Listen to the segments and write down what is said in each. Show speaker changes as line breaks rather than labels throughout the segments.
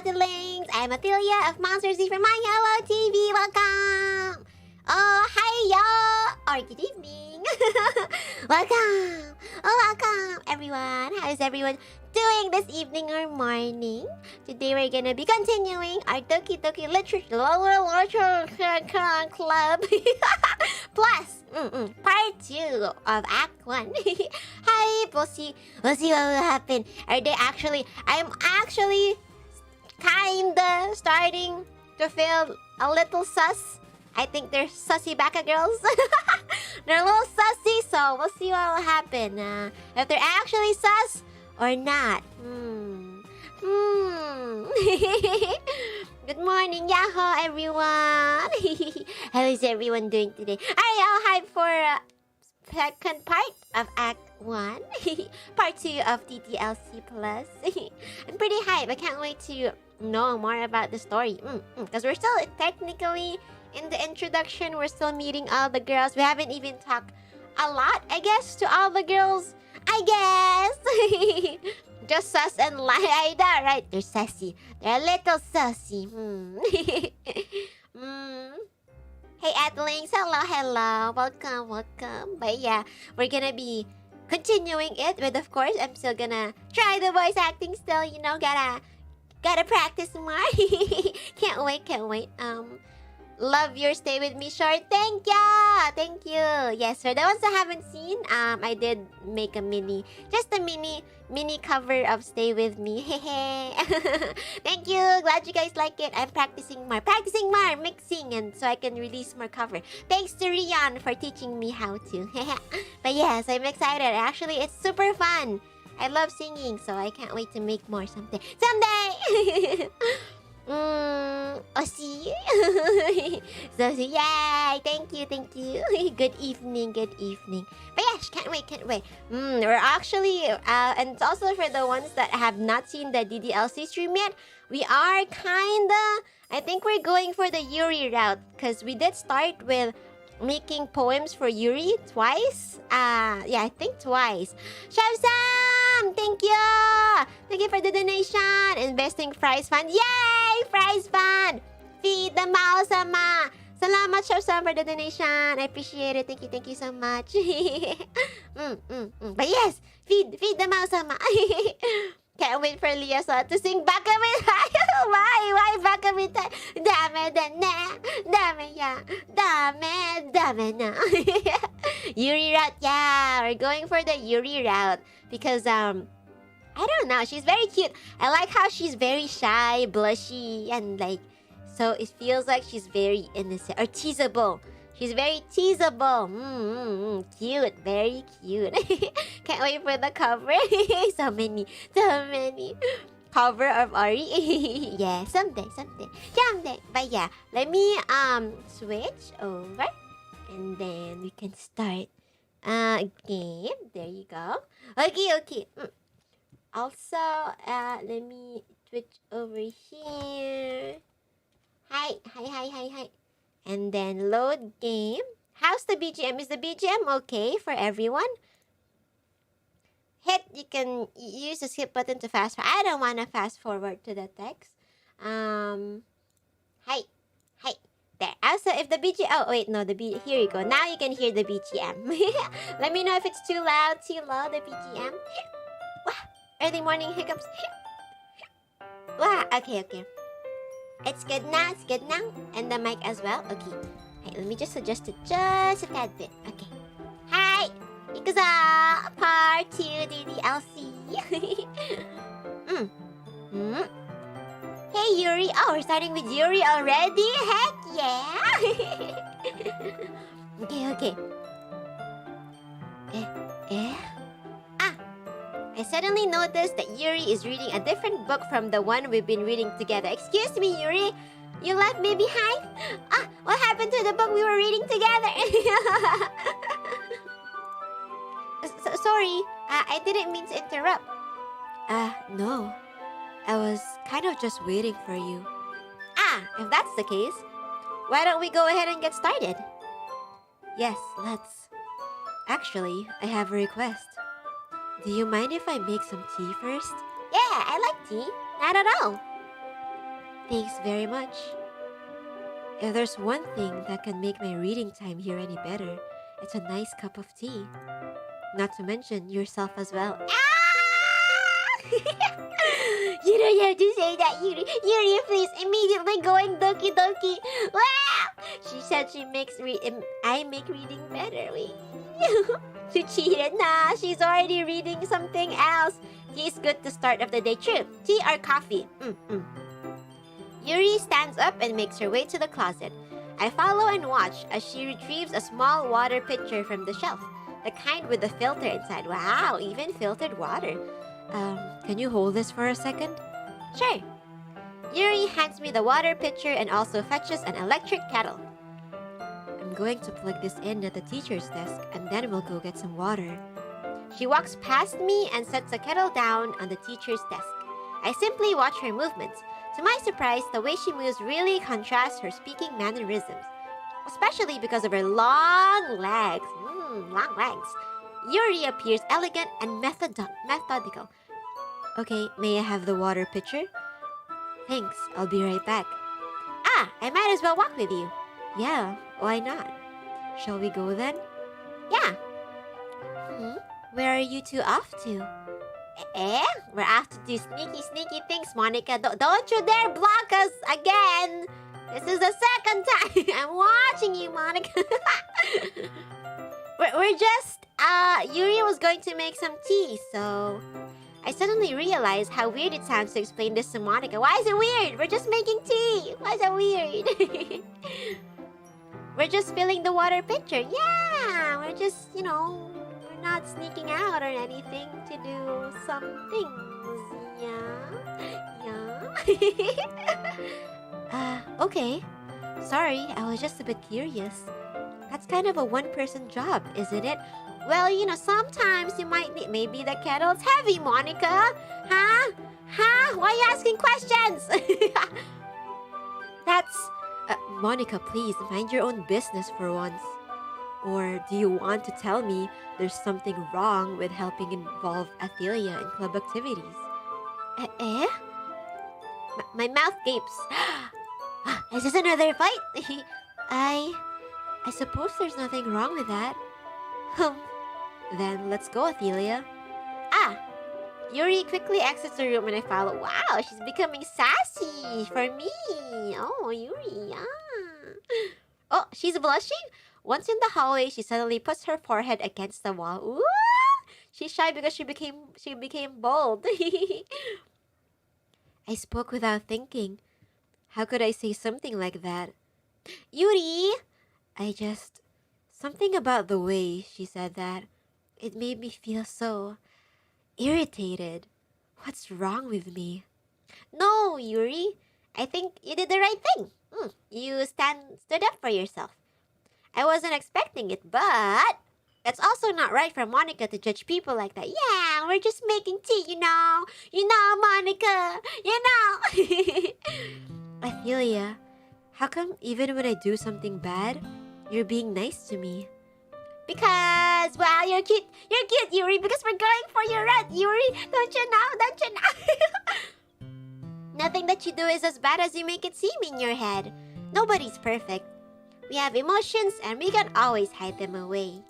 Athelia. I'm Athelia of MONSTARZ from MyHolo TV. Welcome! Oh, hi y'all! Or good evening! Welcome! Oh, welcome everyone! How is everyone doing this evening or morning? Today we're gonna be continuing our Doki Doki Literature Club plus part 2 of Act 1. Hi, we'll see what will happen. I'm actually kinda starting to feel a little sus. I think they're sussy baka girls. They're a little sussy, so we'll see what will happen. If they're actually sus or not. Good morning, Yahoo, everyone. How is everyone doing today? Are y'all hyped for second part of Act 1? Part 2 of TTLC Plus. I'm pretty hyped. I can't wait to know more about the story. Because we're still technically in the introduction. We're still meeting all the girls. We haven't even talked a lot, I guess, to all the girls. I guess. Just sus and lie. Right? They're sassy. They're a little sassy. Hey, Athelia. Hello. Welcome. But yeah, we're gonna be continuing it with, of course, I'm still gonna try the voice acting still. You know, gotta practice more. Can't wait. Love your Stay With Me short. Thank you. Yes, for the ones that haven't seen, I did make a mini cover of Stay With Me. Thank you. Glad you guys like it. I'm practicing more, mixing, and so I can release more cover. Thanks to Rian for teaching me how to. But yes, I'm excited. Actually, it's super fun. I love singing, so I can't wait to make more someday. See. So yay! Thank you. Good evening. But yes, can't wait. We're actually and it's also for the ones that have not seen the DDLC stream yet. We are I think we're going for the Yuri route because we did start with making poems for Yuri twice. I think twice. Shavsam, thank you for the donation. Investing prize fund. Yay! Prize fund. Feed the mouse, ama. Salamat, Shavsam, for the donation. I appreciate it. Thank you so much. But yes, feed the mouse, ama. Can't wait for Leah to sing Bakamit. Why Bakamit? Dame na. Yuri route, yeah. We're going for the Yuri route because I don't know. She's very cute. I like how she's very shy, blushy, and like, so it feels like she's very innocent or teasable. She's very teasable. Cute, very cute. Can't wait for the cover. so many. Cover of Ari. Yeah, someday. But yeah, let me switch over, and then we can start game. There you go. Okay. Also, let me switch over here. Hi. And then load game. How's the BGM? Is the BGM okay for everyone? You can use the skip button to fast forward. I don't want to fast forward to the text. Hi. There. Also, if the BGM... Oh, wait, no. Here you go. Now you can hear the BGM. Let me know if it's too loud, too low, the BGM. Early morning hiccups. Okay. It's good now. And the mic as well. Okay. Right, let me just adjust it just a tad bit. Okay. Hi! Ikuza! Part 2 DDLC. Hey, Yuri. Oh, we're starting with Yuri already? Heck yeah! Okay. I suddenly noticed that Yuri is reading a different book from the one we've been reading together. Excuse me, Yuri? You left me behind? What happened to the book we were reading together? Sorry, I didn't mean to interrupt. No. I was kind of just waiting for you. If that's the case, why don't we go ahead and get started? Yes, let's. Actually, I have a request. Do you mind if I make some tea first? Yeah, I like tea. Not at all. Thanks very much. If there's one thing that can make my reading time here any better, it's a nice cup of tea. Not to mention yourself as well. You don't have to say that, Yuri. Yuri, please, immediately going Doki Doki. Wow! She said I make reading better. She cheated. Nah, she's already reading something else. Tea is good to start of the day. True. Tea or coffee? Yuri stands up and makes her way to the closet. I follow and watch as she retrieves a small water pitcher from the shelf. The kind with the filter inside. Wow, even filtered water. Can you hold this for a second? Sure. Yuri hands me the water pitcher and also fetches an electric kettle. I'm going to plug this in at the teacher's desk and then we'll go get some water. She walks past me and sets the kettle down on the teacher's desk. I simply watch her movements. To my surprise, the way she moves really contrasts her speaking mannerisms, especially because of her long legs. Long legs. Yuri appears elegant and methodical. Okay, may I have the water pitcher? Thanks, I'll be right back. I might as well walk with you. Yeah, why not? Shall we go then? Yeah. Where are you two off to? We're off to do sneaky things, Monica. Don't you dare block us again! This is the second time I'm watching you, Monica. we're just, Yuri was going to make some tea, so... I suddenly realized how weird it sounds to explain this to Monica. Why is it weird? We're just making tea. Why is it weird? We're just filling the water pitcher. Yeah, we're just, we're not sneaking out or anything to do some things. Yeah. Okay. Sorry, I was just a bit curious. That's kind of a one-person job, isn't it? Well, sometimes you might need... Maybe the kettle's heavy, Monica. Huh? Why are you asking questions? That's... Monica, please, mind your own business for once. Or do you want to tell me there's something wrong with helping involve Athelia in club activities? My mouth gapes. Is this another fight? I suppose there's nothing wrong with that. Then let's go, Athelia. Yuri quickly exits the room and I follow. Wow, she's becoming sassy for me. Oh, Yuri, Oh, she's blushing? Once in the hallway, she suddenly puts her forehead against the wall. Ooh! She's shy because she became bold. I spoke without thinking. How could I say something like that? Yuri! Something about the way she said that. It made me feel so irritated. What's wrong with me? No, Yuri. I think you did the right thing. You stood up for yourself. I wasn't expecting it, but that's also not right for Monica to judge people like that. Yeah, we're just making tea, you know, Monica, Athelia, how come even when I do something bad, you're being nice to me? Because, well, you're cute, Yuri, because we're going for your run, Yuri. Don't you know? Nothing that you do is as bad as you make it seem in your head. Nobody's perfect. We have emotions and we can always hide them away.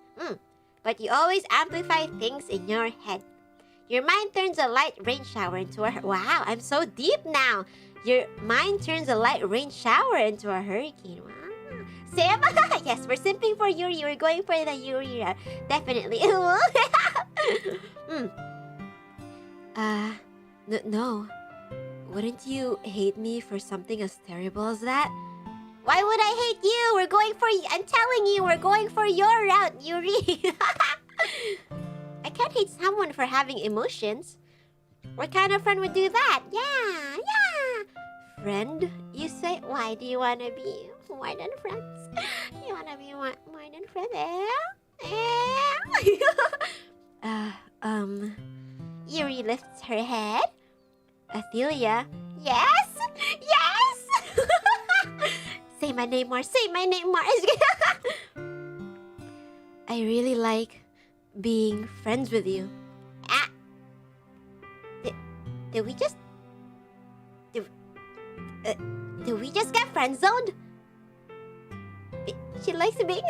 But you always amplify things in your head. Your mind turns a light rain shower into a... Wow, I'm so deep now. Your mind turns a light rain shower into a hurricane. Wow. Sim? Yes, we're simping for Yuri. We're going for the Yuri route. Definitely. No. Wouldn't you hate me for something as terrible as that? Why would I hate you? I'm telling you, we're going for your route, Yuri. I can't hate someone for having emotions. What kind of friend would do that? Yeah. Friend, you say? Why do you want to be more than friends? You want to be more than friends? Yuri lifts her head. Athelia, yes! Say my name more. I really like being friends with you. Did we just get friend zoned? She likes being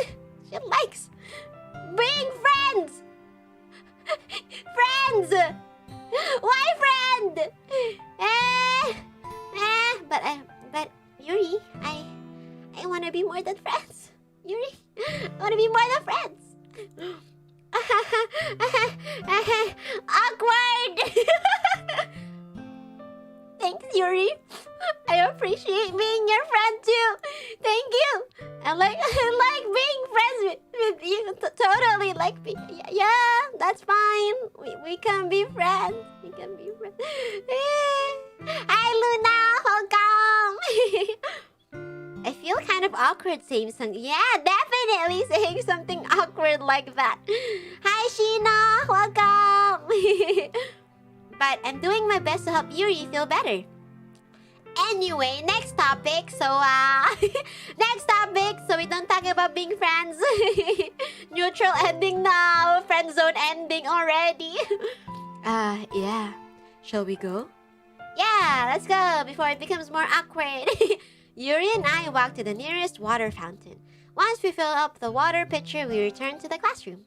friends. Friends. Why friends? friend. But Yuri, I wanna be more than friends. Yuri, I wanna be more than friends. Awkward. Thanks, Yuri. I appreciate being your friend too. Thank you. I like being friends with you. Totally like yeah, that's fine. We can be friends. We can be friends. Hi, Luna. Welcome. I feel kind of awkward saying something. Yeah, definitely saying something awkward like that. Hi, Sheena. Welcome. But I'm doing my best to help Yuri feel better. Anyway, next topic. So, next topic. So we don't talk about being friends. Neutral ending now. Friend zone ending already. Yeah. Shall we go? Yeah, let's go before it becomes more awkward. Yuri and I walk to the nearest water fountain. Once we fill up the water pitcher, we return to the classroom.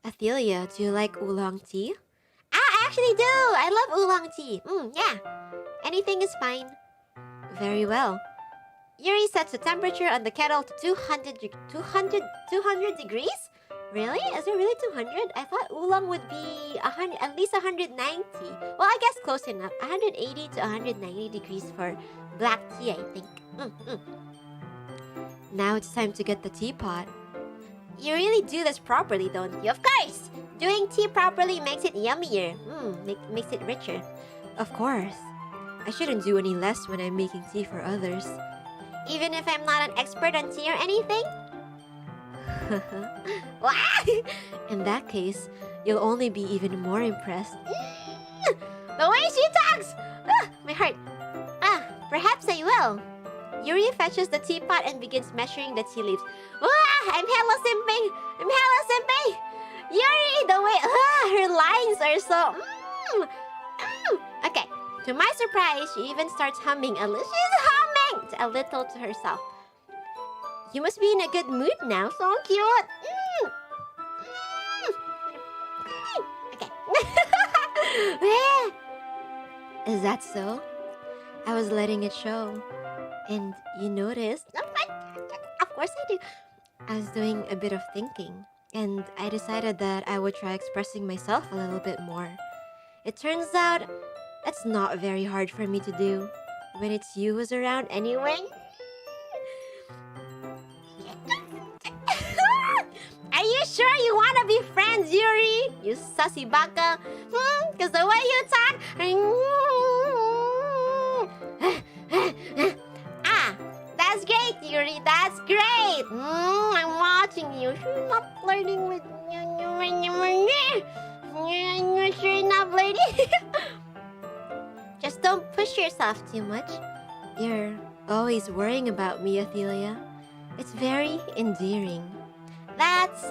Athelia, do you like oolong tea? I actually do. I love oolong tea. Yeah. Anything is fine. Very well. Yuri sets the temperature on the kettle to 200 degrees? Really? Is it really 200? I thought oolong would be at least 190. Well, I guess close enough. 180 to 190 degrees for black tea, I think. Now it's time to get the teapot. You really do this properly, don't you? Of course! Doing tea properly makes it yummier. Makes it richer. Of course. I shouldn't do any less when I'm making tea for others. Even if I'm not an expert on tea or anything? In that case, you'll only be even more impressed. The way she talks! My heart. Perhaps I will. Yuri fetches the teapot and begins measuring the tea leaves. I'm hella simping! Yuri, the way... her lines are so... Okay, to my surprise, she even starts humming a little. She's humming a little to herself. You must be in a good mood now. So cute. Okay. Is that so? I was letting it show. And you noticed? Of course I do. I was doing a bit of thinking. And I decided that I would try expressing myself a little bit more. It turns out that's not very hard for me to do when it's you who's around anyway. Are you sure you want to be friends, Yuri? You sussy baka. Because the way you talk... That's great, Yuri. That's great. I'm watching you. You're not flirting with you. You're not flirting. Just don't push yourself too much. You're always worrying about me, Athelia. It's very endearing. That's,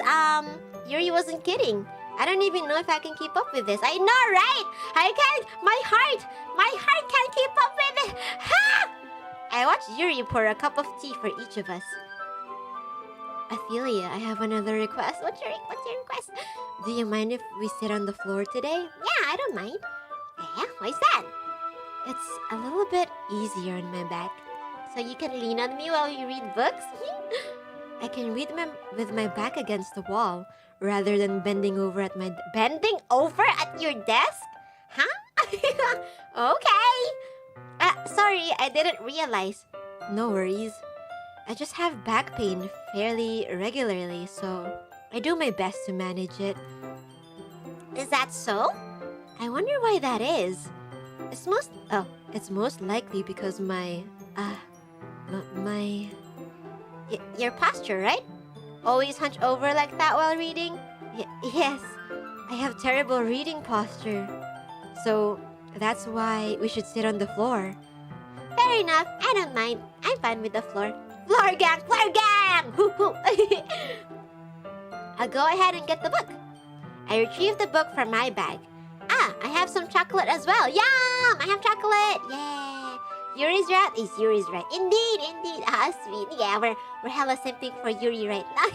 Yuri wasn't kidding. I don't even know if I can keep up with this. I know, right? I can't. My heart can't keep up with it. Ha! I watched Yuri pour a cup of tea for each of us. Athelia, I have another request. What's your request? Do you mind if we sit on the floor today? Yeah, I don't mind. Yeah, why's that? It's a little bit easier on my back. So you can lean on me while you read books? I can read with my back against the wall rather than bending over at your desk? Huh? Okay. Sorry, I didn't realize. No worries. I just have back pain fairly regularly, so I do my best to manage it. Is that so? I wonder why that is. It's most likely because your posture, right? Always hunch over like that while reading? Yes, I have terrible reading posture. So that's why we should sit on the floor. Fair enough, I don't mind. I'm fine with the floor. Floor gang! I'll go ahead and get the book. I retrieved the book from my bag. I have some chocolate as well. Yum! I have chocolate! Yeah! Yuri's right is Yuri's right. Indeed. Sweet. Yeah, we're hella simping for Yuri right now.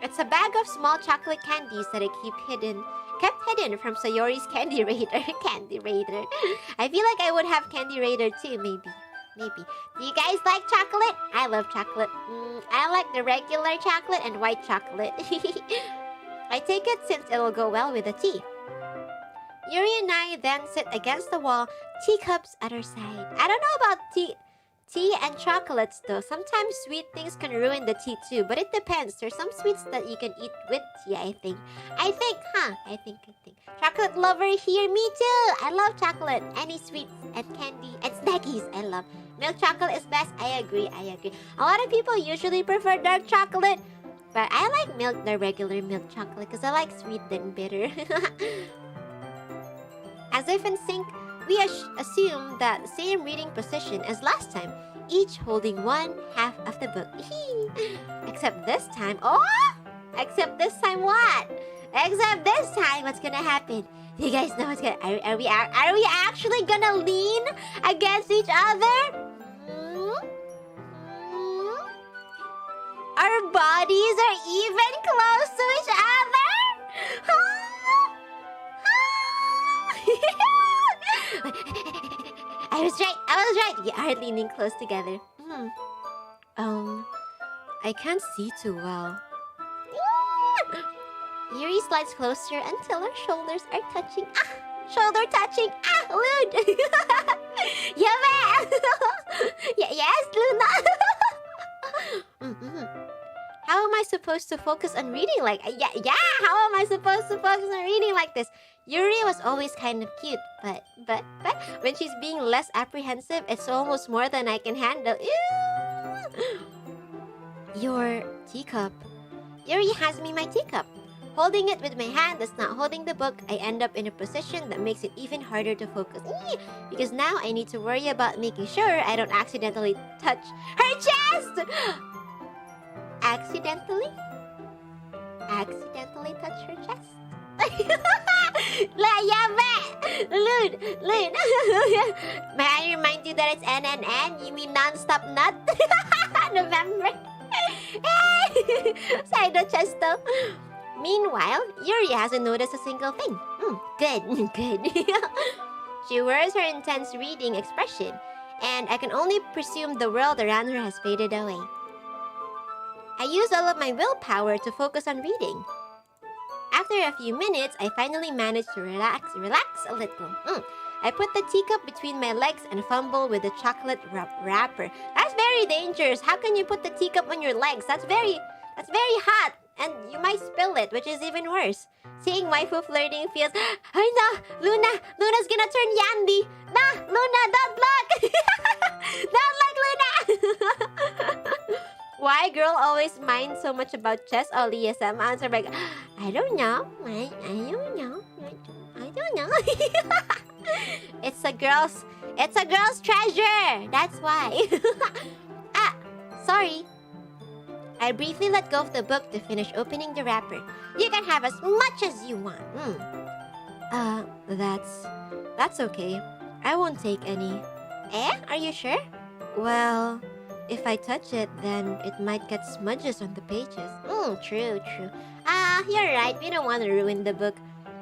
It's a bag of small chocolate candies that I keep hidden kept hidden from Sayori's Candy Raider. Candy Raider. I feel like I would have Candy Raider too, maybe. Maybe. Do you guys like chocolate? I love chocolate. I like the regular chocolate and white chocolate. I take it since it'll go well with the tea. Yuri and I then sit against the wall, teacups at our side. I don't know about tea and chocolates though. Sometimes sweet things can ruin the tea too, but it depends. There's some sweets that you can eat with tea, I think. I think. Chocolate lover here, me too. I love chocolate. Any sweets and candy and snackies, I love. Milk chocolate is best. I agree. A lot of people usually prefer dark chocolate, but I like the regular milk chocolate because I like sweet and bitter. As if in sync, we assume that same reading position as last time, each holding one half of the book. Except this time, except this time what? Except this time, what's gonna happen? Do you guys know what's gonna? Are we actually gonna lean against each other? Our bodies are even close to each other. I was right. We are leaning close together. I can't see too well. Yuri slides closer until our shoulders are touching. Shoulder touching. Lud. Yes, Luna. How am I supposed to focus on reading like? How am I supposed to focus on reading like this? Yuri was always kind of cute, but when she's being less apprehensive, it's almost more than I can handle. Your teacup. Yuri hands me my teacup. Holding it with my hand that's not holding the book, I end up in a position that makes it even harder to focus. Because now I need to worry about making sure I don't accidentally touch her chest! Accidentally touch her chest? Lud. May I remind you that it's NNN? You mean non-stop nut? November. Side of chest though. Meanwhile, Yuri hasn't noticed a single thing. Good. She wears her intense reading expression, and I can only presume the world around her has faded away. I use all of my willpower to focus on reading. After a few minutes, I finally manage to relax a little. I put the teacup between my legs and fumble with the chocolate wrapper. That's very dangerous. How can you put the teacup on your legs? That's very hot. And you might spill it, which is even worse. Seeing waifu flirting feels... Ay no! Luna's gonna turn Yandy! Nah! Luna, don't look! Don't look, Luna! Why girl always mind so much about chess? Liasam answer like... I don't know. I don't know. It's a girl's treasure! That's why. Sorry. I briefly let go of the book to finish opening the wrapper. You can have as much as you want. That's okay. I won't take any. Are you sure? Well, if I touch it, then it might get smudges on the pages. True. You're right. We don't want to ruin the book.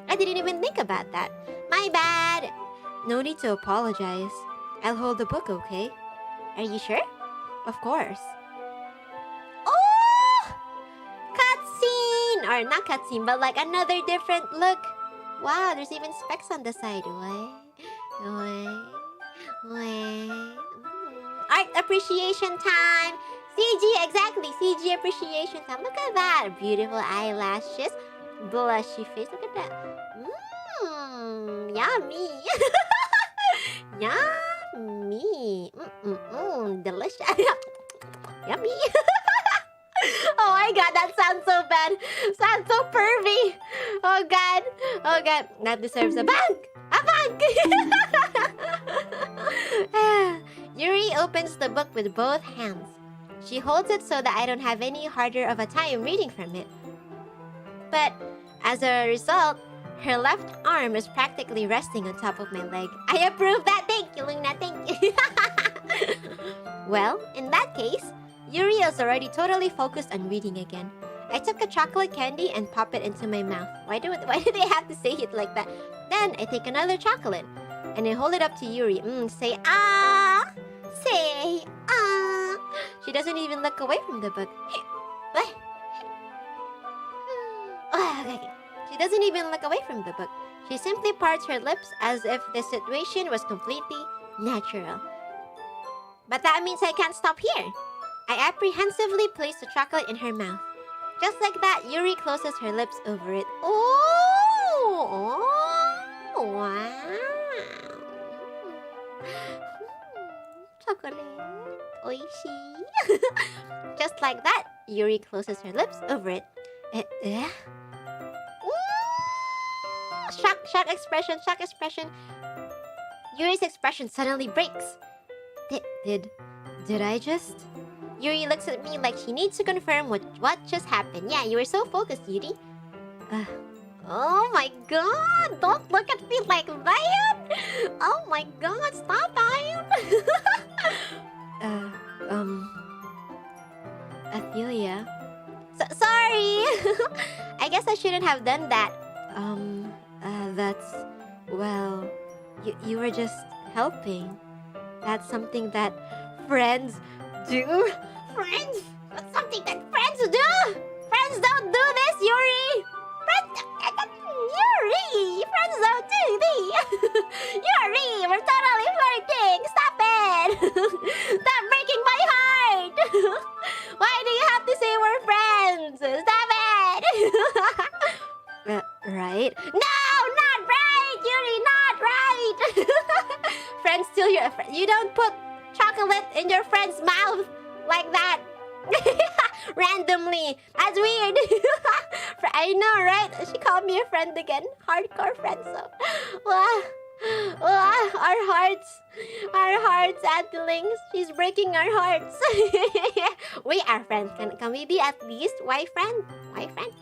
I didn't even think about that. My bad. No need to apologize. I'll hold the book, okay? Are you sure? Of course. Or not cutscene, but like another different look. Wow, there's even specs on the side. Art appreciation time. CG, exactly. CG appreciation time. Look at that. Beautiful eyelashes. Blushy face. Look at that. Yummy. Yummy. Delicious. Yummy. Oh my god, that sounds so bad. Sounds so pervy. Oh god. That deserves a bank. Yuri opens the book with both hands. She holds it so that I don't have any harder of a time reading from it. But as a result, her left arm is practically resting on top of my leg. I approve that. Thank you, Luna. Thank you. Well, in that case, Yuri is already totally focused on reading again. I took a chocolate candy and pop it into my mouth. Why do they have to say it like that? Then I take another chocolate and I hold it up to Yuri. Say ah, say ah. She doesn't even look away from the book. What? Okay. She doesn't even look away from the book. She simply parts her lips as if the situation was completely natural. But that means I can't stop here. I apprehensively place the chocolate in her mouth. Just like that, Yuri closes her lips over it. Oh, wow. Chocolate. Oishi. Just like that, Yuri closes her lips over it. Shock expression. Yuri's expression suddenly breaks. Did I just? Yuri looks at me like she needs to confirm what just happened. Yeah, you were so focused, Yuri. Oh my god, don't look at me like that! Oh my god, stop it! Athelia. Sorry! I guess I shouldn't have done that. That's... Well... You were just helping. That's something that friends do. Friends? That's something that friends do! Friends don't do this, Yuri! Yuri! Friends don't do this! Yuri! We're totally flirting! Stop it! Stop breaking my heart! Why do you have to say we're friends? Stop it! Right? No! Not right! Yuri, not right! Friends steal your... You don't put chocolate in your friend's mouth like that. Randomly. That's weird. I know, right? She called me a friend again. Hardcore friend, so... Our hearts, Athelings. She's breaking our hearts. We are friends. Can we be at least why friend? Why friend?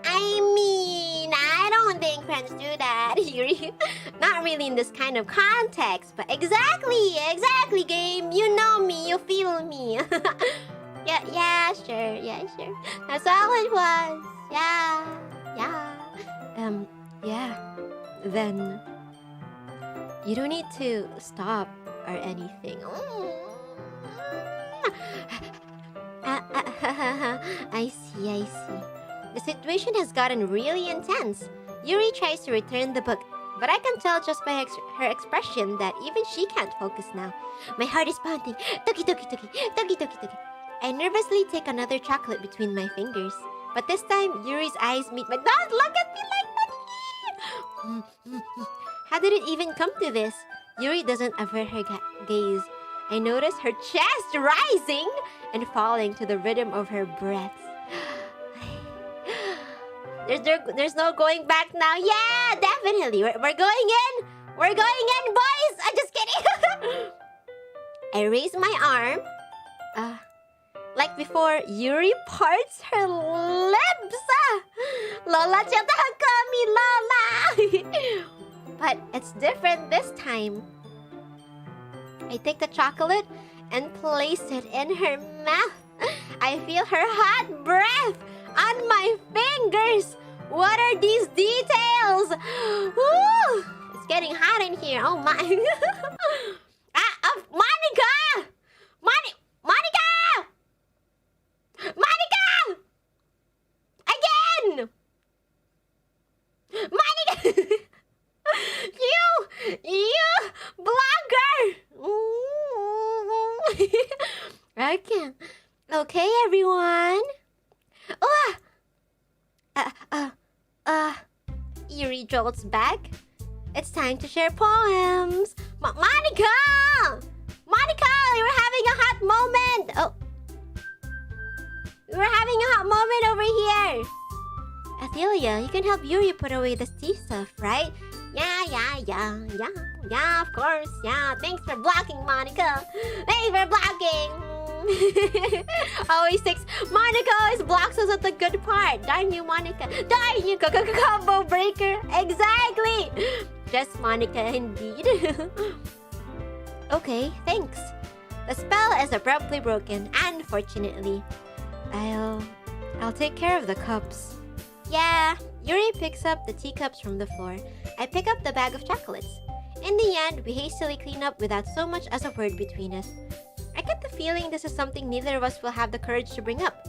I mean, I don't think friends do that, Yuri. Not really in this kind of context, but exactly, game. You know me, you feel me. Yeah, sure. That's all it was. Yeah. Then you don't need to stop or anything. I see. The situation has gotten really intense. Yuri tries to return the book, but I can tell just by her expression that even she can't focus now. My heart is pounding. Doki Doki. I nervously take another chocolate between my fingers, but this time Yuri's eyes meet my... Don't look at me like that! How did it even come to this? Yuri doesn't avert her gaze. I notice her chest rising and falling to the rhythm of her breaths. There's no going back now. Yeah, definitely. We're going in. We're going in, boys. I'm just kidding. I raise my arm. Like before, Yuri parts her lips. Lola, kami, Lola. But it's different this time. I take the chocolate and place it in her mouth. I feel her hot breath on my fingers. What are these details? Woo! It's getting hot in here. Oh my. Monica! Again! Monica! You blogger! Okay, everyone. Yuri jolts back. It's time to share poems. Monica! You were having a hot moment. Oh. We were having a hot moment over here. Athelia, you can help Yuri put away the tea stuff, right? Yeah, of course. Yeah, thanks for blocking, Monica. Thanks for blocking. Always takes... Monica always blocks us at the good part. Darn you, Monica. Darn you, combo breaker. Exactly. Just Monica, indeed. Okay, thanks. The spell is abruptly broken, unfortunately. I'll take care of the cups. Yeah, Yuri picks up the teacups from the floor. I pick up the bag of chocolates. In the end, we hastily clean up without so much as a word between us. I get the feeling this is something neither of us will have the courage to bring up.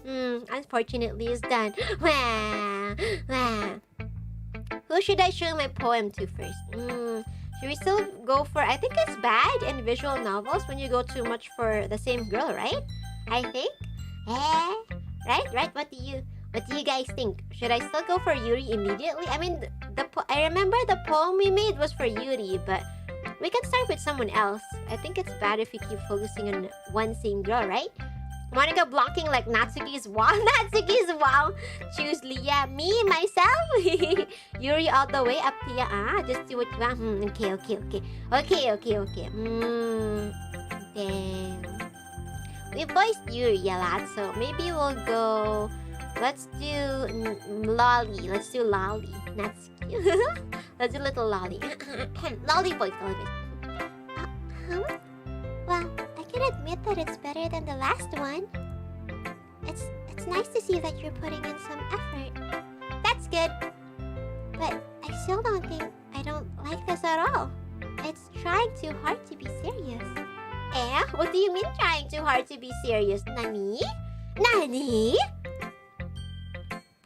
Unfortunately, it's done. Wah, wah. Who should I show my poem to first? Should we still go for... I think it's bad in visual novels when you go too much for the same girl, right? I think. Right? What do you guys think? Should I still go for Yuri immediately? I mean, I remember the poem we made was for Yuri, but we can start with someone else. I think it's bad if we keep focusing on one same girl, right? Monica blocking like Natsuki's wall. Natsuki's wall. Choose Leah. Me, myself. Yuri all the way up to ya. Just do what you want. Okay. Damn. We voiced Yuri a lot, so maybe we'll go... Let's do Lolly. Let's do Lolly. Natsuki. Let's do little Lolly. Lolly voice. Well, I can admit that it's better than the last one. It's nice to see that you're putting in some effort. That's good. But I still don't think I don't like this at all. It's trying too hard to be serious. What do you mean trying too hard to be serious? Nani?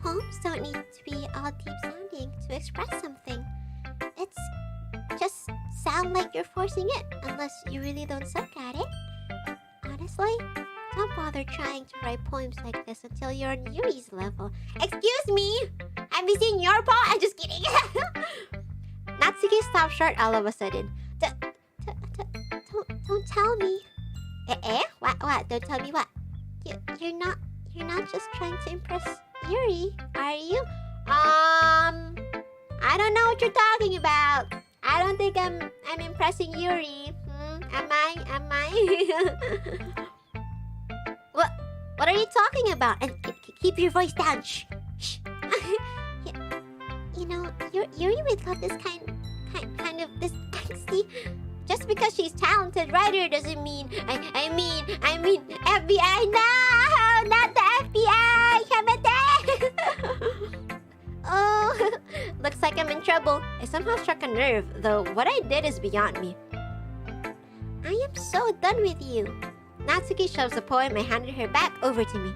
Poems don't need to be all deep sounding to express something. It's just sound like you're forcing it unless you really don't suck at it. Honestly, don't bother trying to write poems like this until you're on Yuri's level. Excuse me! I'm missing your poem? I'm just kidding. Natsuki stopped short all of a sudden. Don't tell me. What? Don't tell me what? You're not just trying to impress Yuri, are you? I don't know what you're talking about. I don't think I'm impressing Yuri. Am I? What are you talking about? And keep your voice down. Shh. You know, Yuri would love this kind of this angsty. Just because she's talented writer doesn't mean I mean FBI. No, not the FBI. Oh, looks like I'm in trouble. I somehow struck a nerve, though what I did is beyond me. I am so done with you. Natsuki shoves a poem I handed her back over to me.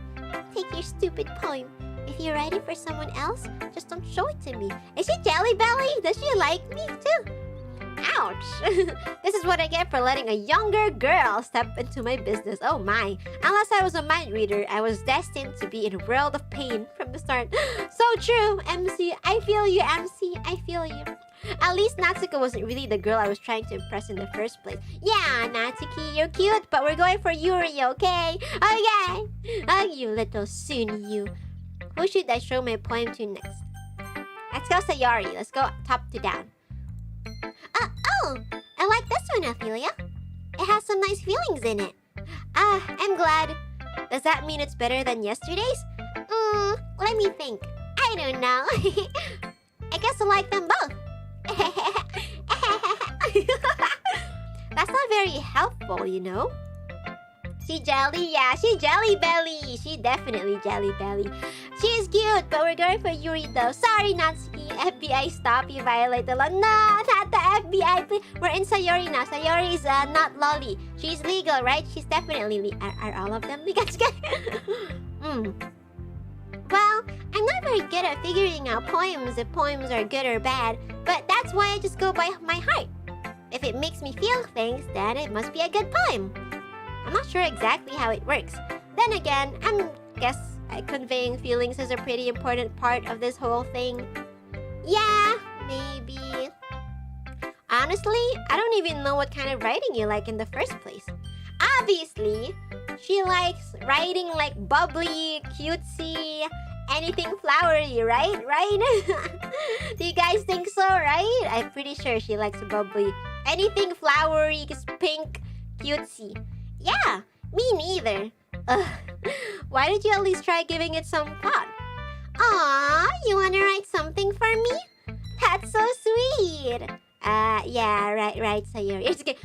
Take your stupid poem. If you write it for someone else, just don't show it to me. Is she Jelly Belly? Does she like me too? Ouch! This is what I get for letting a younger girl step into my business. Oh my. Unless I was a mind reader, I was destined to be in a world of pain from the start. So true, MC. I feel you, MC. I feel you. At least Natsuki wasn't really the girl I was trying to impress in the first place. Yeah, Natsuki, you're cute, but we're going for Yuri, okay? Okay! Oh, you little Suni, you. Who should I show my poem to next? Let's go Sayori. Let's go top to down. Oh, I like this one, Athelia. It has some nice feelings in it. I'm glad. Does that mean it's better than yesterday's? Let me think. I don't know. I guess I like them both. That's not very helpful, you know. She jelly, yeah, she jelly belly. She definitely jelly belly. She's cute, but we're going for Yuri though. Sorry, Natsuki. FBI, stop. You violate the law. No, not the FBI. Please. We're in Sayori now. Sayori is not lolly. She's legal, right? She's definitely are all of them legal? Well, I'm not very good at figuring out poems if poems are good or bad, but that's why I just go by my heart. If it makes me feel things, then it must be a good poem. I'm not sure exactly how it works. Then again, guess conveying feelings is a pretty important part of this whole thing. Yeah, maybe. Honestly, I don't even know what kind of writing you like in the first place. Obviously, she likes writing like bubbly, cutesy, anything flowery, right? Do you guys think so, right? I'm pretty sure she likes bubbly. Anything flowery, pink, cutesy. Yeah, me neither. Why did you at least try giving it some thought? Aw, you wanna write something for me? That's so sweet. Yeah, right, Sayori. It's okay.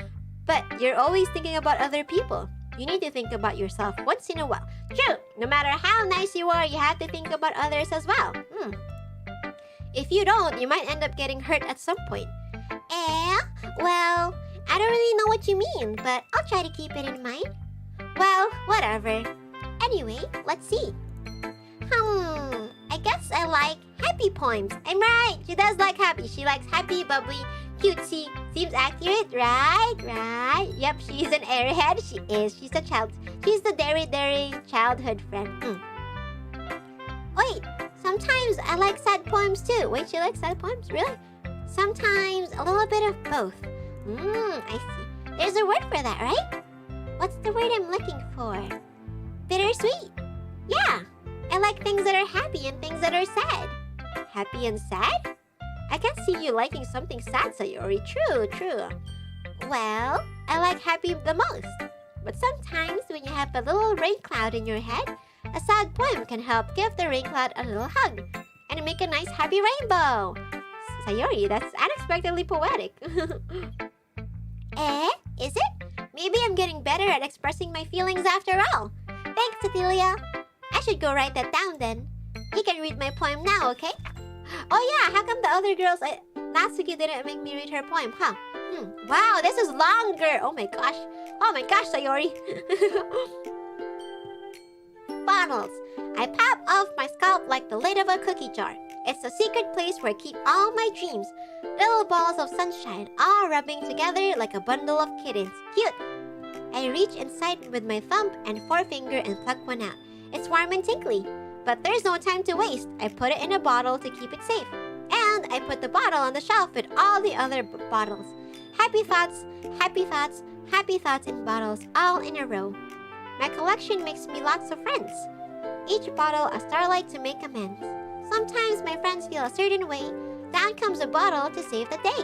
But you're always thinking about other people. You need to think about yourself once in a while. True, no matter how nice you are, you have to think about others as well. If you don't, you might end up getting hurt at some point. Well, I don't really know what you mean, but I'll try to keep it in mind. Well, whatever. Anyway, let's see. I guess I like happy poems. I'm right. She does like happy. She likes happy, bubbly, cutesy. Seems accurate, right? Yep, she's an airhead. She is. She's a child. She's the dairy childhood friend. Wait, sometimes I like sad poems too. Wait, she likes sad poems? Really? Sometimes a little bit of both. I see. There's a word for that, right? What's the word I'm looking for? Bittersweet. Yeah, I like things that are happy and things that are sad. Happy and sad? I can see you liking something sad, Sayori. True. Well, I like happy the most. But sometimes when you have a little rain cloud in your head, a sad poem can help give the rain cloud a little hug and make a nice happy rainbow. Sayori, that's unexpectedly poetic. Is it? Maybe I'm getting better at expressing my feelings after all. Thanks, Athelia. I should go write that down then. You can read my poem now, okay? Oh yeah, how come the other girls last week you didn't make me read her poem, huh? Wow, this is longer. Oh my gosh, Sayori. Bottles. I pop off my scalp like the lid of a cookie jar. It's a secret place where I keep all my dreams. Little balls of sunshine, all rubbing together like a bundle of kittens. Cute! I reach inside with my thumb and forefinger and pluck one out. It's warm and tinkly. But there's no time to waste. I put it in a bottle to keep it safe. And I put the bottle on the shelf with all the other bottles. Happy thoughts, happy thoughts, happy thoughts in bottles, all in a row. My collection makes me lots of friends. Each bottle a starlight to make amends. Sometimes my friends feel a certain way. Down comes a bottle to save the day.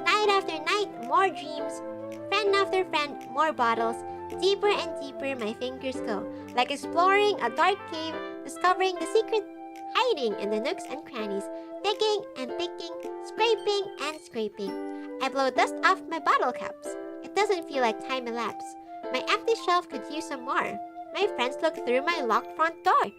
Night after night, more dreams. Friend after friend, more bottles. Deeper and deeper my fingers go. Like exploring a dark cave, discovering the secret hiding in the nooks and crannies. Digging and digging, scraping and scraping. I blow dust off my bottle caps. It doesn't feel like time elapsed. My empty shelf could use some more. My friends look through my locked front door.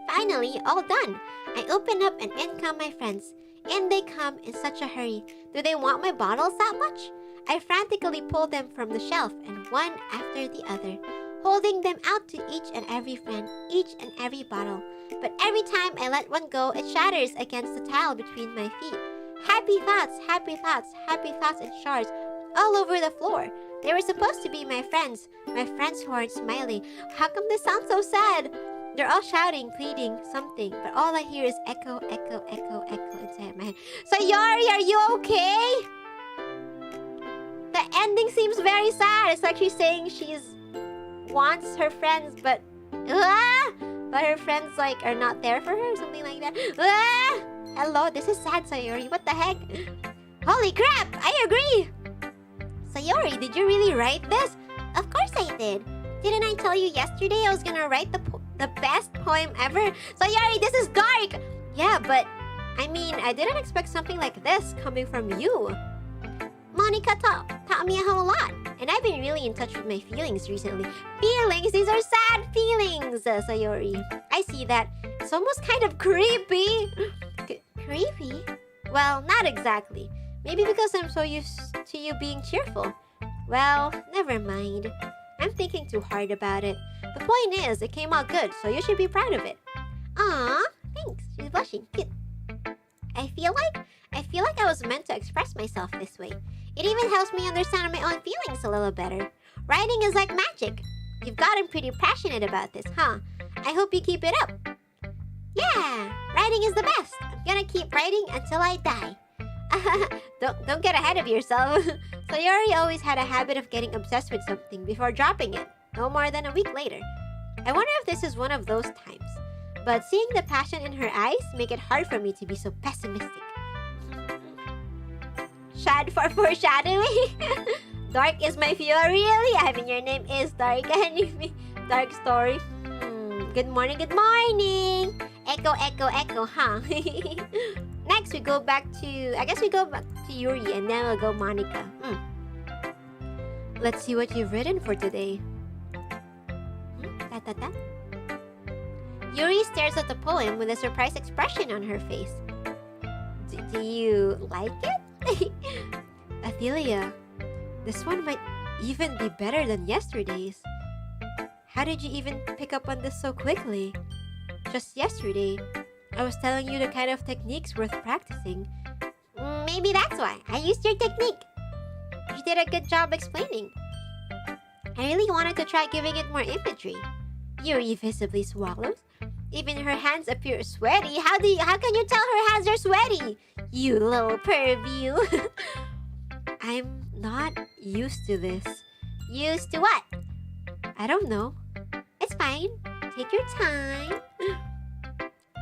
Finally, all done. I open up and in come my friends. In they come in such a hurry. Do they want my bottles that much? I frantically pull them from the shelf and one after the other, holding them out to each and every friend, each and every bottle. But every time I let one go, it shatters against the tile between my feet. Happy thoughts, happy thoughts, happy thoughts in shards all over the floor. They were supposed to be my friends who aren't smiling. How come they sound so sad? They're all shouting, pleading, something, but all I hear is echo, echo, echo, echo inside my head. Sayori, are you okay? The ending seems very sad. It's like she's saying wants her friends, but her friends like are not there for her, something like that. Hello, this is sad, Sayori. What the heck? Holy crap! I agree. Sayori, did you really write this? Of course I did. Didn't I tell you yesterday I was gonna write the best poem ever? Sayori, this is dark. Yeah, but I mean, I didn't expect something like this coming from you. Monica taught me a whole lot, and I've been really in touch with my feelings recently. Feelings? These are sad feelings, Sayori. I see that. It's almost kind of creepy. Creepy? Well, not exactly. Maybe because I'm so used to you being cheerful. Well, never mind. I'm thinking too hard about it. The point is, it came out good, so you should be proud of it. Aww, thanks. She's blushing. Cute. I feel like I was meant to express myself this way. It even helps me understand my own feelings a little better. Writing is like magic. You've gotten pretty passionate about this, huh? I hope you keep it up. Yeah, writing is the best. I'm gonna keep writing until I die. Don't get ahead of yourself. Sayori always had a habit of getting obsessed with something before dropping it, no more than a week later. I wonder if this is one of those times. But seeing the passion in her eyes make it hard for me to be so pessimistic. Shad for foreshadowing. Dark is my fury, really? I mean, your name is Dark. Anyway, Dark story. Good morning, good morning. Echo, echo, echo, huh? Next, we go back to... I guess we go back to Yuri and then we'll go Monica. Let's see what you've written for today. Ta-ta-ta. Yuri stares at the poem with a surprised expression on her face. Do you like it? Athelia, this one might even be better than yesterday's. How did you even pick up on this so quickly? Just yesterday, I was telling you the kind of techniques worth practicing. Maybe that's why. I used your technique. You did a good job explaining. I really wanted to try giving it more imagery. Yuri visibly swallows. Even her hands appear sweaty. How can you tell her hands are sweaty? You little perv, you. I'm not used to this. Used to what? I don't know. It's fine. Take your time.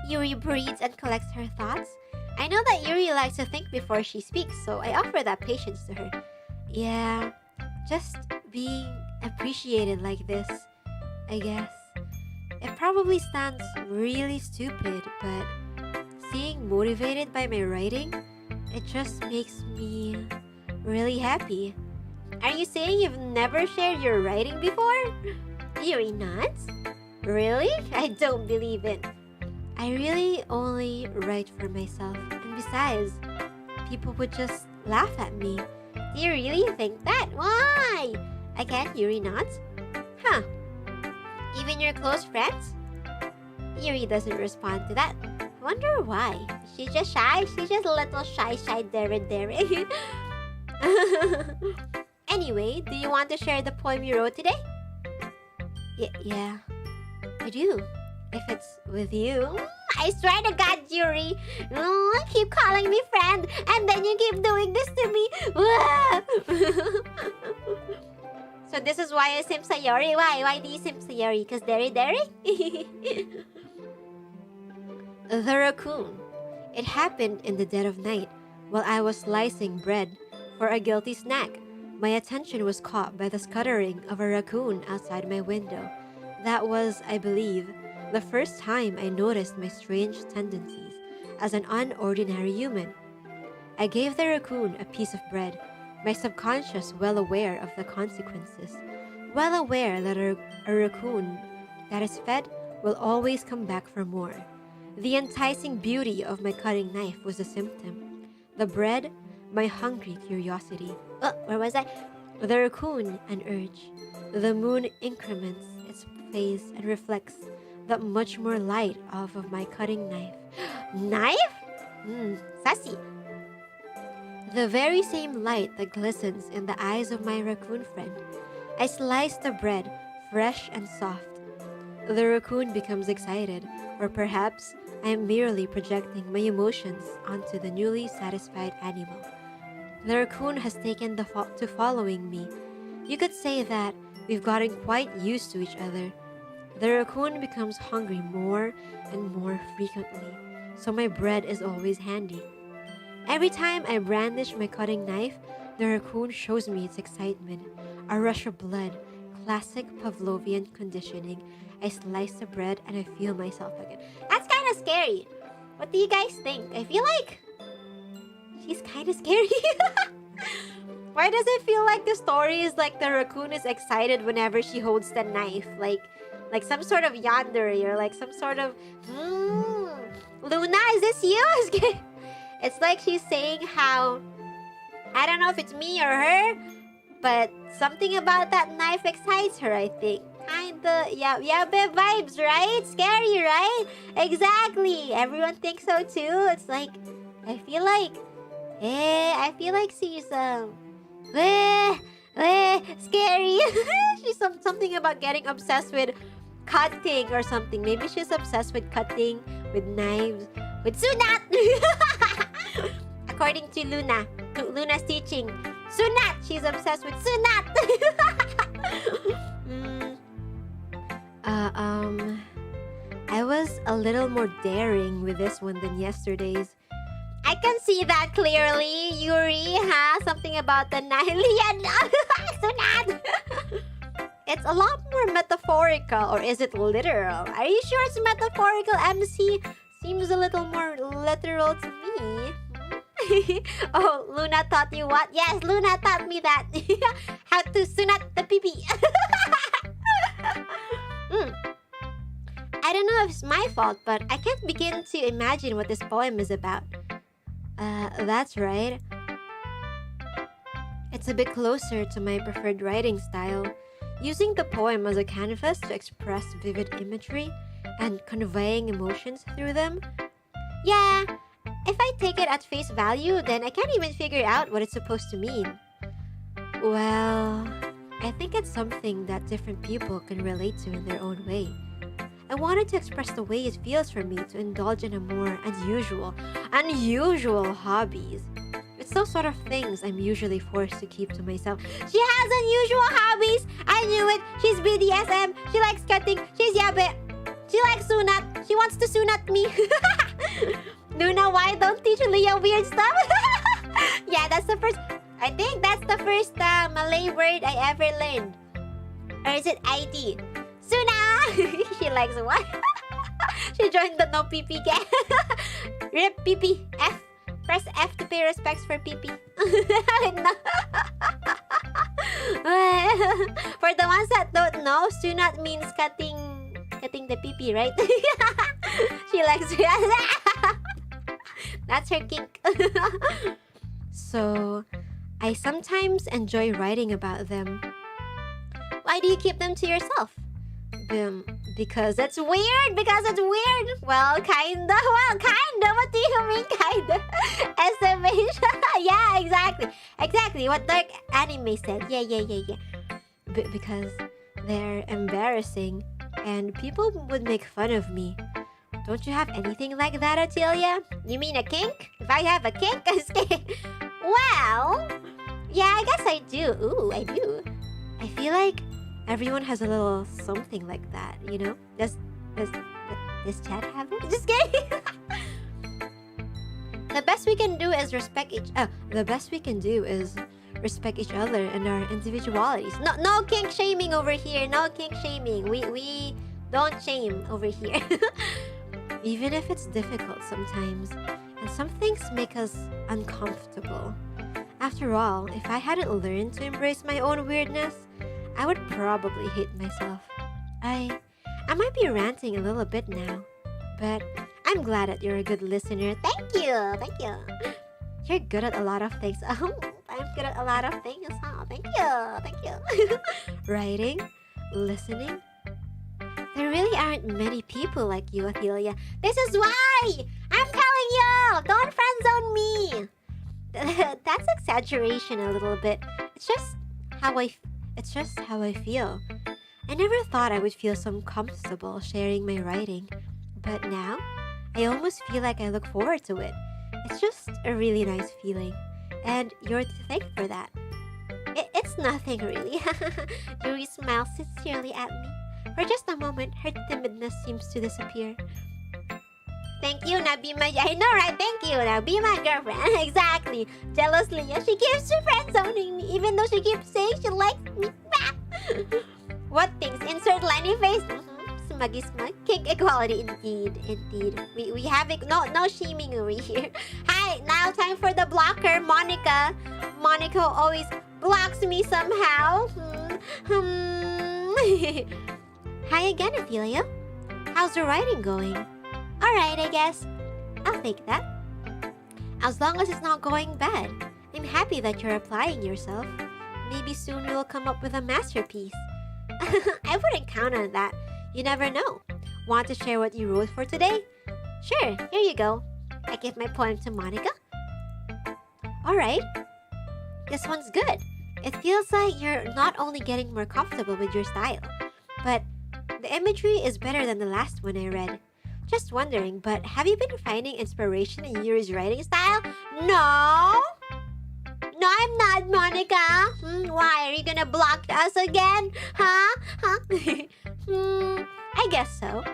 Yuri breathes and collects her thoughts. I know that Yuri likes to think before she speaks, so I offer that patience to her. Yeah, just being appreciated like this, I guess. It probably sounds really stupid, but seeing motivated by my writing, it just makes me really happy. Are you saying you've never shared your writing before? Yuri nods. Really? I don't believe it. I really only write for myself, and besides, people would just laugh at me. Do you really think that? Why? Again, Yuri nods. Huh. Even your close friends? Yuri doesn't respond to that. Wonder why. She's just shy. She's just a little shy, dare. Anyway, do you want to share the poem you wrote today? Yeah, I do. If it's with you. I swear to God, Yuri. Keep calling me friend, and then you keep doing this to me. So this is why I simp Sayori. Why do you simp Sayori? Because dairy? The raccoon. It happened in the dead of night while I was slicing bread for a guilty snack. My attention was caught by the scuttering of a raccoon outside my window. That was, I believe, the first time I noticed my strange tendencies as an unordinary human. I gave the raccoon a piece of bread, my subconscious well aware of the consequences, well aware that a raccoon that is fed will always come back for more. The enticing beauty of my cutting knife was a symptom. The bread, my hungry curiosity. Where was I? The raccoon, an urge. The moon increments its phase and reflects that much more light off of my cutting knife. Knife? Sassy. The very same light that glistens in the eyes of my raccoon friend. I slice the bread, fresh and soft. The raccoon becomes excited, or perhaps I am merely projecting my emotions onto the newly satisfied animal. The raccoon has taken to following me. You could say that we've gotten quite used to each other. The raccoon becomes hungry more and more frequently, so my bread is always handy. Every time I brandish my cutting knife, the raccoon shows me its excitement. A rush of blood, classic Pavlovian conditioning. I slice the bread and I feel myself again. That's kind of scary. What do you guys think? I feel like she's kind of scary. Why does it feel like the story is like the raccoon is excited whenever she holds the knife? Like some sort of yandere or like some sort of Luna, is this you? It's like she's saying how, I don't know if it's me or her, but something about that knife excites her, I think. Kinda, yeah, bit vibes, right? Scary, right? Exactly. Everyone thinks so too. It's like, I feel like she's scary. She's something about getting obsessed with cutting or something. Maybe she's obsessed with cutting, with knives, with sunat. According to Luna's teaching, sunat. She's obsessed with sunat. I was a little more daring with this one than yesterday's. I can see that clearly, Yuri, huh? Something about the sunat. It's a lot more metaphorical, or is it literal? Are you sure it's metaphorical, MC? Seems a little more literal to me. Oh, Luna taught you what? Yes, Luna taught me that. How to sunat the pee-pee. I don't know if it's my fault, but I can't begin to imagine what this poem is about. That's right. It's a bit closer to my preferred writing style, using the poem as a canvas to express vivid imagery and conveying emotions through them. Yeah, if I take it at face value, then I can't even figure out what it's supposed to mean. Well, I think it's something that different people can relate to in their own way. I wanted to express the way it feels for me to indulge in a more unusual hobbies. It's those sort of things I'm usually forced to keep to myself. She has unusual hobbies! I knew it! She's BDSM, she likes cutting, she's yabe, she likes sunat, she wants to sunat me. Luna, why don't teach Leah weird stuff? Yeah, I think that's the first Malay word I ever learned. Or is it ID? Suna! She likes what? She joined the no PP gang. Rip PP. F. Press F to pay respects for PP. For the ones that don't know, sunat means cutting the PP, right? She likes That's her kink. So, I sometimes enjoy writing about them. Why do you keep them to yourself? Because it's weird. Well, kinda. What do you mean, kinda? Estimation. Yeah, exactly. What Dark Anime said. Yeah. Because they're embarrassing, and people would make fun of me. Don't you have anything like that, Athelia? You mean a kink? If I have a kink, well, yeah, I guess I do. Ooh, I do. I feel like everyone has a little something like that, you know? Does Chad have it? Just kidding. The best we can do is respect each other and our individualities. No kink shaming over here. No kink shaming. We don't shame over here. Even if it's difficult sometimes, and some things make us uncomfortable. After all, if I hadn't learned to embrace my own weirdness, I would probably hate myself. I might be ranting a little bit now, but I'm glad that you're a good listener. Thank you. You're good at a lot of things. I'm good at a lot of things. Oh, thank you. Writing, listening. There really aren't many people like you, Athelia. This is why! I'm telling you! Don't friend zone me! That's exaggeration a little bit. It's just how I feel. I never thought I would feel so comfortable sharing my writing. But now, I almost feel like I look forward to it. It's just a really nice feeling. And you're to thank for that. It's nothing really. Yuri smiles sincerely at me. For just a moment, her timidness seems to disappear. Thank you, now be my... I know, right? Thank you, now be my girlfriend. Exactly. Jealously, she keeps friend zoning me, even though she keeps saying she likes me. What things? Insert Lenny face. Smuggy smug. Kink equality, indeed. We have it. No shaming over here. Hi, now time for the blocker, Monica. Monica always blocks me somehow. Hi again, Athelia. How's the writing going? Alright, I guess. I'll take that. As long as it's not going bad. I'm happy that you're applying yourself. Maybe soon you'll come up with a masterpiece. I wouldn't count on that. You never know. Want to share what you wrote for today? Sure, here you go. I give my poem to Monica. Alright. This one's good. It feels like you're not only getting more comfortable with your style, but the imagery is better than the last one I read. Just wondering, but have you been finding inspiration in Yuri's writing style? No, I'm not, Monica. Why? Are you gonna block us again? Huh? I guess so.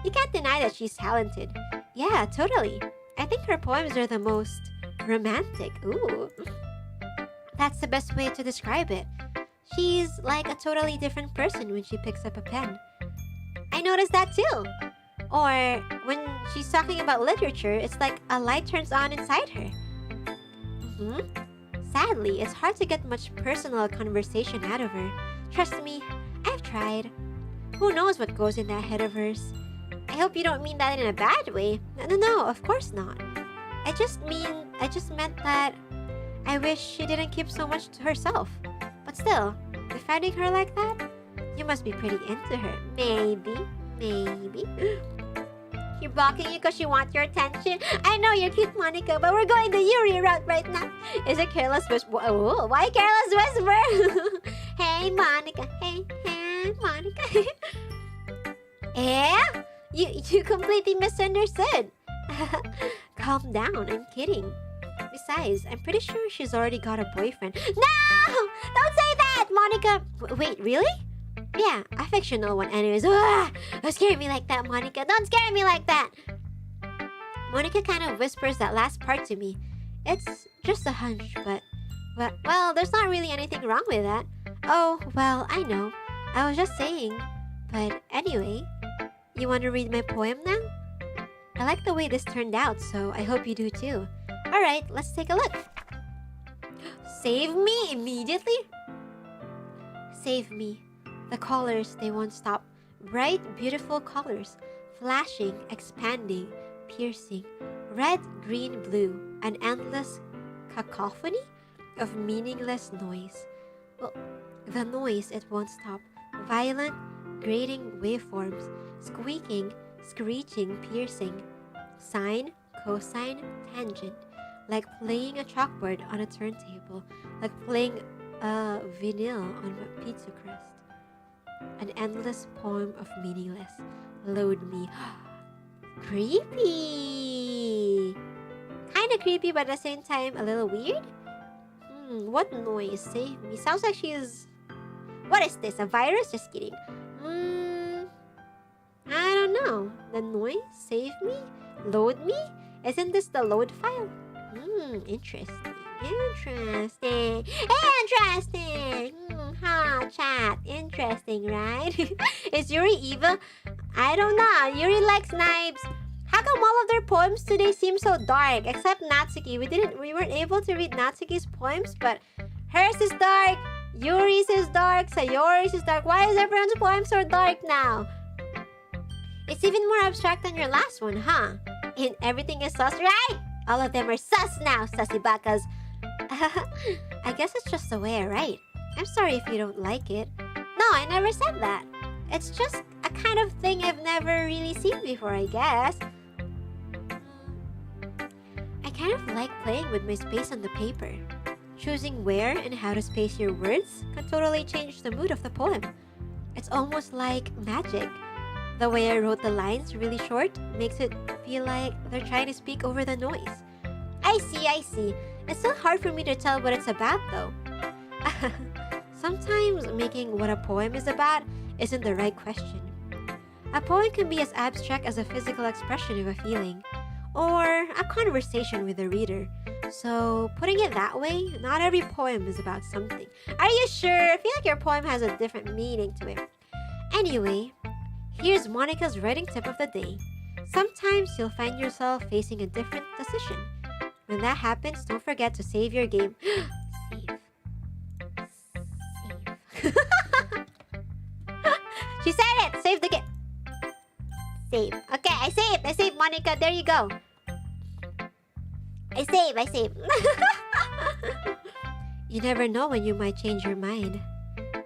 You can't deny that she's talented. Yeah, totally. I think her poems are the most romantic. Ooh. That's the best way to describe it. She's like a totally different person when she picks up a pen. I noticed that too. Or when she's talking about literature, it's like a light turns on inside her. Sadly, it's hard to get much personal conversation out of her. Trust me, I've tried. Who knows what goes in that head of hers? I hope you don't mean that in a bad way. No, of course not. I just meant that I wish she didn't keep so much to herself. But still, defending her like that? You must be pretty into her. Maybe. You're blocking you because she wants your attention? I know you're cute, Monica, but we're going the Yuri route right now. Is it careless whisper? Oh, why careless whisper? Hey, Monica. Hey, Monica. Eh? You completely misunderstood. Calm down, I'm kidding. Besides, I'm pretty sure she's already got a boyfriend. No! Don't say that, Monica! Wait, really? Yeah, a fictional one anyways. Don't scare me like that, Monica. Don't scare me like that! Monica kind of whispers that last part to me. It's just a hunch, but well, there's not really anything wrong with that. Oh, well, I know. I was just saying. But anyway, you want to read my poem now? I like the way this turned out, so I hope you do too. Alright, let's take a look. Save me immediately? Save me. The colors, they won't stop. Bright, beautiful colors. Flashing, expanding, piercing. Red, green, blue. An endless cacophony of meaningless noise. Well, the noise, it won't stop. Violent, grating waveforms. Squeaking, screeching, piercing. Sine, cosine, tangent. Like playing a chalkboard on a turntable. Like playing a vinyl on a pizza crust. An endless poem of meaningless. Load me. Creepy! Kinda creepy, but at the same time a little weird? What noise? Save me. Sounds like she's... What is this? A virus? Just kidding. I don't know. The noise? Save me? Load me? Isn't this the load file? Interesting. Chat. Interesting, right? Is Yuri evil? I don't know. Yuri likes knives. How come all of their poems today seem so dark? Except Natsuki. We weren't able to read Natsuki's poems, but hers is dark. Yuri's is dark. Sayori's is dark. Why is everyone's poem so dark now? It's even more abstract than your last one, huh? And everything is sus, right? All of them are sus now, sussy bakas. I guess it's just the way I write. I'm sorry if you don't like it. No, I never said that. It's just a kind of thing I've never really seen before, I guess. I kind of like playing with my space on the paper. Choosing where and how to space your words can totally change the mood of the poem. It's almost like magic. The way I wrote the lines really short makes it feel like they're trying to speak over the noise. I see. It's still hard for me to tell what it's about though. Sometimes making what a poem is about isn't the right question. A poem can be as abstract as a physical expression of a feeling, or a conversation with the reader. So putting it that way, not every poem is about something. Are you sure? I feel like your poem has a different meaning to it. Anyway, here's Monica's writing tip of the day. Sometimes you'll find yourself facing a different decision. When that happens, don't forget to save your game. Save. She said it! Save the game. Save. Okay, I saved, Monica. There you go. I save. You never know when you might change your mind.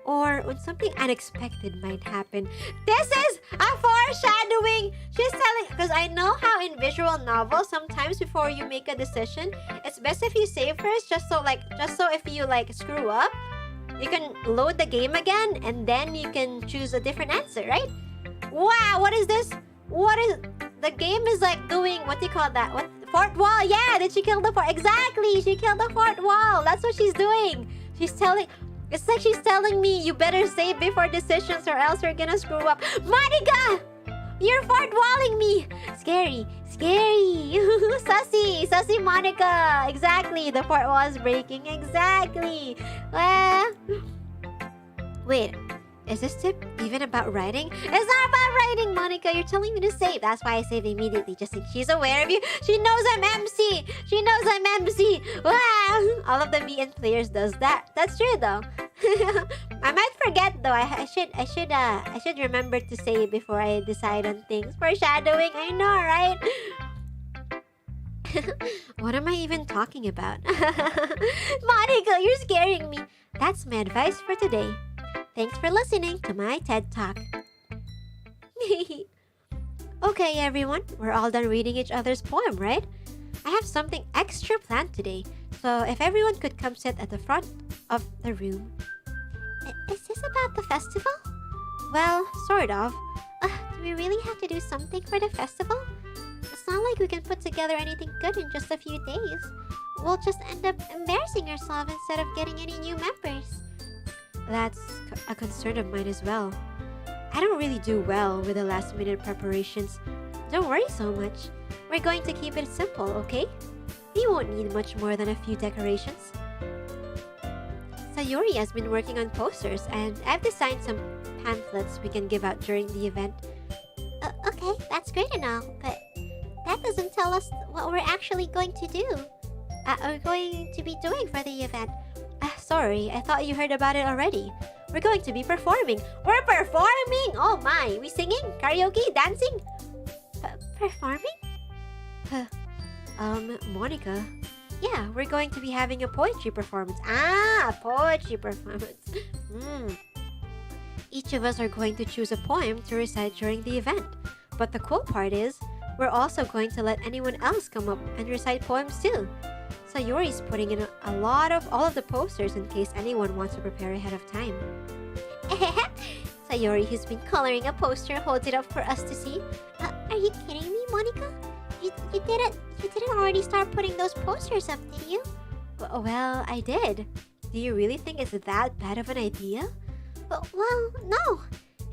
Or when something unexpected might happen. This is a foreshadowing! She's telling... Because I know how in visual novels, sometimes before you make a decision, it's best if you save first, just so if you screw up, you can load the game again, and then you can choose a different answer, right? Wow, what is this? The game is doing, what do you call that? What? Fourth wall, yeah! Did she kill the fourth? Exactly! She killed the fourth wall! That's what she's doing! It's like she's telling me, you better save before decisions or else you're gonna screw up. Monica! You're fourth walling me! Scary! Sussy Monica! Exactly, the fourth wall is breaking. Exactly! Wait, is this tip even about writing? It's not about writing, Monica! You're telling me to save. That's why I saved immediately, just in she's aware of you. She knows I'm MC! All of the VN players does that. That's true though. I might forget though. I should remember to say it before I decide on things. Foreshadowing, I know, right? What am I even talking about? Monica, you're scaring me. That's my advice for today. Thanks for listening to my TED Talk. Okay, everyone, we're all done reading each other's poem, right? I have something extra planned today, so if everyone could come sit at the front of the room. Is this about the festival? Well, sort of. Do we really have to do something for the festival? It's not like we can put together anything good in just a few days. We'll just end up embarrassing ourselves instead of getting any new members. That's a concern of mine as well. I don't really do well with the last-minute preparations. Don't worry so much. We're going to keep it simple, okay? We won't need much more than a few decorations. Sayuri has been working on posters, and I've designed some pamphlets we can give out during the event. Okay, that's great and all, but that doesn't tell us what we're actually going to do. We're going to be doing for the event. Sorry, I thought you heard about it already. We're going to be performing. We're performing? Oh my, we singing? Karaoke? Dancing? Performing? Monica. Yeah, we're going to be having a poetry performance. Poetry performance. Each of us are going to choose a poem to recite during the event. But the cool part is, we're also going to let anyone else come up and recite poems too. Sayuri's putting in all of the posters in case anyone wants to prepare ahead of time. Sayuri, who's been coloring a poster, holds it up for us to see. Are you kidding me, Monica? You didn't already start putting those posters up, did you? Well, I did. Do you really think it's that bad of an idea? Well, no.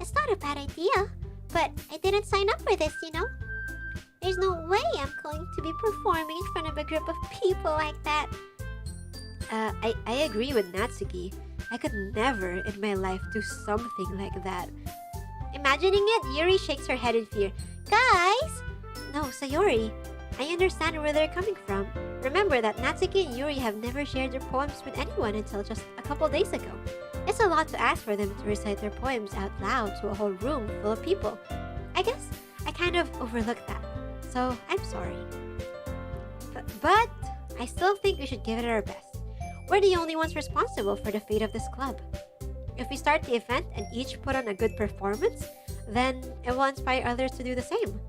It's not a bad idea. But I didn't sign up for this, you know? There's no way I'm going to be performing in front of a group of people like that. I agree with Natsuki. I could never in my life do something like that. Imagining it, Yuri shakes her head in fear. Guys! No, Sayori. I understand where they're coming from. Remember that Natsuki and Yuri have never shared their poems with anyone until just a couple days ago. It's a lot to ask for them to recite their poems out loud to a whole room full of people. I guess I kind of overlooked that. So, I'm sorry. But I still think we should give it our best. We're the only ones responsible for the fate of this club. If we start the event and each put on a good performance, then it will inspire others to do the same.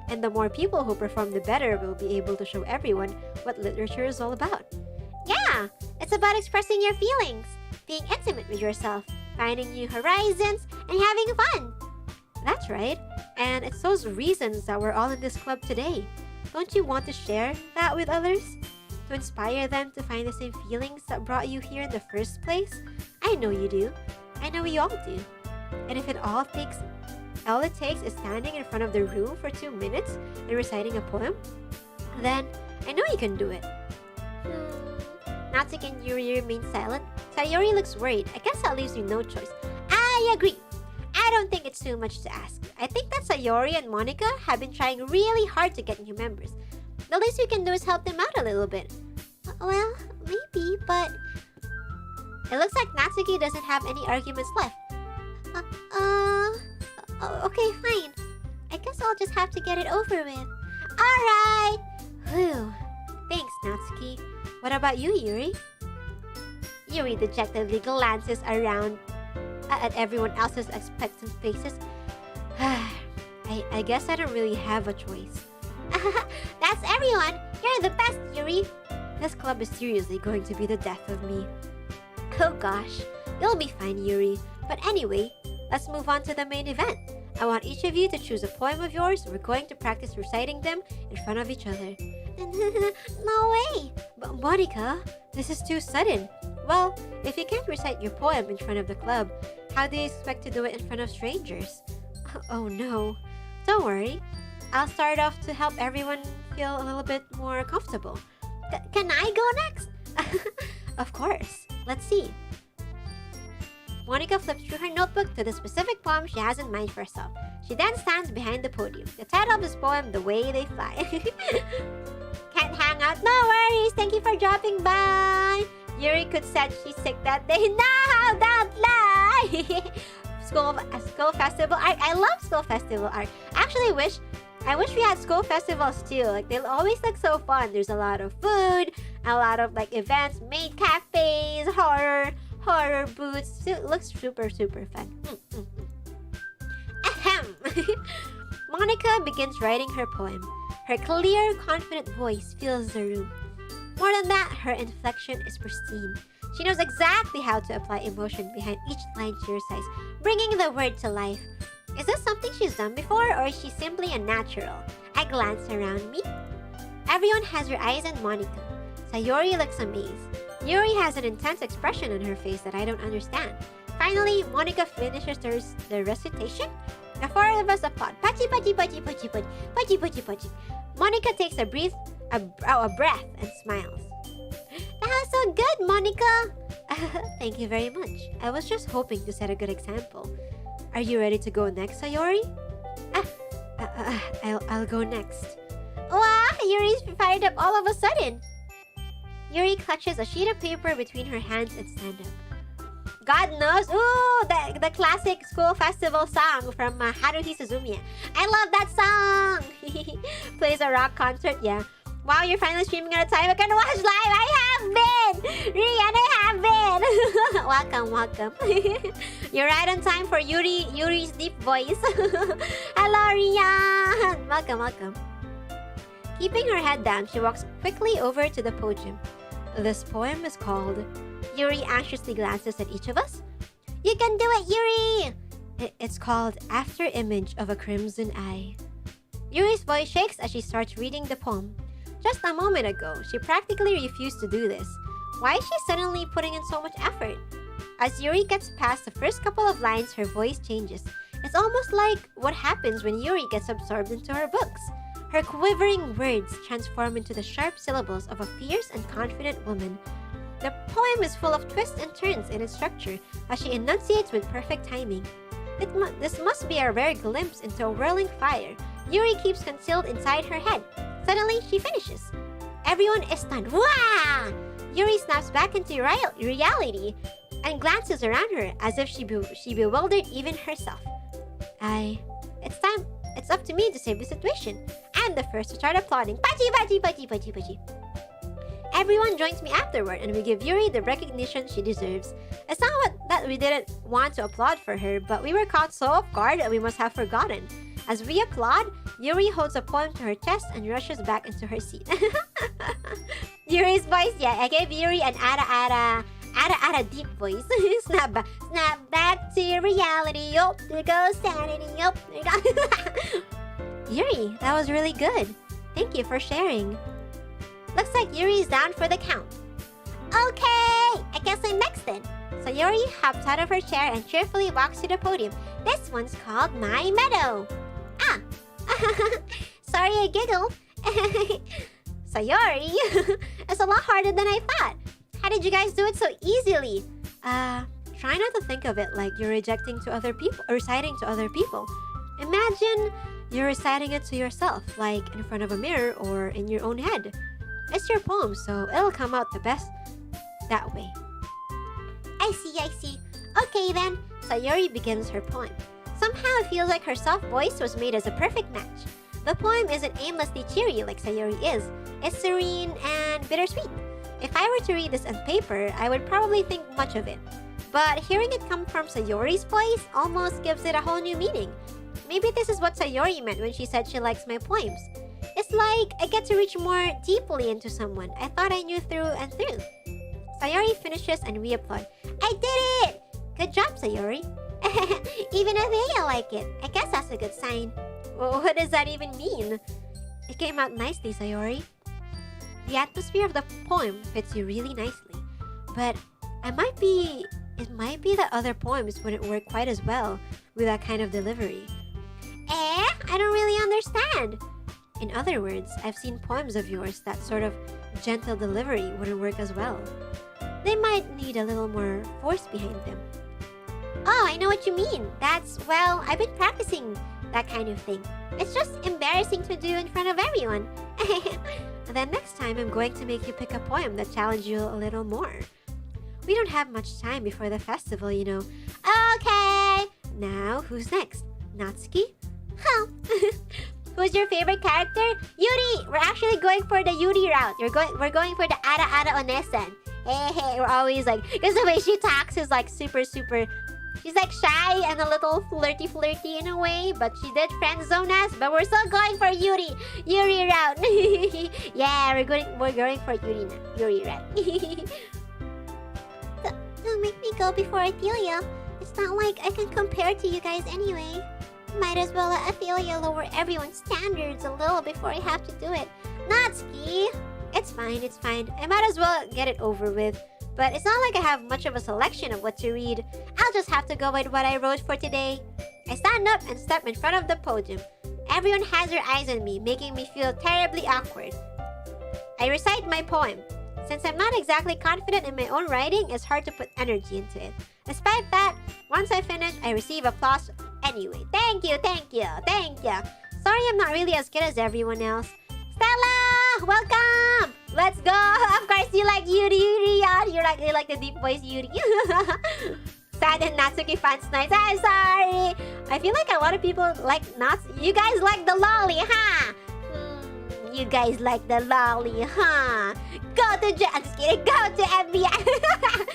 And the more people who perform, the better we'll be able to show everyone what literature is all about. Yeah! It's about expressing your feelings, being intimate with yourself, finding new horizons, and having fun. That's right. And it's those reasons that we're all in this club today. Don't you want to share that with others? To inspire them to find the same feelings that brought you here in the first place? I know you do. I know we all do. And if all it takes is standing in front of the room for 2 minutes and reciting a poem, then I know you can do it. Natsuki and Yuri remain silent. Sayori looks worried. I guess that leaves you no choice. I agree. I don't think it's too much to ask. I think that Sayori and Monica have been trying really hard to get new members. The least we can do is help them out a little bit. Well, maybe, but it looks like Natsuki doesn't have any arguments left. Okay, fine. I guess I'll just have to get it over with. Alright! Whew. Thanks, Natsuki. What about you, Yuri? Yuri dejectedly glances around at everyone else's expectant faces. I guess I don't really have a choice. That's everyone! You're the best, Yuri! This club is seriously going to be the death of me. Oh gosh, you'll be fine, Yuri. But anyway, let's move on to the main event. I want each of you to choose a poem of yours. We're going to practice reciting them in front of each other. No way! But Monica, this is too sudden. Well, if you can't recite your poem in front of the club, how do you expect to do it in front of strangers? Oh no. Don't worry. I'll start off to help everyone feel a little bit more comfortable. Can I go next? Of course. Let's see. Monica flips through her notebook to the specific poem she has in mind for herself. She then stands behind the podium. The title of this poem, The Way They Fly. Can't hang out? No worries. Thank you for dropping by. Yuri could said she's sick that day. No, don't lie. school festival art. I love school festival art. I wish we had school festivals too. Like they'll always look so fun. There's a lot of food, a lot of like events, maid cafes, horror booths. It looks super fun. Ahem. Monica begins writing her poem. Her clear, confident voice fills the room. More than that, her inflection is pristine. She knows exactly how to apply emotion behind each line she recites, bringing the word to life. Is this something she's done before, or is she simply a natural? I glance around me. Everyone has their eyes on Monica. Sayori looks amazed. Yuri has an intense expression on her face that I don't understand. Finally, Monica finishes the recitation. The four of us applaud. Pachi, pachi, pachi, pachi, pachi, pachi, pachi, pachi. Monica takes a breath and smiles. That was so good, Monica! Thank you very much. I was just hoping to set a good example. Are you ready to go next, Sayori? I'll go next. Wow, Yuri's fired up all of a sudden. Yuri clutches a sheet of paper between her hands and stands up. God knows. Ooh, the classic school festival song from Haruhi Suzumiya. I love that song! Plays a rock concert, yeah. Wow, you're finally streaming at a time I can watch live. I have been! Rian, I have been! Welcome. You're right on time for Yuri's deep voice. Hello, Rian! Welcome. Keeping her head down, she walks quickly over to the podium. This poem is called... Yuri anxiously glances at each of us. You can do it, Yuri! It's called After Image of a Crimson Eye. Yuri's voice shakes as she starts reading the poem. Just a moment ago, she practically refused to do this. Why is she suddenly putting in so much effort? As Yuri gets past the first couple of lines, her voice changes. It's almost like what happens when Yuri gets absorbed into her books. Her quivering words transform into the sharp syllables of a fierce and confident woman. The poem is full of twists and turns in its structure as she enunciates with perfect timing. This must be a rare glimpse into a whirling fire Yuri keeps concealed inside her head. Suddenly, she finishes. Everyone is stunned. Wow! Yuri snaps back into reality and glances around her as if she bewildered even herself. It's up to me to save the situation. I'm the first to start applauding. Pachi, pachi, pachi, pachi, pachi. Everyone joins me afterward and we give Yuri the recognition she deserves. It's not that we didn't want to applaud for her, but we were caught so off guard that we must have forgotten. As we applaud, Yuri holds a poem to her chest and rushes back into her seat. Yuri's voice, yeah, I gave Yuri an ara deep voice. Snap back to reality. Oh, there goes sanity. Oh, there goes. Yuri, that was really good. Thank you for sharing. Looks like Yuri's down for the count. Okay, I guess I'm next then. So Yuri hops out of her chair and cheerfully walks to the podium. This one's called My Meadow. Ah, sorry I giggled. Sayori, it's a lot harder than I thought. How did you guys do it so easily? Try not to think of it like you're reciting to other people. Imagine you're reciting it to yourself, like in front of a mirror or in your own head. It's your poem, so it'll come out the best that way. I see. Okay then, Sayori begins her poem. Somehow it feels like her soft voice was made as a perfect match. The poem isn't aimlessly cheery like Sayori is. It's serene and bittersweet. If I were to read this on paper, I would probably think much of it. But hearing it come from Sayori's voice almost gives it a whole new meaning. Maybe this is what Sayori meant when she said she likes my poems. It's like I get to reach more deeply into someone I thought I knew through and through. Sayori finishes and we applaud. I did it! Good job, Sayori. Even Athelia like it. I guess that's a good sign. Well, what does that even mean? It came out nicely, Sayori. The atmosphere of the poem fits you really nicely. But it might be that other poems wouldn't work quite as well with that kind of delivery. I don't really understand. In other words, I've seen poems of yours that sort of gentle delivery wouldn't work as well. They might need a little more force behind them. Oh, I know what you mean. Well, I've been practicing that kind of thing. It's just embarrassing to do in front of everyone. Then next time, I'm going to make you pick a poem that challenges you a little more. We don't have much time before the festival, you know. Okay, Now, who's next? Natsuki? Huh. Who's your favorite character? Yuri! We're actually going for the Yuri route. We're going for the Ara Onesen. Hey, we're always like... Because the way she talks is like super... She's like shy and a little flirty in a way. But she did friend zone us. But we're still going for Yuri route. Yeah, we're going for Yuri route. Don't make me go before Athelia. It's not like I can compare to you guys anyway. Might as well let Athelia lower everyone's standards a little before I have to do it. Natsuki! It's fine. I might as well get it over with. But it's not like I have much of a selection of what to read. I'll just have to go with what I wrote for today. I stand up and step in front of the podium. Everyone has their eyes on me, making me feel terribly awkward. I recite my poem. Since I'm not exactly confident in my own writing, it's hard to put energy into it. Despite that, once I finish, I receive applause anyway. Thank you. Sorry I'm not really as good as everyone else. Stella! Welcome! Let's go! Of course you like Yuri, yeah? You like the deep voice Yuri. Sad and Natsuki fans nice. I'm sorry! I feel like a lot of people like Natsuki. You guys like the lolly, huh? You guys like the lolly, huh? I'm just kidding. Go to FBI.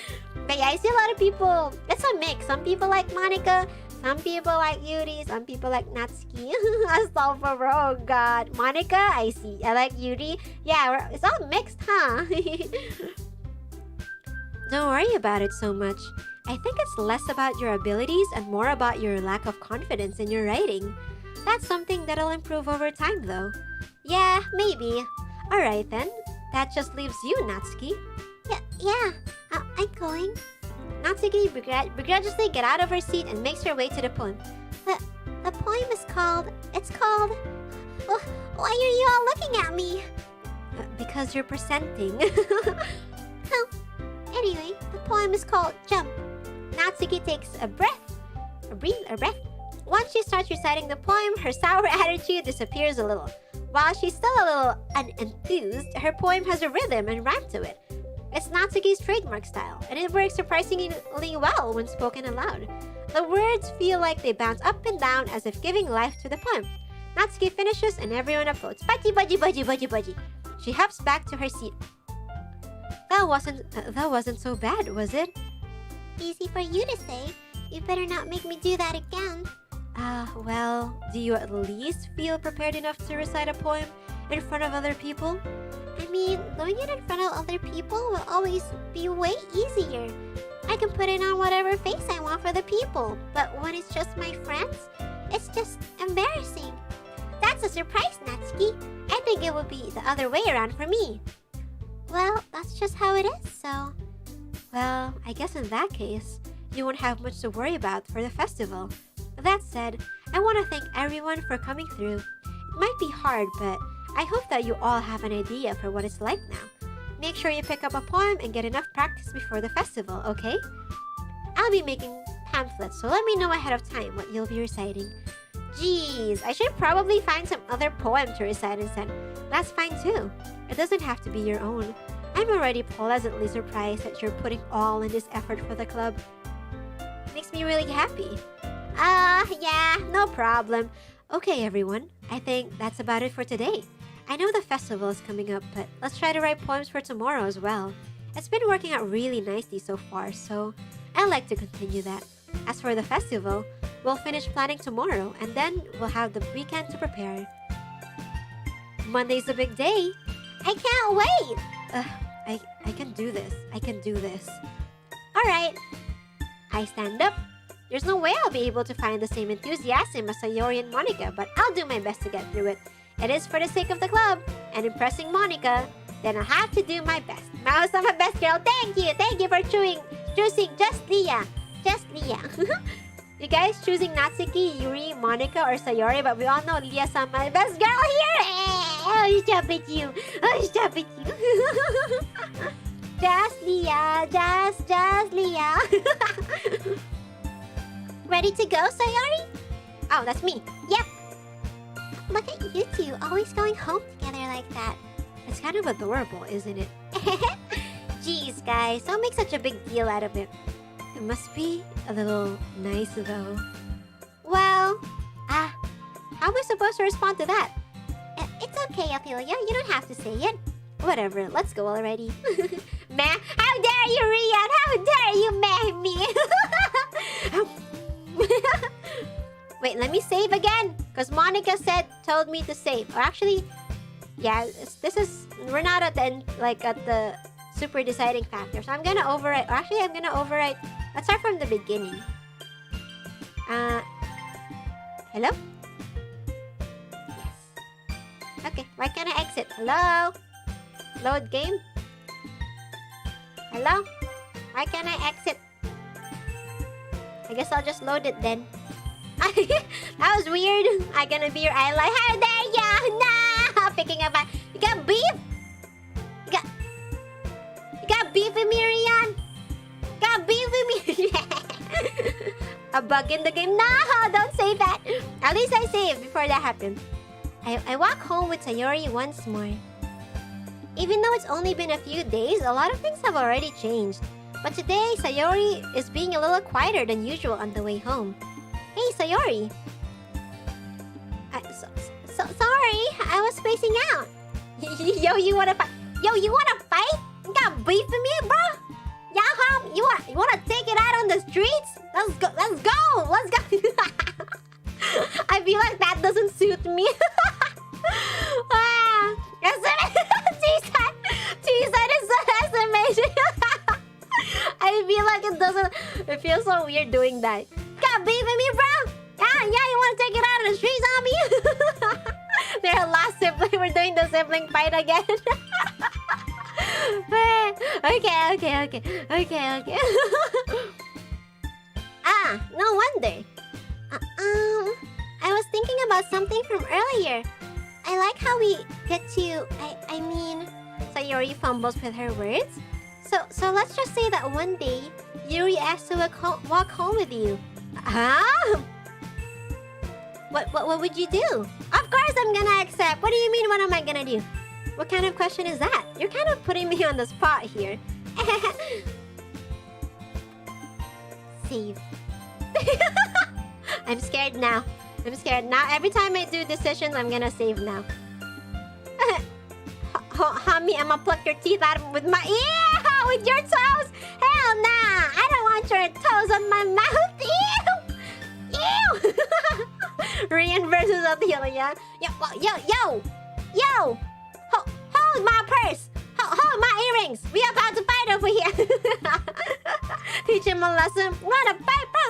But yeah, I see a lot of people. It's a mix. Some people like Monica. Some people like Yuri. Some people like Natsuki. Astaghfirullah, oh god. Monica, I see. I like Yuri. Yeah, it's all mixed, huh? Don't worry about it so much. I think it's less about your abilities and more about your lack of confidence in your writing. That's something that'll improve over time, though. Yeah, maybe. Alright then. That just leaves you, Natsuki. Yeah. I'm going. Natsuki begrudgingly gets out of her seat and makes her way to the poem. The poem is called... It's called... Why are you all looking at me? Because you're presenting. Anyway, the poem is called Jump. Natsuki takes a breath. Once she starts reciting the poem, her sour attitude disappears a little. While she's still a little unenthused, her poem has a rhythm and rhyme to it. It's Natsuki's trademark style, and it works surprisingly well when spoken aloud. The words feel like they bounce up and down as if giving life to the poem. Natsuki finishes and everyone applauds. Baji. She hops back to her seat. That wasn't so bad, was it? Easy for you to say. You better not make me do that again. Well, do you at least feel prepared enough to recite a poem in front of other people? I mean, doing it in front of other people will always be way easier. I can put it on whatever face I want for the people, but when it's just my friends, it's just embarrassing. That's a surprise, Natsuki. I think it would be the other way around for me. Well, that's just how it is, so... Well, I guess in that case, you won't have much to worry about for the festival. That said, I want to thank everyone for coming through. It might be hard, but I hope that you all have an idea for what it's like now. Make sure you pick up a poem and get enough practice before the festival, okay? I'll be making pamphlets, so let me know ahead of time what you'll be reciting. Jeez, I should probably find some other poem to recite instead. That's fine too. It doesn't have to be your own. I'm already pleasantly surprised that you're putting all in this effort for the club. Makes me really happy. Yeah, no problem. Okay, everyone. I think that's about it for today. I know the festival is coming up, but let's try to write poems for tomorrow as well. It's been working out really nicely so far, so I'd like to continue that. As for the festival, we'll finish planning tomorrow, and then we'll have the weekend to prepare. Monday's a big day. I can't wait! I can do this. Alright. I stand up. There's no way I'll be able to find the same enthusiasm as Sayori and Monica, but I'll do my best to get through it. It is for the sake of the club and impressing Monica. Then I'll have to do my best. Mouse, I'm a best girl. Thank you for choosing just Leah. You guys choosing Natsuki, Yuri, Monica, or Sayori, but we all know Leah's my best girl here. Oh, stop it, you. Just Leah, just Leah. Ready to go, Sayori? Oh, that's me. Yep. Look at you two, always going home together like that. It's kind of adorable, isn't it? Jeez, guys, don't make such a big deal out of it. It must be a little nice, though. Well, how am I supposed to respond to that? It's okay, Athelia. You don't have to say it. Whatever, let's go already. Man, how dare you, Rian? How dare you meh me? Wait, let me save again. Because Monica told me to save. Or actually, yeah, we're not at the end, like at the super deciding factor. So I'm gonna overwrite. Or actually, I'm gonna overwrite. Let's start from the beginning. Hello? Yes. Okay, why can't I exit? Hello? Load game? Hello? Why can't I exit? I guess I'll just load it then. That was weird. I'm gonna be your ally. How dare ya? Nah! Picking up you got beef? You got beef with me, Rian? Got beef with me? A bug in the game? No! Don't say that! At least I saved before that happened. I walk home with Sayori once more. Even though it's only been a few days, a lot of things have already changed. But today, Sayori is being a little quieter than usual on the way home. Hey, Sayori! Sorry, I was spacing out. Yo, you wanna fight? Yo, you wanna fight? You got beef with me, bro? Yeah, home? You wanna take it out on the streets? Let's go! Let's go! Let's go! I feel like that doesn't suit me. T-Side is so estimation. I feel like it feels so weird doing that. Got beef with me, bro? Yeah, you wanna take it out on the streets on me? They're a last sibling. We're doing the sibling fight again. Okay. No wonder. I was thinking about something from earlier. I like how we get to... I mean... Sayori fumbles with her words. So let's just say that one day, Yuri asked to walk home with you. Huh? What would you do? Of course I'm gonna accept. What do you mean, what am I gonna do? What kind of question is that? You're kind of putting me on the spot here. Save. I'm scared now. Every time I do decisions, I'm gonna save now. Homie, I'ma pluck your teeth out with my... Ew! With your toes? Hell nah! I don't want your toes on my mouth! Ew! Rian versus Athelia. Yo! Hold my purse! Hold my earrings! We about to fight over here! Teach him a lesson. Wanna fight, bro?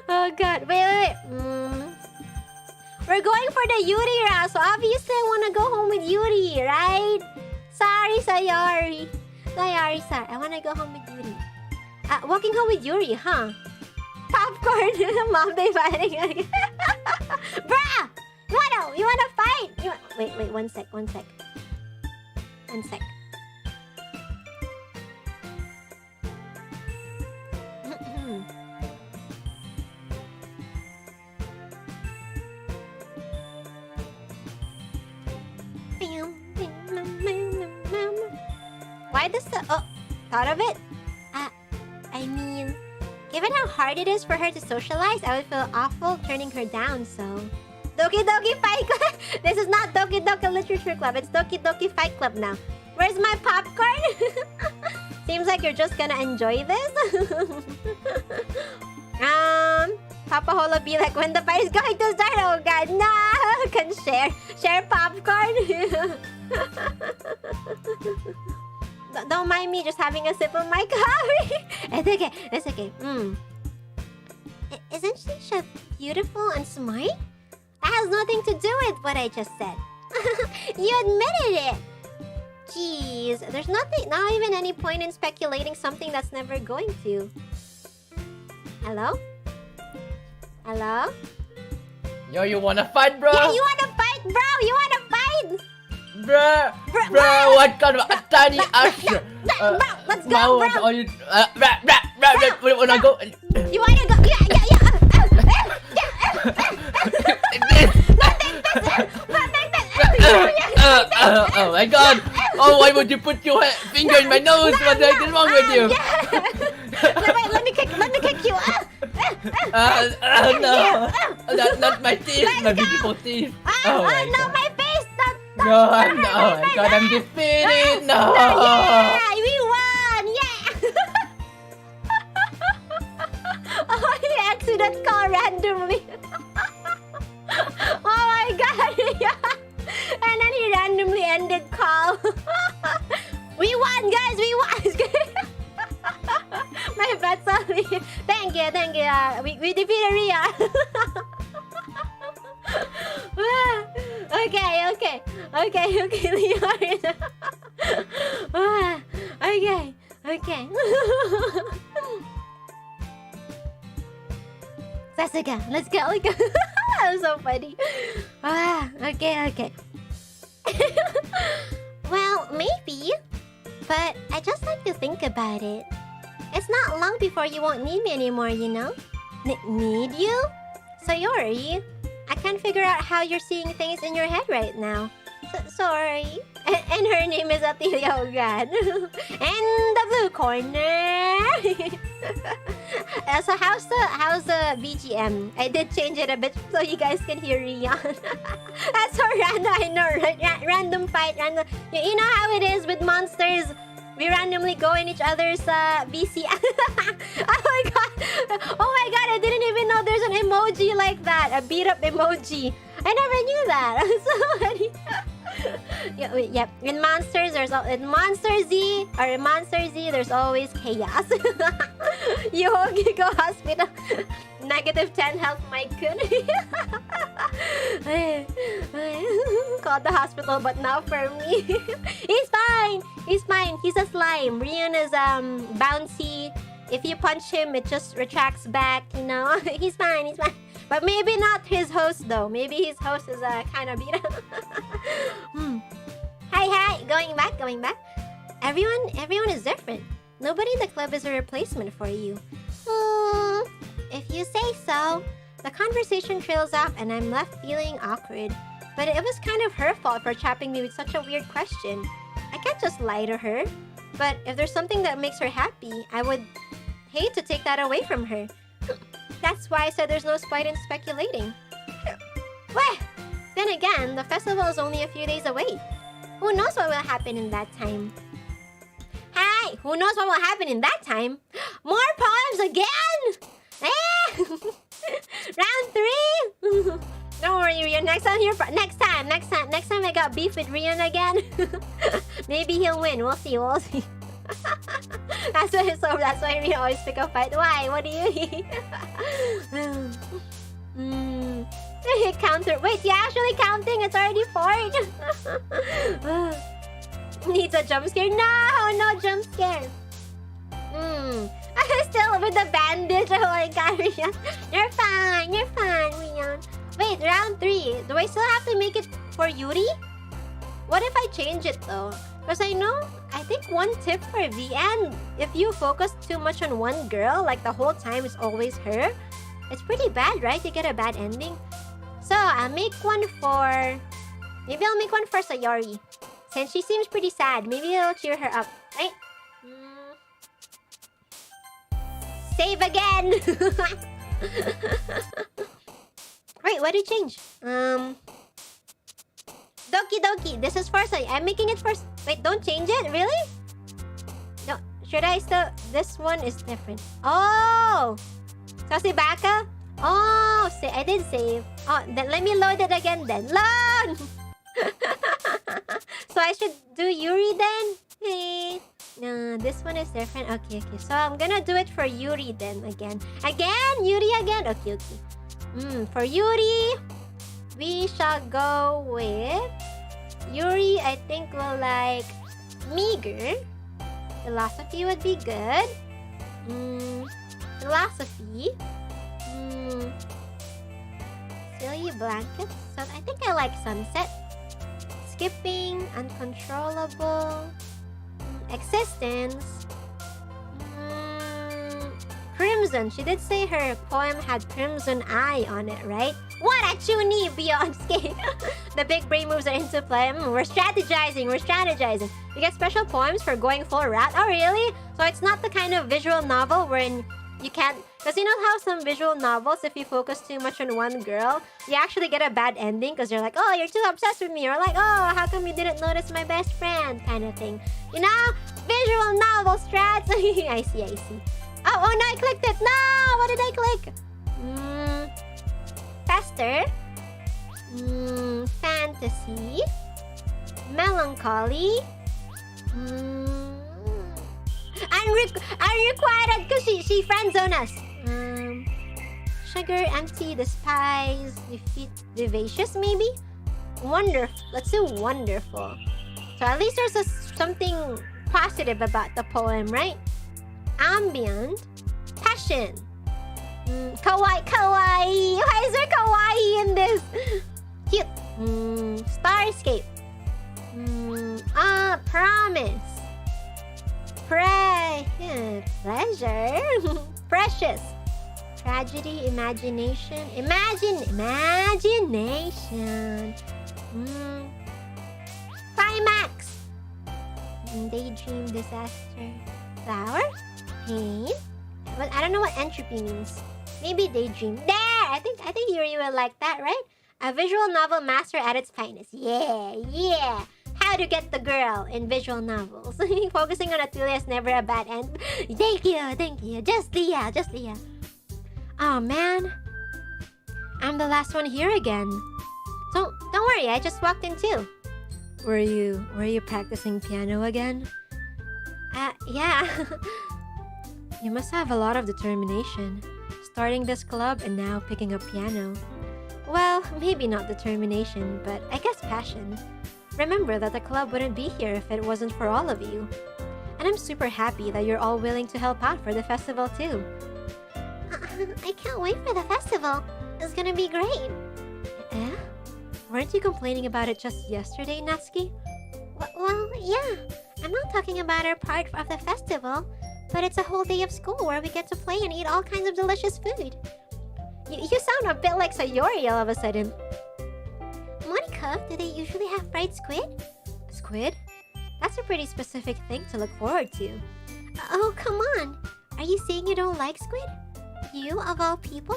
Oh god, wait. We're going for the Yuri route, so obviously I wanna go home with Yuri, right? Sorry, Sayori. Sorry. I wanna go home with Yuri. Walking home with Yuri, huh? Popcorn. Mom, they fighting again. Bruh! You wanna fight? Wait, one sec. Why does the... Oh, thought of it? I mean, given how hard it is for her to socialize, I would feel awful turning her down, so... Doki Doki Fight Club! This is not Doki Doki Literature Club, it's Doki Doki Fight Club now. Where's my popcorn? Seems like you're just gonna enjoy this. Papa Holo be like, when the fight is going to start, oh god, no! Can share popcorn. Don't mind me just having a sip of my coffee. It's okay. Isn't she beautiful and smart? That has nothing to do with what I just said. You admitted it. Jeez, there's not even any point in speculating something that's never going to. Hello?
Yo, you wanna fight, bro?
Yeah, you wanna fight, bro?
Bro, what kind of a tiny ass?
Bro, let's go, bro.
Wanna go?
You wanna go?
Oh my god! Oh, why would you put your finger in my nose? What is wrong with you?
Wait, let me kick you.
No. Not my teeth. My beautiful teeth.
Oh
my
no,
God.
my face!
No, oh my God, I'm defeated. No.
Yeah, we won! Yeah! Oh, he accident call randomly. Oh my God! Yeah. And then he randomly ended call. We won, guys! We won! My bad, sorry. Thank you. We defeated Ria. Okay, Leon. Okay. Let's go. That was so funny. Okay. Well, maybe. But I just like to think about it. It's not long before you won't need me anymore, you know? Need you? Sayori, I can't figure out how you're seeing things in your head right now. Sorry. And her name is Athelia, oh God. And the blue corner. So how's the BGM? I did change it a bit so you guys can hear Rion. That's so random, I know, right? Random fight, random. You know how it is with monsters. We randomly go in each other's BC. Oh my god! I didn't even know there's an emoji like that. A beat up emoji. I never knew that. So funny. Yep. In Monster Z, there's always chaos. Yogi go hospital. -10 health, my good. Called the hospital, but not for me. He's fine. He's a slime. Rion is bouncy. If you punch him, it just retracts back. You know, he's fine. But maybe not his host though. Maybe his host is kind of beat up. Hi. Going back. Everyone is different. Nobody in the club is a replacement for you. If you say so. The conversation trails off and I'm left feeling awkward. But it was kind of her fault for trapping me with such a weird question. I can't just lie to her. But if there's something that makes her happy, I would hate to take that away from her. That's why I said there's no point in speculating. Well, then again, the festival is only a few days away. Who knows what will happen in that time? Hi! Who knows what will happen in that time? More poems again! Round 3! Don't worry, Rion. Next time I got beef with Rion again. Maybe he'll win. We'll see. That's why Rion always pick a fight. Why? What do you need? Counter. Wait, you're actually counting? It's already 4. Needs a jump scare? No jump scare. I'm still with the bandage. Oh my god, Rion. You're fine, Rion. Wait, round 3. Do I still have to make it for Yuri? What if I change it though? Because I think one tip for VN, if you focus too much on one girl, like the whole time it's always her, it's pretty bad, right? You get a bad ending. So I'll make one for... Maybe I'll make one for Sayori. Since she seems pretty sad, maybe it'll cheer her up, right? Save again! Wait, what did you change? Doki Doki, this is first. I'm making it first. Wait, don't change it? Really? No, should I still... This one is different. Oh! So si Baka? Oh, I did save. Oh, then let me load it again then. Load! So I should do Yuri then? Hey. No, this one is different. Okay. So I'm gonna do it for Yuri then again. Yuri again? Okay. For Yuri, we shall go with... Yuri, I think will like... Meager. Philosophy would be good. Philosophy. Silly blanket. So I think I like sunset. Skipping, uncontrollable. Existence. Crimson. She did say her poem had crimson eye on it, right? What a chuny, Beyonce! The big brain moves are into play. We're strategizing. You get special poems for going full route. Oh, really? So it's not the kind of visual novel wherein you can't, because you know how some visual novels, if you focus too much on one girl, you actually get a bad ending because you're like, oh, you're too obsessed with me, or like, oh, how come you didn't notice my best friend, kind of thing. You know, visual novel strats. I see. Oh no, I clicked it. No, what did I click? Faster. Fantasy. Melancholy. Unrequited because she friend zone us. Sugar, empty, despise, defeat, vivacious maybe? Wonderful. Let's do wonderful. So at least there's something positive about the poem, right? Ambient, passion. Kawaii. Why is there kawaii in this? Cute. Starscape. Promise. Pleasure. Precious. Tragedy, imagination. Imagination. Climax. Daydream, disaster. Flower. Pain. But I don't know what entropy means. Maybe daydream. There! I think Yuri will like that, right? A visual novel master at its finest. Yeah. How to get the girl in visual novels. Focusing on Athelia is never a bad end. Thank you. Just Leah. Oh man. I'm the last one here again. Don't worry, I just walked in too. Were you practicing piano again? Yeah. You must have a lot of determination. Starting this club and now picking up piano. Well, maybe not determination, but I guess passion. Remember that the club wouldn't be here if it wasn't for all of you. And I'm super happy that you're all willing to help out for the festival too. I can't wait for the festival. It's gonna be great. Weren't you complaining about it just yesterday, Natsuki? Well, yeah. I'm not talking about our part of the festival, but it's a whole day of school where we get to play and eat all kinds of delicious food. You sound a bit like Sayori all of a sudden. Monica, do they usually have fried squid? Squid? That's a pretty specific thing to look forward to. Oh, come on. Are you saying you don't like squid? You, of all people?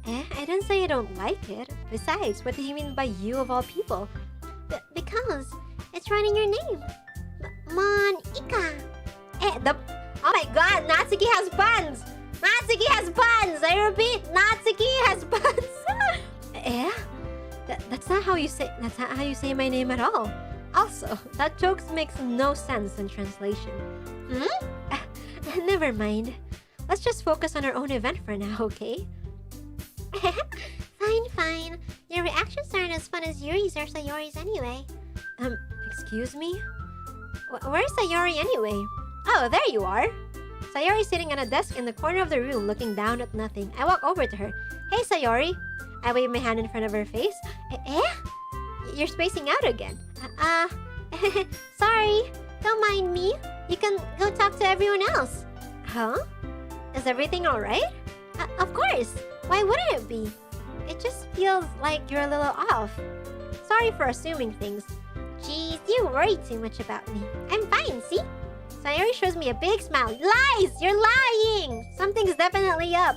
I didn't say I don't like it. Besides, what do you mean by you of all people? Because it's right in your name. Monica. Oh my god, Natsuki has puns! Natsuki has puns! I repeat, Natsuki has puns! That's not how you say my name at all. Also, that joke makes no sense in translation. Never mind. Let's just focus on our own event for now, okay? Fine. Your reactions aren't as fun as Yuri's or Sayori's anyway. Excuse me? Where's Sayori anyway? Oh, there you are. Sayori's sitting at a desk in the corner of the room looking down at nothing. I walk over to her. Hey, Sayori. I wave my hand in front of her face. You're spacing out again. Sorry. Don't mind me. You can go talk to everyone else. Huh? Is everything alright? Of course. Why wouldn't it be? It just feels like you're a little off. Sorry for assuming things. Jeez, you worry too much about me. I'm fine, see? Sayori shows me a big smile. Lies! You're lying! Something's definitely up.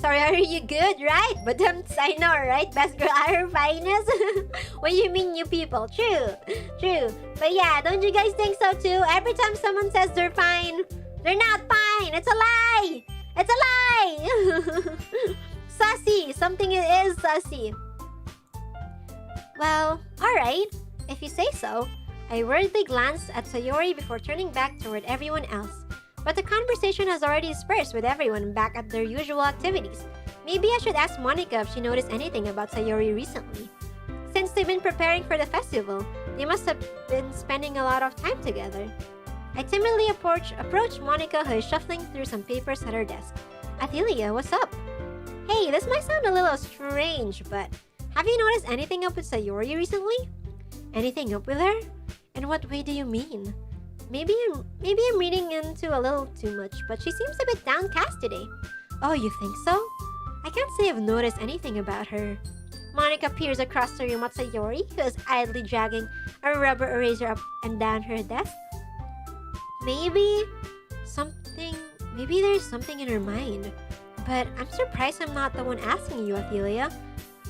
Sorry, are you good, right? But I know, right? Best girl at her finest? What do you mean, you people? True. But yeah, don't you guys think so too? Every time someone says they're fine, they're not fine. It's a lie! It's a lie! Sussy! Something is sussy. Well, alright. If you say so. I worriedly glanced at Sayori before turning back toward everyone else. But the conversation has already dispersed with everyone back at their usual activities. Maybe I should ask Monica if she noticed anything about Sayori recently. Since they've been preparing for the festival, they must have been spending a lot of time together. I timidly approach Monica, who is shuffling through some papers at her desk. Athelia, what's up? Hey, this might sound a little strange, but have you noticed anything up with Sayori recently? Anything up with her? In what way do you mean? Maybe I'm reading into a little too much, but she seems a bit downcast today. Oh, you think so? I can't say I've noticed anything about her. Monica peers across the room at Sayori, who is idly dragging a rubber eraser up and down her desk. Maybe something Maybe there's something in her mind. But I'm surprised I'm not the one asking you, Athelia.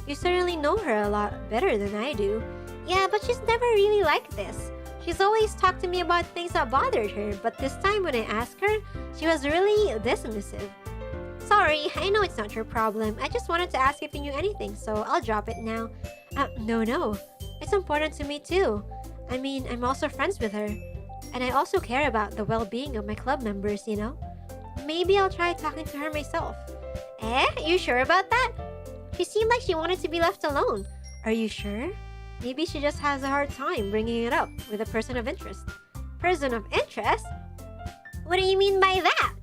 You certainly know her a lot better than I do. Yeah, but she's never really like this. She's always talked to me about things that bothered her, but this time when I asked her, she was really dismissive. Sorry, I know it's not your problem. I just wanted to ask if you knew anything, so I'll drop it now. No. It's important to me too. I mean, I'm also friends with her. And I also care about the well-being of my club members, you know? Maybe I'll try talking to her myself. You sure about that? She seemed like she wanted to be left alone. Are you sure? Maybe she just has a hard time bringing it up with a person of interest. Person of interest? What do you mean by that?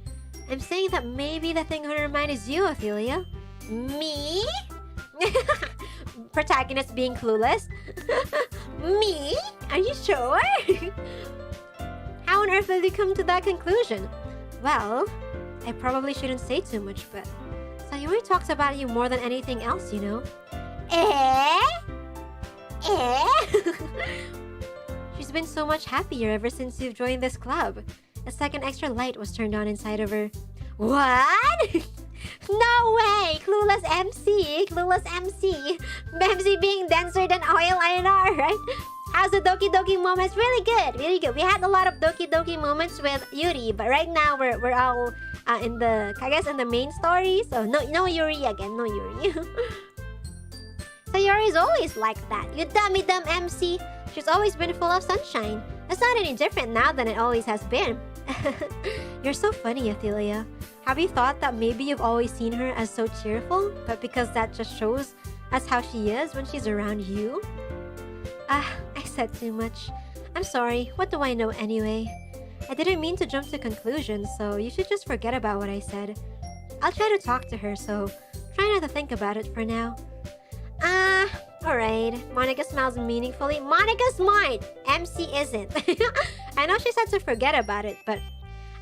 I'm saying that maybe the thing on her mind is you, Athelia. Me? Protagonist being clueless. Me? Are you sure? How on earth did you come to that conclusion? Well, I probably shouldn't say too much, but Sayori talks about you more than anything else, you know? She's been so much happier ever since you've joined this club. It's like an extra light was turned on inside of her. What? No way! Clueless MC! Clueless MC! MC being denser than oil INR, right? How's the Doki Doki moments? Really good, really good. We had a lot of Doki Doki moments with Yuri, but right now we're all in the, I guess, in the main story. So no Yuri again, no Yuri. Sayori's always like that. You dummy dumb MC. She's always been full of sunshine. It's not any different now than it always has been. You're so funny, Athelia. Have you thought that maybe you've always seen her as so cheerful, but because that just shows us how she is when she's around you? I said too much. I'm sorry. What do I know anyway? I didn't mean to jump to conclusions, so you should just forget about what I said. I'll try to talk to her, so try not to think about it for now. Alright. Monica smiles meaningfully. Monica's smart! MC isn't. I know she said to forget about it, but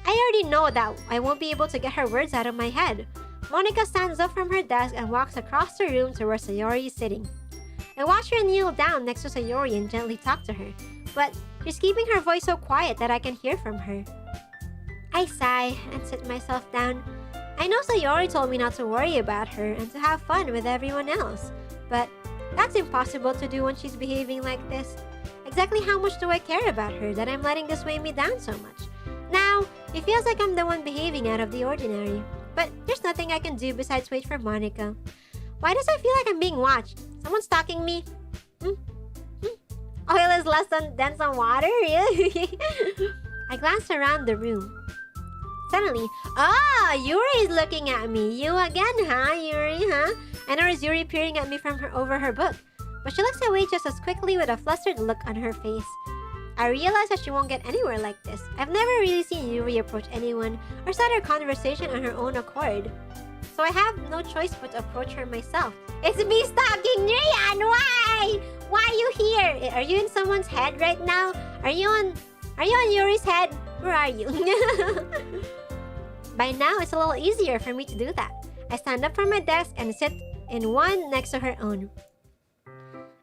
I already know that I won't be able to get her words out of my head. Monica stands up from her desk and walks across the room to where Sayori is sitting. I watch her kneel down next to Sayori and gently talk to her, but she's keeping her voice so quiet that I can hear from her. I sigh and sit myself down. I know Sayori told me not to worry about her and to have fun with everyone else, but that's impossible to do when she's behaving like this. Exactly how much do I care about her that I'm letting this weigh me down so much? Now, it feels like I'm the one behaving out of the ordinary, but there's nothing I can do besides wait for Monica. Why does I feel like I'm being watched? Someone's stalking me? Oil is less dense than water? Really? I glance around the room. Suddenly, Yuri is looking at me. You again, huh, Yuri, huh? I notice Yuri peering at me from over her book, but she looks away just as quickly with a flustered look on her face. I realize that she won't get anywhere like this. I've never really seen Yuri approach anyone or start a conversation on her own accord. So I have no choice but to approach her myself. It's me stalking Rian! Why? Why are you here? Are you in someone's head right now? Are you on Yuri's head? Where are you? By now, it's a little easier for me to do that. I stand up from my desk and sit in one next to her own.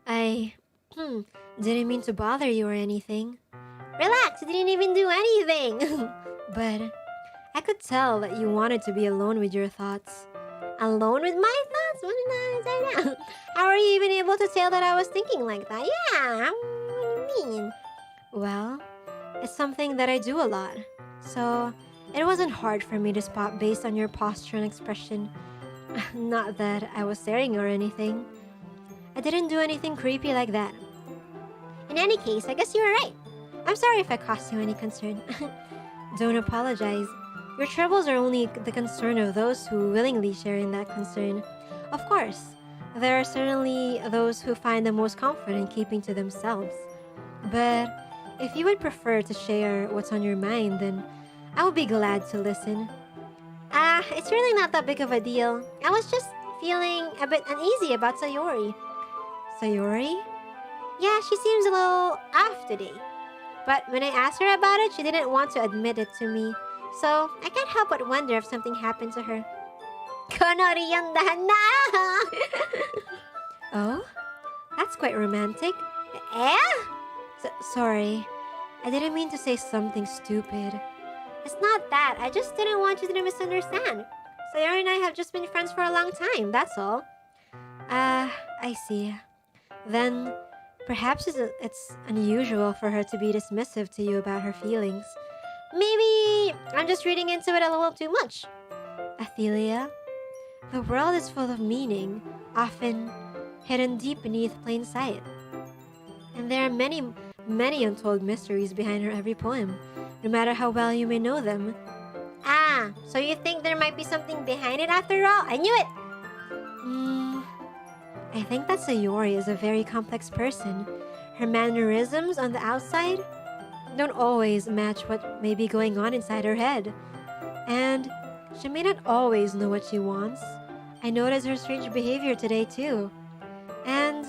I didn't mean to bother you or anything. Relax, you didn't even do anything. But I could tell that you wanted to be alone with your thoughts. Alone with my thoughts? What did I say now? How are you even able to tell that I was thinking like that? Yeah, what do you mean? Well, it's something that I do a lot. So it wasn't hard for me to spot based on your posture and expression. Not that I was staring or anything. I didn't do anything creepy like that. In any case, I guess you were right. I'm sorry if I caused you any concern. Don't apologize. Your troubles are only the concern of those who willingly share in that concern. Of course, there are certainly those who find the most comfort in keeping to themselves. But if you would prefer to share what's on your mind, then I would be glad to listen. It's really not that big of a deal. I was just feeling a bit uneasy about Sayori. Sayori? Yeah, she seems a little off today. But when I asked her about it, she didn't want to admit it to me. So I can't help but wonder if something happened to her. Oh? That's quite romantic. Sorry. I didn't mean to say something stupid. It's not that. I just didn't want you to misunderstand. Sayori and I have just been friends for a long time, that's all. I see. Then, perhaps it's unusual for her to be dismissive to you about her feelings. Maybe I'm just reading into it a little too much. Athelia, the world is full of meaning, often hidden deep beneath plain sight. And there are many, many untold mysteries behind her every poem, no matter how well you may know them. Ah, so you think there might be something behind it after all? I knew it! I think that Sayori is a very complex person. Her mannerisms on the outside don't always match what may be going on inside her head. And she may not always know what she wants. I noticed her strange behavior today too. And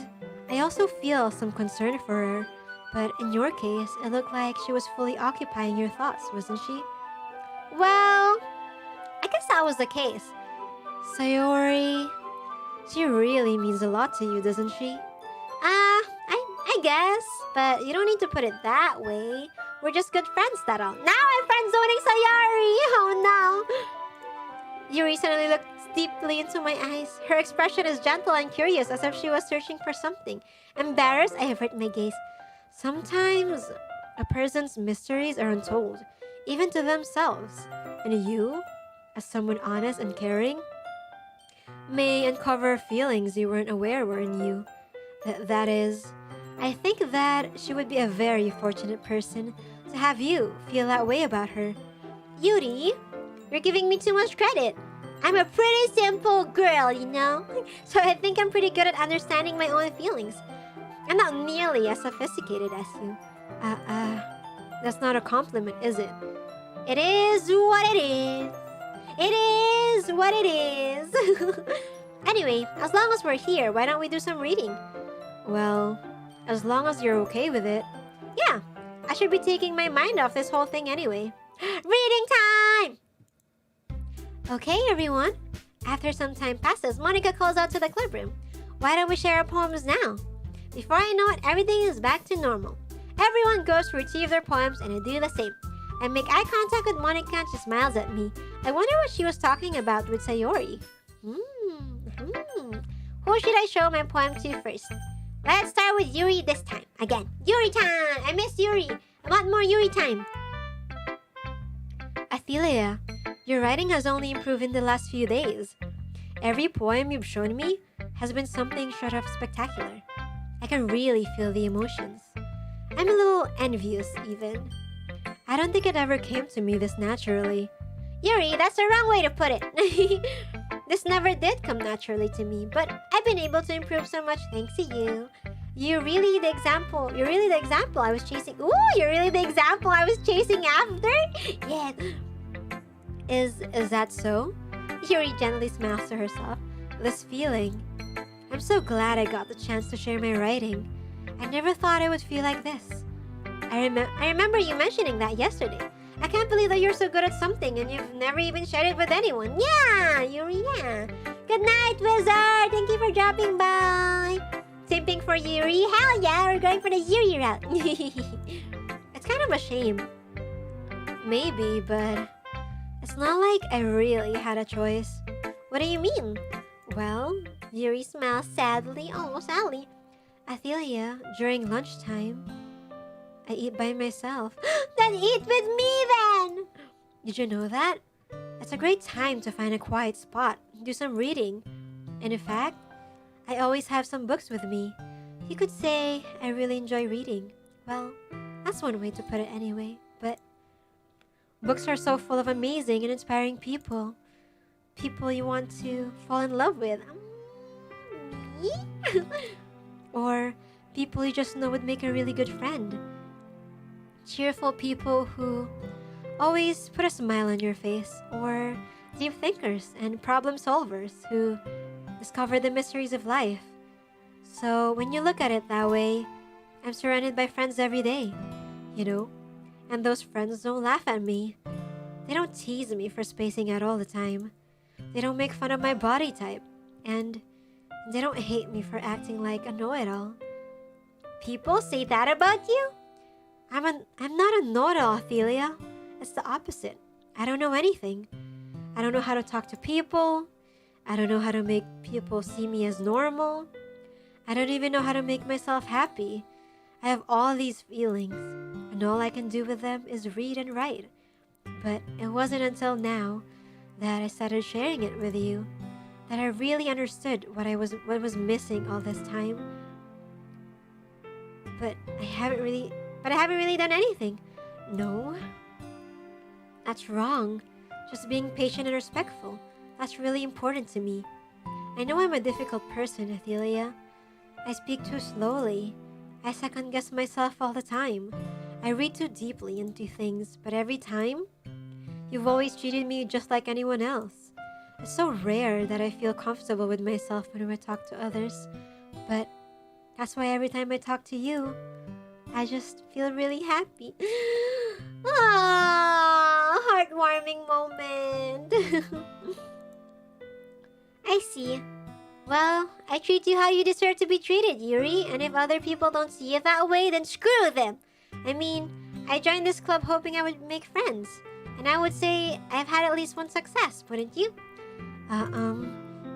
I also feel some concern for her. But in your case, it looked like she was fully occupying your thoughts, wasn't she? Well, I guess that was the case. Sayori, she really means a lot to you, doesn't she? I guess, but you don't need to put it that way. We're just good friends, that all. Now I'm friend-zoning Sayori! Oh no! Yuri suddenly looked deeply into my eyes. Her expression is gentle and curious, as if she was searching for something. Embarrassed, I avert my gaze. Sometimes, a person's mysteries are untold, even to themselves. And you, as someone honest and caring, may uncover feelings you weren't aware were in you. That is, I think that she would be a very fortunate person to have you feel that way about her. Yuri, you're giving me too much credit. I'm a pretty simple girl, you know? So I think I'm pretty good at understanding my own feelings. I'm not nearly as sophisticated as you. That's not a compliment, is it? It is what it is. It is what it is. Anyway, as long as we're here, why don't we do some reading? Well, as long as you're okay with it. Yeah, I should be taking my mind off this whole thing anyway. Reading time! Okay, everyone. After some time passes, Monica calls out to the clubroom. Why don't we share our poems now? Before I know it, everything is back to normal. Everyone goes to retrieve their poems, and I do the same. I make eye contact with Monica and she smiles at me. I wonder what she was talking about with Sayori. Who should I show my poem to first? Let's start with Yuri this time. Again, Yuri time! I miss Yuri! I want more Yuri time! Athelia, your writing has only improved in the last few days. Every poem you've shown me has been something short of spectacular. I can really feel the emotions. I'm a little envious, even. I don't think it ever came to me this naturally. Yuri, that's the wrong way to put it. This never did come naturally to me, but I've been able to improve so much thanks to you. You're really the example I was chasing. Ooh, you're really the example I was chasing after? Yeah. Is that so? Yuri gently smiles to herself. This feeling. I'm so glad I got the chance to share my writing. I never thought I would feel like this. I remember you mentioning that yesterday. I can't believe that you're so good at something and you've never even shared it with anyone. Yeah, Yuri, yeah. Good night, Wizard. Thank you for dropping by. Same thing for Yuri. Hell yeah, we're going for the Yuri route. It's kind of a shame. Maybe, but it's not like I really had a choice. What do you mean? Well, Yuri smiles sadly. Oh, sadly. Athelia, during lunchtime, I eat by myself. Then eat with me then! Did you know that? It's a great time to find a quiet spot, do some reading. And in fact, I always have some books with me. You could say I really enjoy reading. Well, that's one way to put it anyway. But books are so full of amazing and inspiring people. People you want to fall in love with. Or people you just know would make a really good friend. Cheerful people who always put a smile on your face, or deep thinkers and problem solvers who discover the mysteries of life. So when you look at it that way, I'm surrounded by friends every day, you know? And those friends don't laugh at me. They don't tease me for spacing out all the time. They don't make fun of my body type. And they don't hate me for acting like a know-it-all. People say that about you? I'm not a know-it-all, Athelia. It's the opposite. I don't know anything. I don't know how to talk to people. I don't know how to make people see me as normal. I don't even know how to make myself happy. I have all these feelings, and all I can do with them is read and write. But it wasn't until now that I started sharing it with you that I really understood what was missing all this time. But I haven't really done anything. No. That's wrong. Just being patient and respectful. That's really important to me. I know I'm a difficult person, Athelia. I speak too slowly. I second-guess myself all the time. I read too deeply into things, but every time, you've always treated me just like anyone else. It's so rare that I feel comfortable with myself when I talk to others, but that's why every time I talk to you, I just feel really happy. Ah, heartwarming moment. I see. Well, I treat you how you deserve to be treated, Yuri, and if other people don't see it that way, then screw them. I mean, I joined this club hoping I would make friends, and I would say I've had at least one success, wouldn't you?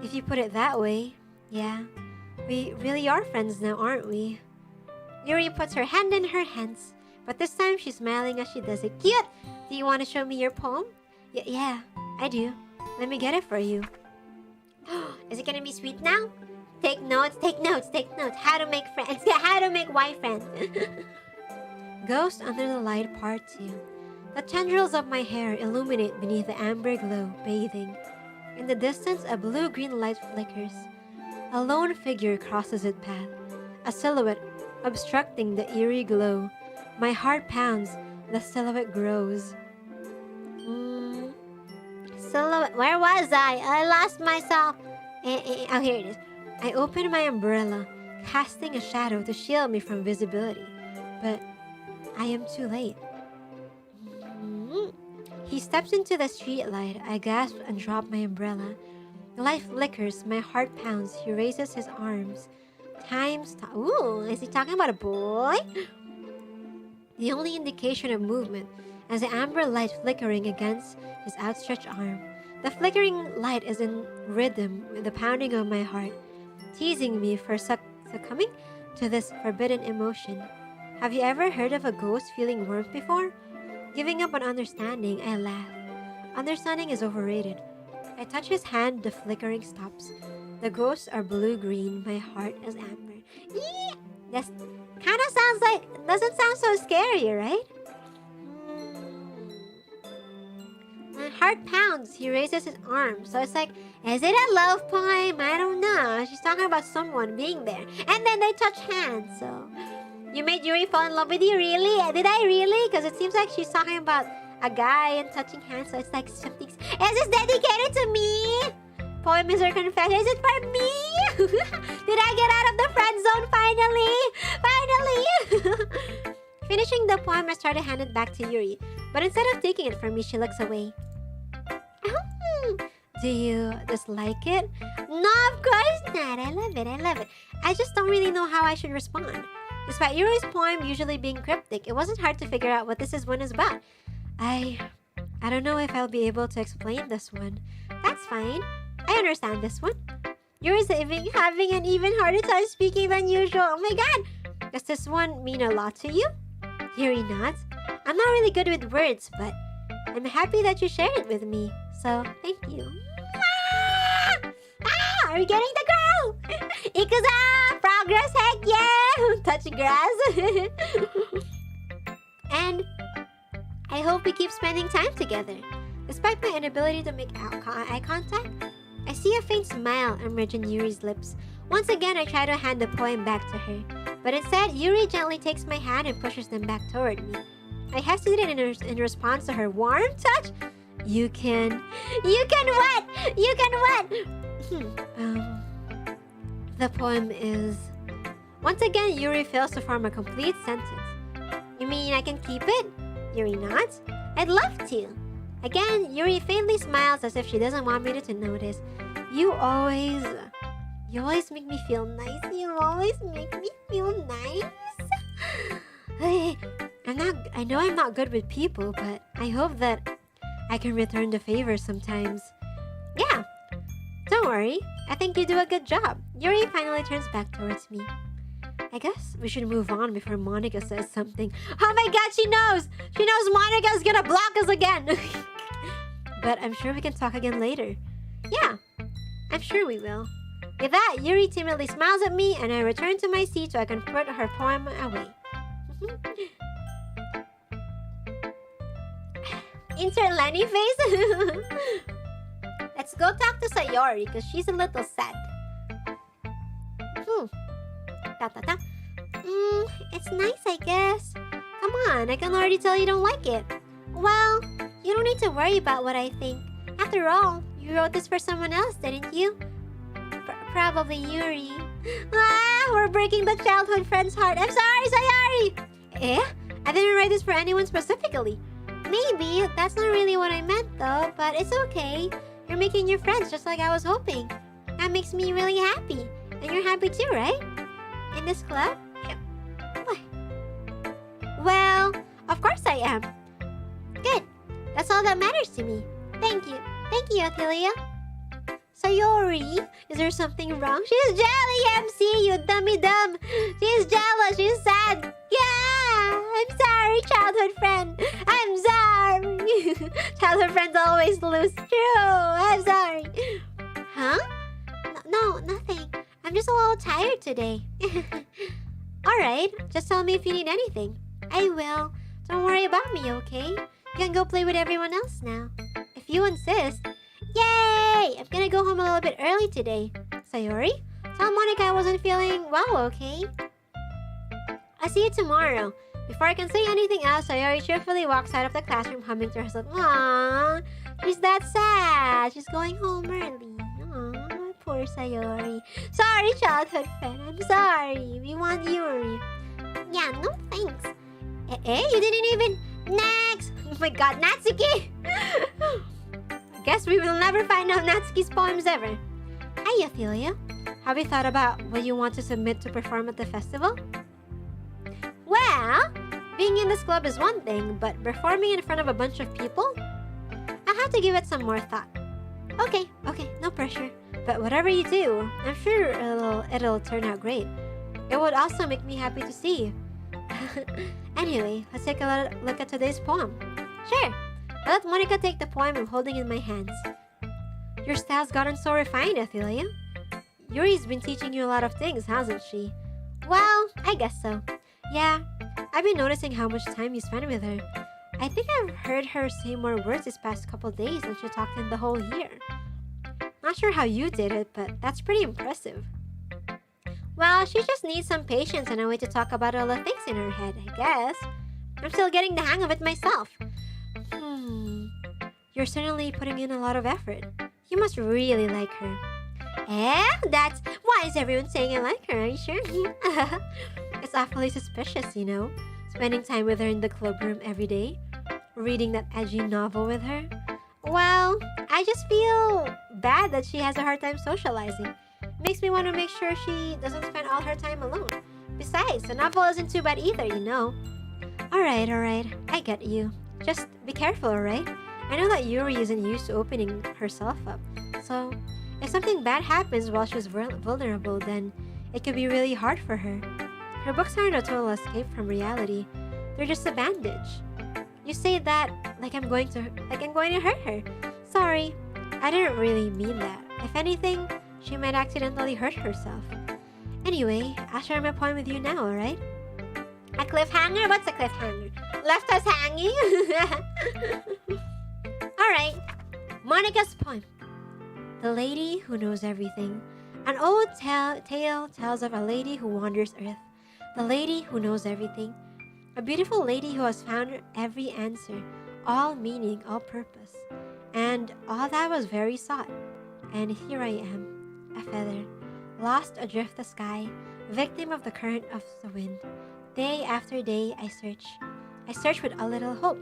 If you put it that way, yeah. We really are friends now, aren't we? Yuri puts her hand in her hands, but this time she's smiling as she does it. Cute! Do you want to show me your poem? Yeah, I do. Let me get it for you. Is it gonna be sweet now? Take notes, take notes, take notes. How to make friends. How to make white friends. Ghost Under the Light Part 2. The tendrils of my hair illuminate beneath the amber glow, bathing. In the distance, a blue-green light flickers. A lone figure crosses its path, a silhouette obstructing the eerie glow. My heart pounds, the silhouette grows. Silhouette, where was I? I lost myself. Oh, here it is. I open my umbrella, casting a shadow to shield me from visibility. But I am too late. He steps into the streetlight. I gasp and drop my umbrella. The light flickers, my heart pounds. He raises his arms. Ooh, is he talking about a boy? The only indication of movement as the amber light flickering against his outstretched arm. The flickering light is in rhythm with the pounding of my heart, teasing me for succumbing to this forbidden emotion. Have you ever heard of a ghost feeling warmth before? Giving up on understanding, I laugh. Understanding is overrated. I touch his hand, the flickering stops. The ghosts are blue-green, my heart is amber. Eee! That kind of sounds like... doesn't sound so scary, right? My heart pounds. He raises his arm. So it's like, is it a love poem? I don't know. She's talking about someone being there. And then they touch hands, so... You made Yuri fall in love with you, really? Did I really? Because it seems like she's talking about a guy and touching hands, so it's like something... Is this dedicated to me? Poem is her confession. Is it for me? Did I get out of the friend zone finally? Finally! Finishing the poem, I try to hand it back to Yuri. But instead of taking it from me, she looks away. Do you dislike it? No, of course not. I love it. I love it. I just don't really know how I should respond. Despite Yuri's poem usually being cryptic, it wasn't hard to figure out what this one is about. I don't know if I'll be able to explain this one. That's fine. I understand this one. Yuri's having an even harder time speaking than usual. Oh my god! Does this one mean a lot to you? Yuri nods. I'm not really good with words, but I'm happy that you shared it with me. So, thank you. Are we getting the girl? Ikuza! Progress, heck yeah! Touch grass. And I hope we keep spending time together. Despite my inability to make eye contact, I see a faint smile emerge in Yuri's lips. Once again, I try to hand the poem back to her. But instead, Yuri gently takes my hand and pushes them back toward me. I hesitated in response to her warm touch. You can what? You can what? The poem is... Once again, Yuri fails to form a complete sentence. You mean I can keep it? Yuri nods. I'd love to. Again, Yuri faintly smiles as if she doesn't want me to notice. You always make me feel nice. You always make me feel nice. I know I'm not good with people, but I hope that I can return the favor sometimes. Yeah, don't worry. I think you do a good job. Yuri finally turns back towards me. I guess we should move on before Monica says something. Oh my god, she knows! She knows Monica's gonna block us again! But I'm sure we can talk again later. Yeah, I'm sure we will. With that, Yuri timidly smiles at me and I return to my seat so I can put her poem away. Insert Lenny face. Let's go talk to Sayori because she's a little sad. It's nice, I guess. Come on, I can already tell you don't like it. Well, you don't need to worry about what I think. After all, you wrote this for someone else, didn't you? Probably Yuri. Ah, we're breaking the childhood friend's heart. I'm sorry, Sayori! Eh? I didn't write this for anyone specifically. Maybe, that's not really what I meant though, but it's okay. You're making new friends just like I was hoping. That makes me really happy. And you're happy too, right? In this club? What? Well, of course I am. Good. That's all that matters to me. Thank you. Thank you, Athelia. Sayori, is there something wrong? She's jelly, MC, you dummy dumb. She's jealous, she's sad. Yeah, I'm sorry, childhood friend. I'm sorry. Childhood friends always lose. True, I'm sorry. Huh? No, nothing. I'm just a little tired today. Alright, just tell me if you need anything. I will. Don't worry about me, okay? You can go play with everyone else now. If you insist. Yay! I'm gonna go home a little bit early today. Sayori, tell Monica I wasn't feeling well, okay? I'll see you tomorrow. Before I can say anything else, Sayori cheerfully walks out of the classroom humming to herself. Aww, she's that sad. She's going home early. Aww, poor Sayori. Sorry, childhood friend. I'm sorry. We want Yuri. Yeah, no thanks. You didn't even... Next! Oh my god, Natsuki! Guess we will never find out Natsuki's poems ever. Hi, Athelia. Have you thought about what you want to submit to perform at the festival? Well, being in this club is one thing, but performing in front of a bunch of people? I'll have to give it some more thought. Okay, no pressure. But whatever you do, I'm sure it'll turn out great. It would also make me happy to see you. Anyway, let's take a look at today's poem. Sure. I let Monica take the poem I'm holding in my hands. Your style's gotten so refined, Athelia. Yuri's been teaching you a lot of things, hasn't she? Well, I guess so. Yeah, I've been noticing how much time you spend with her. I think I've heard her say more words this past couple days than she talked in the whole year. Not sure how you did it, but that's pretty impressive. Well, she just needs some patience and a way to talk about all the things in her head, I guess. I'm still getting the hang of it myself. You're certainly putting in a lot of effort. You must really like her. That's... Why is everyone saying I like her? Are you sure? It's awfully suspicious, you know? Spending time with her in the club room every day. Reading that edgy novel with her. Well, I just feel bad that she has a hard time socializing. Makes me want to make sure she doesn't spend all her time alone. Besides, the novel isn't too bad either, you know? Alright. I get you. Just be careful, alright? I know that Yuri isn't used to opening herself up. So, if something bad happens while she's vulnerable, then it could be really hard for her. Her books aren't a total escape from reality. They're just a bandage. You say that like I'm going to hurt her. Sorry, I didn't really mean that. If anything, she might accidentally hurt herself. Anyway, I'll share my poem with you now, alright? A cliffhanger? What's a cliffhanger? Left us hanging? Alright, Monica's poem. The Lady Who Knows Everything. An old tale tells of a lady who wanders Earth. The lady who knows everything. A beautiful lady who has found every answer, all meaning, all purpose. And all that was very sought. And here I am, a feather, lost adrift the sky, victim of the current of the wind. Day after day I search. I search with a little hope,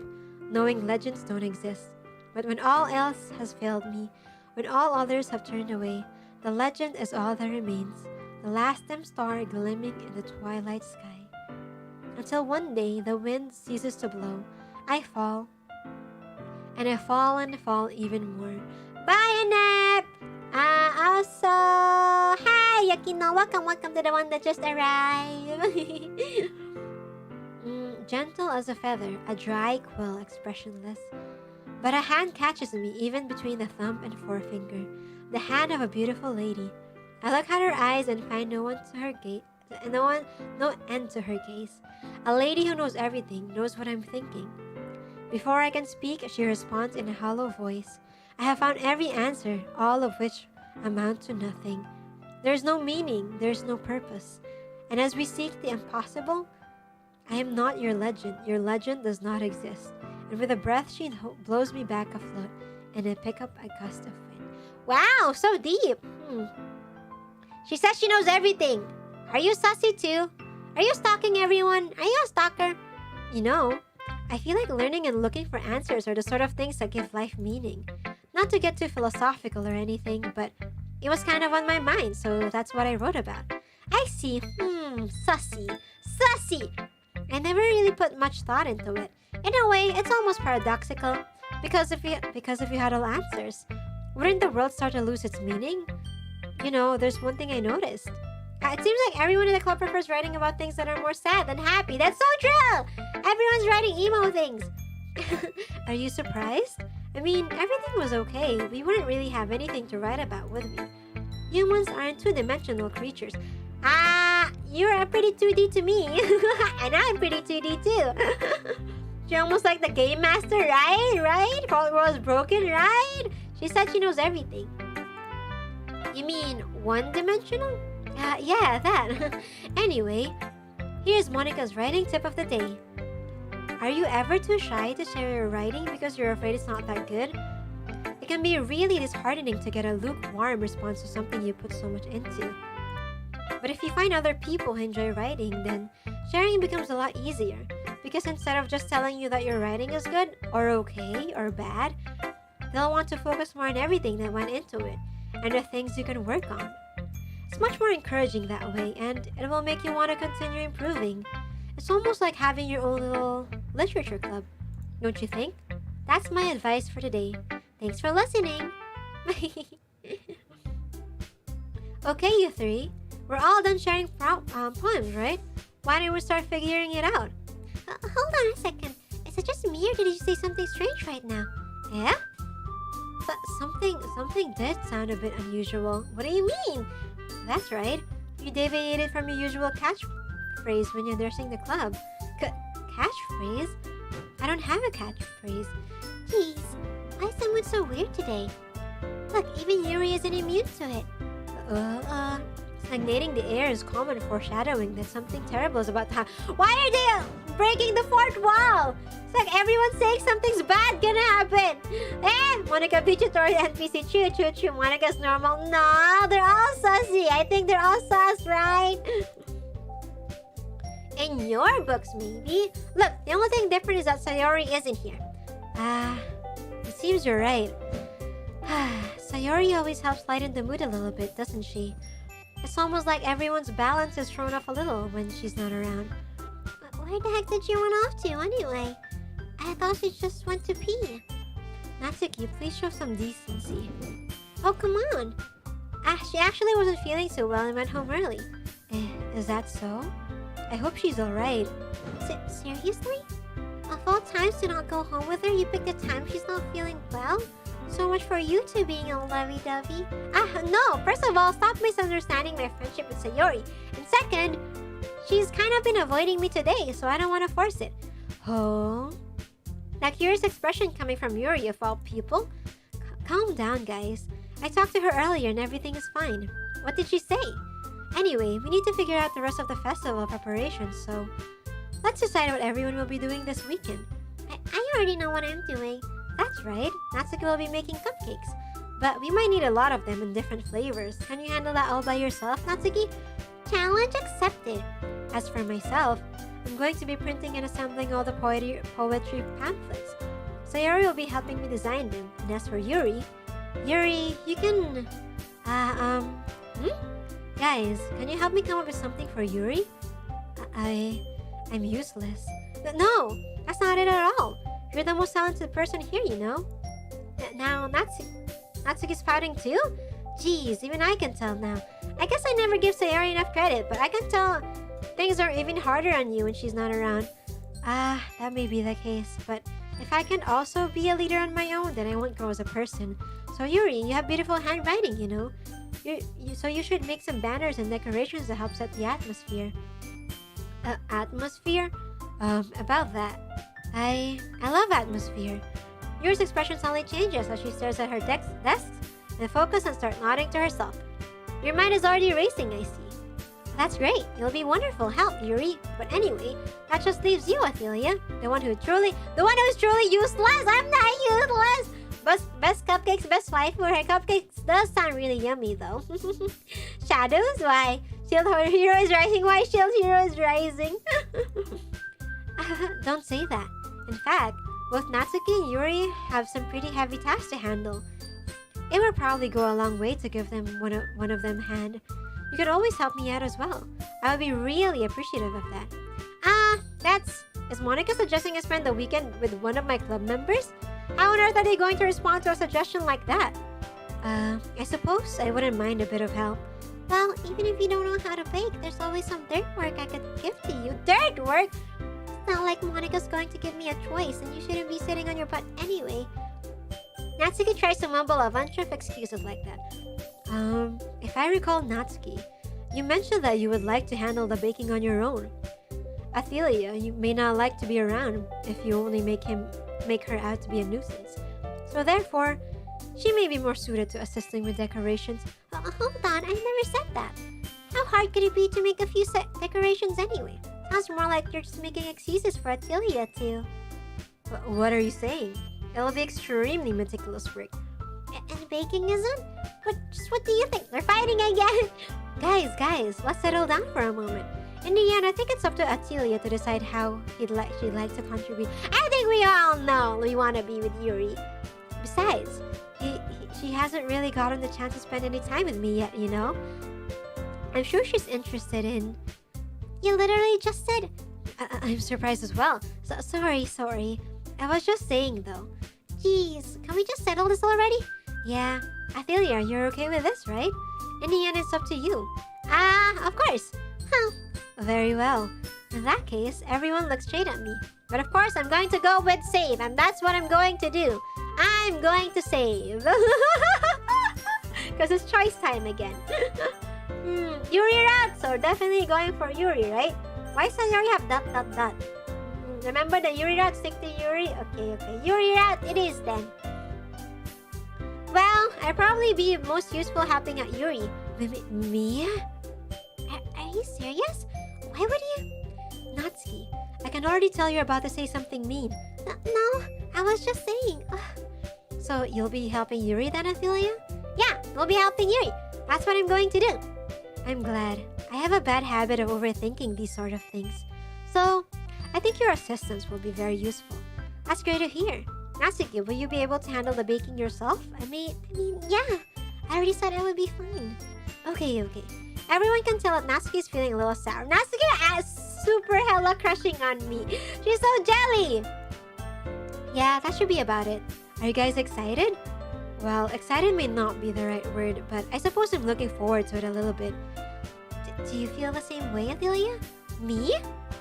knowing legends don't exist. But when all else has failed me, when all others have turned away, the legend is all that remains, the last dim star gleaming in the twilight sky. until one day the wind ceases to blow. I fall, and I fall and fall even more. Bye, Annette! Also, hi, Yakino. Welcome to the one that just arrived. Gentle as a feather, a dry quill, expressionless. But a hand catches me, even between the thumb and forefinger. The hand of a beautiful lady. I look at her eyes and find no end to her gaze. A lady who knows everything, knows what I'm thinking. Before I can speak, she responds in a hollow voice. I have found every answer, all of which amount to nothing. There's no meaning, there's no purpose. And as we seek the impossible, I am not your legend. Your legend does not exist. And with a breath, she blows me back afloat, and I pick up a gust of wind. Wow, so deep. She says she knows everything. Are you sussy too? Are you stalking everyone? Are you a stalker? You know, I feel like learning and looking for answers are the sort of things that give life meaning. Not to get too philosophical or anything, but it was kind of on my mind, so that's what I wrote about. I see. Sussy. I never really put much thought into it. In a way, it's almost paradoxical, because if you had all answers, wouldn't the world start to lose its meaning? You know, there's one thing I noticed. It seems like everyone in the club prefers writing about things that are more sad than happy. That's so true! Everyone's writing emo things. Are you surprised? I mean, everything was okay. We wouldn't really have anything to write about, would we? Humans aren't two-dimensional creatures. You're a pretty 2D to me. And I'm pretty 2D too. You're almost like the game master, right? Call was broken, right? She said she knows everything. You mean one-dimensional? Yeah, that. Anyway, here's Monica's writing tip of the day. Are you ever too shy to share your writing because you're afraid it's not that good? It can be really disheartening to get a lukewarm response to something you put so much into. But if you find other people who enjoy writing, then sharing becomes a lot easier. Because instead of just telling you that your writing is good, or okay, or bad, they'll want to focus more on everything that went into it, and the things you can work on. It's much more encouraging that way, and it will make you want to continue improving. It's almost like having your own little literature club, don't you think? That's my advice for today. Thanks for listening. Okay, you three. We're all done sharing poems, right? Why don't we start figuring it out? Hold on a second. Is it just me or did you say something strange right now? Yeah? But something did sound a bit unusual. What do you mean? That's right. You deviated from your usual catchphrase when you're addressing the club. Catchphrase? I don't have a catchphrase. Jeez, why is someone so weird today? Look, even Yuri isn't immune to it. Stagnating the air is common foreshadowing that something terrible is about to happen. Why are they breaking the fourth wall? It's like everyone's saying something's bad gonna happen. Monica B tutorial NPC. True. Monica's normal. No, they're all sussy. I think they're all sus, right? In your books, maybe. Look, the only thing different is that Sayori isn't here. It seems you're right. Sayori always helps lighten the mood a little bit, doesn't she? It's almost like everyone's balance is thrown off a little when she's not around. Where the heck did she run off to, anyway? I thought she just went to pee. Natsuki, please show some decency. Oh, come on. She actually wasn't feeling so well and went home early. Is that so? I hope she's alright. Seriously? Of all times to not go home with her, you picked a time she's not feeling well? So much for you two being all lovey-dovey. No! First of all, stop misunderstanding my friendship with Sayori. And second, she's kind of been avoiding me today, so I don't want to force it. Oh? That curious expression coming from Yuri of all people? Calm down, guys. I talked to her earlier and everything is fine. What did she say? Anyway, we need to figure out the rest of the festival preparations, so let's decide what everyone will be doing this weekend. I already know what I'm doing. That's right, Natsuki will be making cupcakes. But we might need a lot of them in different flavors. Can you handle that all by yourself, Natsuki? Challenge accepted. As for myself, I'm going to be printing and assembling all the poetry pamphlets. Sayori will be helping me design them. And as for Yuri, you can... Guys, can you help me come up with something for Yuri? I I'm useless. No, that's not it at all. You're the most talented person here, you know? Now, Natsuki's pouting too? Jeez, even I can tell now. I guess I never give Sayori enough credit, but I can tell things are even harder on you when she's not around. That may be the case, but if I can also be a leader on my own, then I won't grow as a person. So Yuri, you have beautiful handwriting, you know? So you should make some banners and decorations to help set the atmosphere. Atmosphere? About that. I love atmosphere. Yuri's expression suddenly changes as she stares at her desk and focuses and starts nodding to herself. Your mind is already racing, I see. That's great. You'll be wonderful help, Yuri. But anyway, that just leaves you, Athelia. The one who's truly useless. I'm not useless. Best cupcakes, best waifu. Her cupcakes does sound really yummy though. Shadows? Why? Shield Hero is rising. Why Shield Hero is rising? Don't say that. In fact, both Natsuki and Yuri have some pretty heavy tasks to handle. It would probably go a long way to give them one of them a hand. You could always help me out as well. I would be really appreciative of that. Is Monica suggesting I spend the weekend with one of my club members? How on earth are they going to respond to a suggestion like that? I suppose I wouldn't mind a bit of help. Well, even if you don't know how to bake, there's always some dirt work I could give to you. Dirt work? It's not like Monica's going to give me a choice, and you shouldn't be sitting on your butt anyway. Natsuki tries to mumble a bunch of excuses like that. If I recall, Natsuki, you mentioned that you would like to handle the baking on your own. Athelia, you may not like to be around if you only make her out to be a nuisance. So therefore, she may be more suited to assisting with decorations. Hold on, I never said that. How hard could it be to make a few decorations anyway? Sounds more like you're just making excuses for Athelia too. What are you saying? It'll be extremely meticulous work. And baking isn't? But just what do you think? They're fighting again! Guys, let's settle down for a moment. In the end, I think it's up to Athelia to decide how she'd like to contribute. I think we all know we want to be with Yuri. Besides, she hasn't really gotten the chance to spend any time with me yet, you know? I'm sure she's interested in... You literally just said... I'm surprised as well. Sorry. I was just saying though. Jeez, can we just settle this already? Yeah, Athelia, you're okay with this, right? In the end, it's up to you. Of course. Huh. Very well. In that case, everyone looks straight at me. But of course, I'm going to go with save, and that's what I'm going to do. I'm going to save. Because it's choice time again. Yuri route, so definitely going for Yuri, right? Why does Yuri have ... Remember the Yuri route, stick to Yuri? Okay. Yuri route it is then. Well, I'd probably be most useful helping out Yuri. Me? Are you serious? Why would you? Natsuki, I can already tell you're about to say something mean. No, I was just saying. So you'll be helping Yuri then, Athelia? Yeah, we'll be helping Yuri. That's what I'm going to do. I'm glad. I have a bad habit of overthinking these sort of things. So, I think your assistance will be very useful. That's great to hear. Natsuki, will you be able to handle the baking yourself? I mean, yeah. I already said I would be fine. Okay. Everyone can tell that Natsuki's feeling a little sour. Natsuki is super hella crushing on me. She's so jelly. Yeah, that should be about it. Are you guys excited? Well, excited may not be the right word, but I suppose I'm looking forward to it a little bit. Do you feel the same way, Athelia? Me?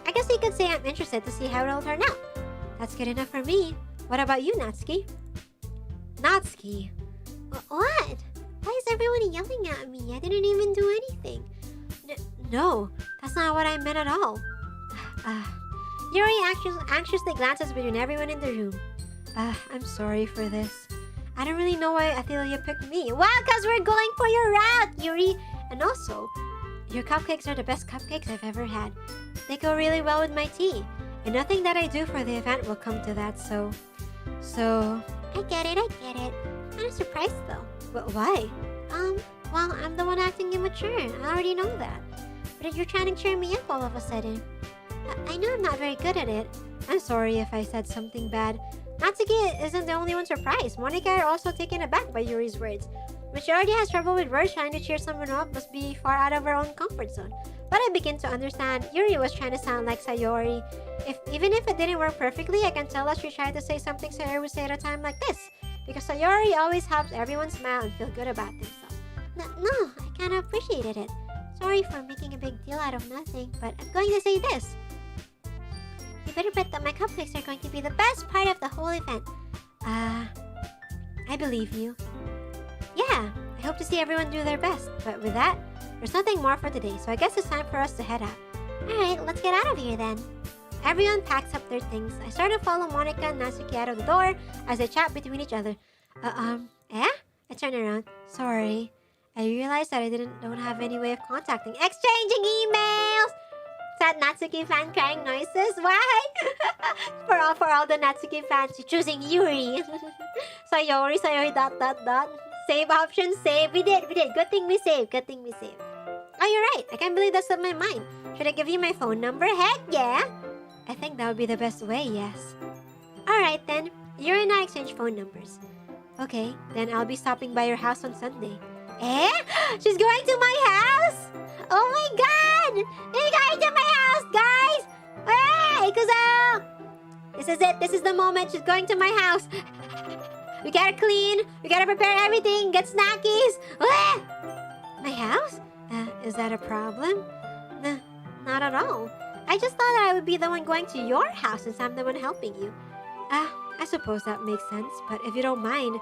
I guess you could say I'm interested to see how it'll turn out. That's good enough for me. What about you, Natsuki? Natsuki? What? Why is everyone yelling at me? I didn't even do anything. No, that's not what I meant at all. Yuri anxiously glances between everyone in the room. I'm sorry for this. I don't really know why Athelia picked me. Well, because we're going for your route, Yuri. And also, your cupcakes are the best cupcakes I've ever had. They go really well with my tea. And nothing that I do for the event will come to that, so... I get it. Kind of surprised though. But why? Well, I'm the one acting immature. I already know that. But you're trying to cheer me up all of a sudden. I know I'm not very good at it. I'm sorry if I said something bad. Natsuki isn't the only one surprised. Monica are also taken aback by Yuri's words. When she already has trouble with words, trying to cheer someone up must be far out of her own comfort zone. But I begin to understand. Yuri was trying to sound like Sayori. Even if it didn't work perfectly, I can tell that she tried to say something Sayori would say at a time like this. Because Sayori always helps everyone smile and feel good about themselves. No, I kind of appreciated it. Sorry for making a big deal out of nothing, but I'm going to say this. You better bet that my cupcakes are going to be the best part of the whole event. I believe you. Yeah, I hope to see everyone do their best. But with that, there's nothing more for today, so I guess it's time for us to head out. Alright, let's get out of here then. Everyone packs up their things. I start to follow Monica and Natsuki out of the door as they chat between each other. I turn around. Sorry. I realized that I don't have any way of contacting. Exchanging emails! Sad Natsuki fan crying noises. Why? for all the Natsuki fans, you're choosing Yuri. Sayori, .. Save option, save. We did. Good thing we saved. Oh, you're right. I can't believe that's on my mind. Should I give you my phone number? Heck yeah. I think that would be the best way, yes. Alright then. Yuri and I exchange phone numbers. Okay, then I'll be stopping by your house on Sunday. She's going to my house? Oh my god! She's going to my house, guys! Hey, Kuzo! This is it. This is the moment. She's going to my house. We gotta clean. We gotta prepare everything. Get snackies. My house? Is that a problem? Not at all. I just thought that I would be the one going to your house since I'm the one helping you. I suppose that makes sense, but if you don't mind,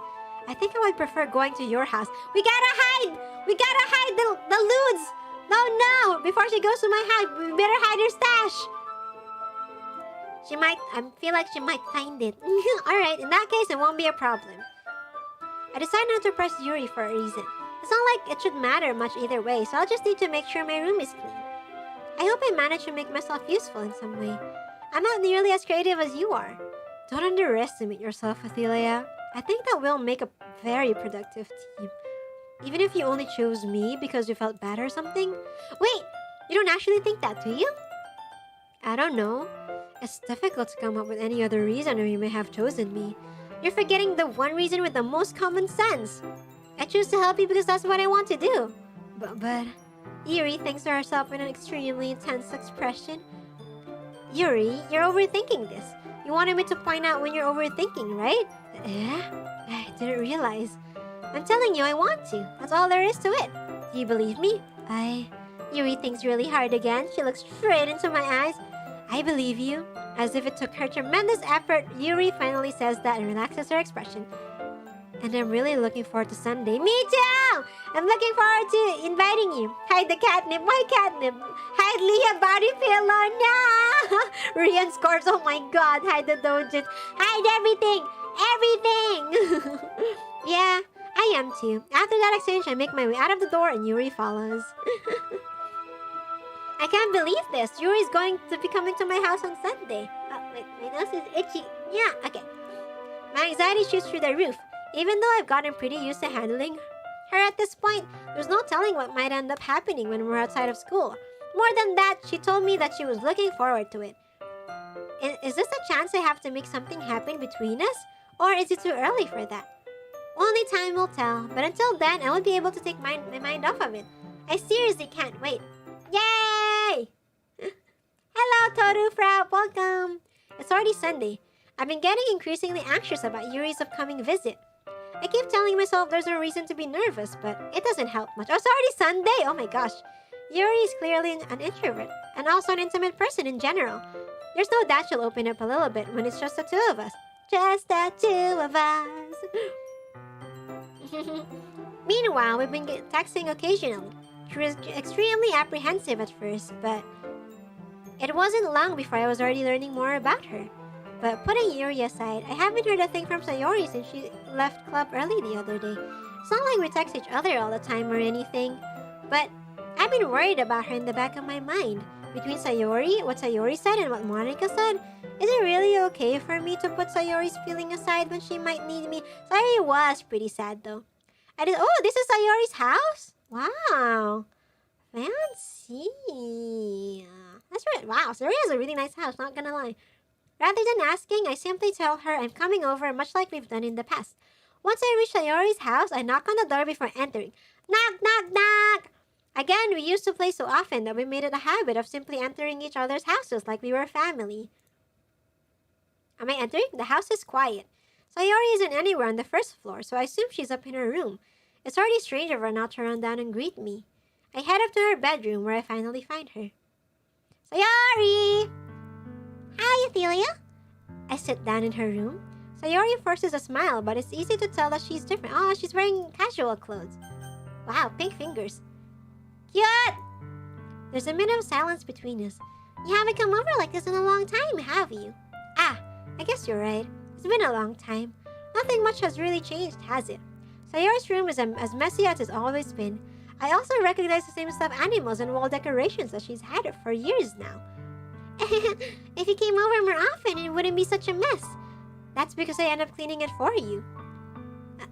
I think I would prefer going to your house. We gotta hide! We gotta hide the lewds! No! Before she goes to my house, we better hide her stash! I feel like she might find it. Alright, in that case, it won't be a problem. I decide not to press Yuri for a reason. It's not like it should matter much either way, so I'll just need to make sure my room is clean. I hope I manage to make myself useful in some way. I'm not nearly as creative as you are. Don't underestimate yourself, Athelia. I think that we'll make a very productive team. Even if you only chose me because you felt bad or something. Wait, you don't actually think that, do you? I don't know. It's difficult to come up with any other reason or you may have chosen me. You're forgetting the one reason with the most common sense. I choose to help you because that's what I want to do. But... Yuri thinks to herself in an extremely intense expression. Yuri, you're overthinking this. You wanted me to point out when you're overthinking, right? I didn't realize. I'm telling you, I want to. That's all there is to it. Do you believe me? Yuri thinks really hard again. She looks straight into my eyes. I believe you. As if it took her tremendous effort, Yuri finally says that and relaxes her expression. And I'm really looking forward to Sunday. Me too! I'm looking forward to inviting you. Hide the catnip. Why catnip? Hide Leah body pillow. No! Rian scores. Oh my god. Hide the dojins. Hide everything. Everything! Yeah, I am too. After that exchange, I make my way out of the door and Yuri follows. I can't believe this. Yuri's going to be coming to my house on Sunday. Oh, wait, my nose is itchy. Yeah, okay. My anxiety shoots through the roof. Even though I've gotten pretty used to handling her at this point, there's no telling what might end up happening when we're outside of school. More than that, she told me that she was looking forward to it. Is this a chance I have to make something happen between us? Or is it too early for that? Only time will tell, but until then, I won't be able to take my mind off of it. I seriously can't wait. Yay! Hello, Toru Frau, welcome! It's already Sunday. I've been getting increasingly anxious about Yuri's upcoming visit. I keep telling myself there's no reason to be nervous, but it doesn't help much. Oh, it's already Sunday! Oh my gosh. Yuri is clearly an introvert, and also an intimate person in general. There's no doubt she'll open up a little bit when it's just the two of us. Just the two of us. Meanwhile, we've been texting occasionally. She was extremely apprehensive at first, but it wasn't long before I was already learning more about her. But putting Yuri aside, I haven't heard a thing from Sayori since she left club early the other day. It's not like we text each other all the time or anything, but I've been worried about her in the back of my mind. Between Sayori, what Sayori said, and what Monica said, is it really okay for me to put Sayori's feeling aside when she might need me? Sayori was pretty sad though. Oh, this is Sayori's house? Wow. Fancy. That's right. Wow, Sayori has a really nice house, not gonna lie. Rather than asking, I simply tell her I'm coming over much like we've done in the past. Once I reach Sayori's house, I knock on the door before entering. Knock, knock, knock! Again, we used to play so often that we made it a habit of simply entering each other's houses like we were family. Am I entering? The house is quiet. Sayori isn't anywhere on the first floor, so I assume she's up in her room. It's already strange of her not to run down and greet me. I head up to her bedroom where I finally find her. Sayori! Hi, Athelia. I sit down in her room. Sayori forces a smile, but it's easy to tell that she's different. Oh, she's wearing casual clothes. Wow, pink fingers. Cute! There's a minute of silence between us. You haven't come over like this in a long time, have you? Ah, I guess you're right. It's been a long time. Nothing much has really changed, has it? Sayori's room is as messy as it's always been. I also recognize the same stuffed animals and wall decorations that she's had for years now. If you came over more often, it wouldn't be such a mess. That's because I end up cleaning it for you.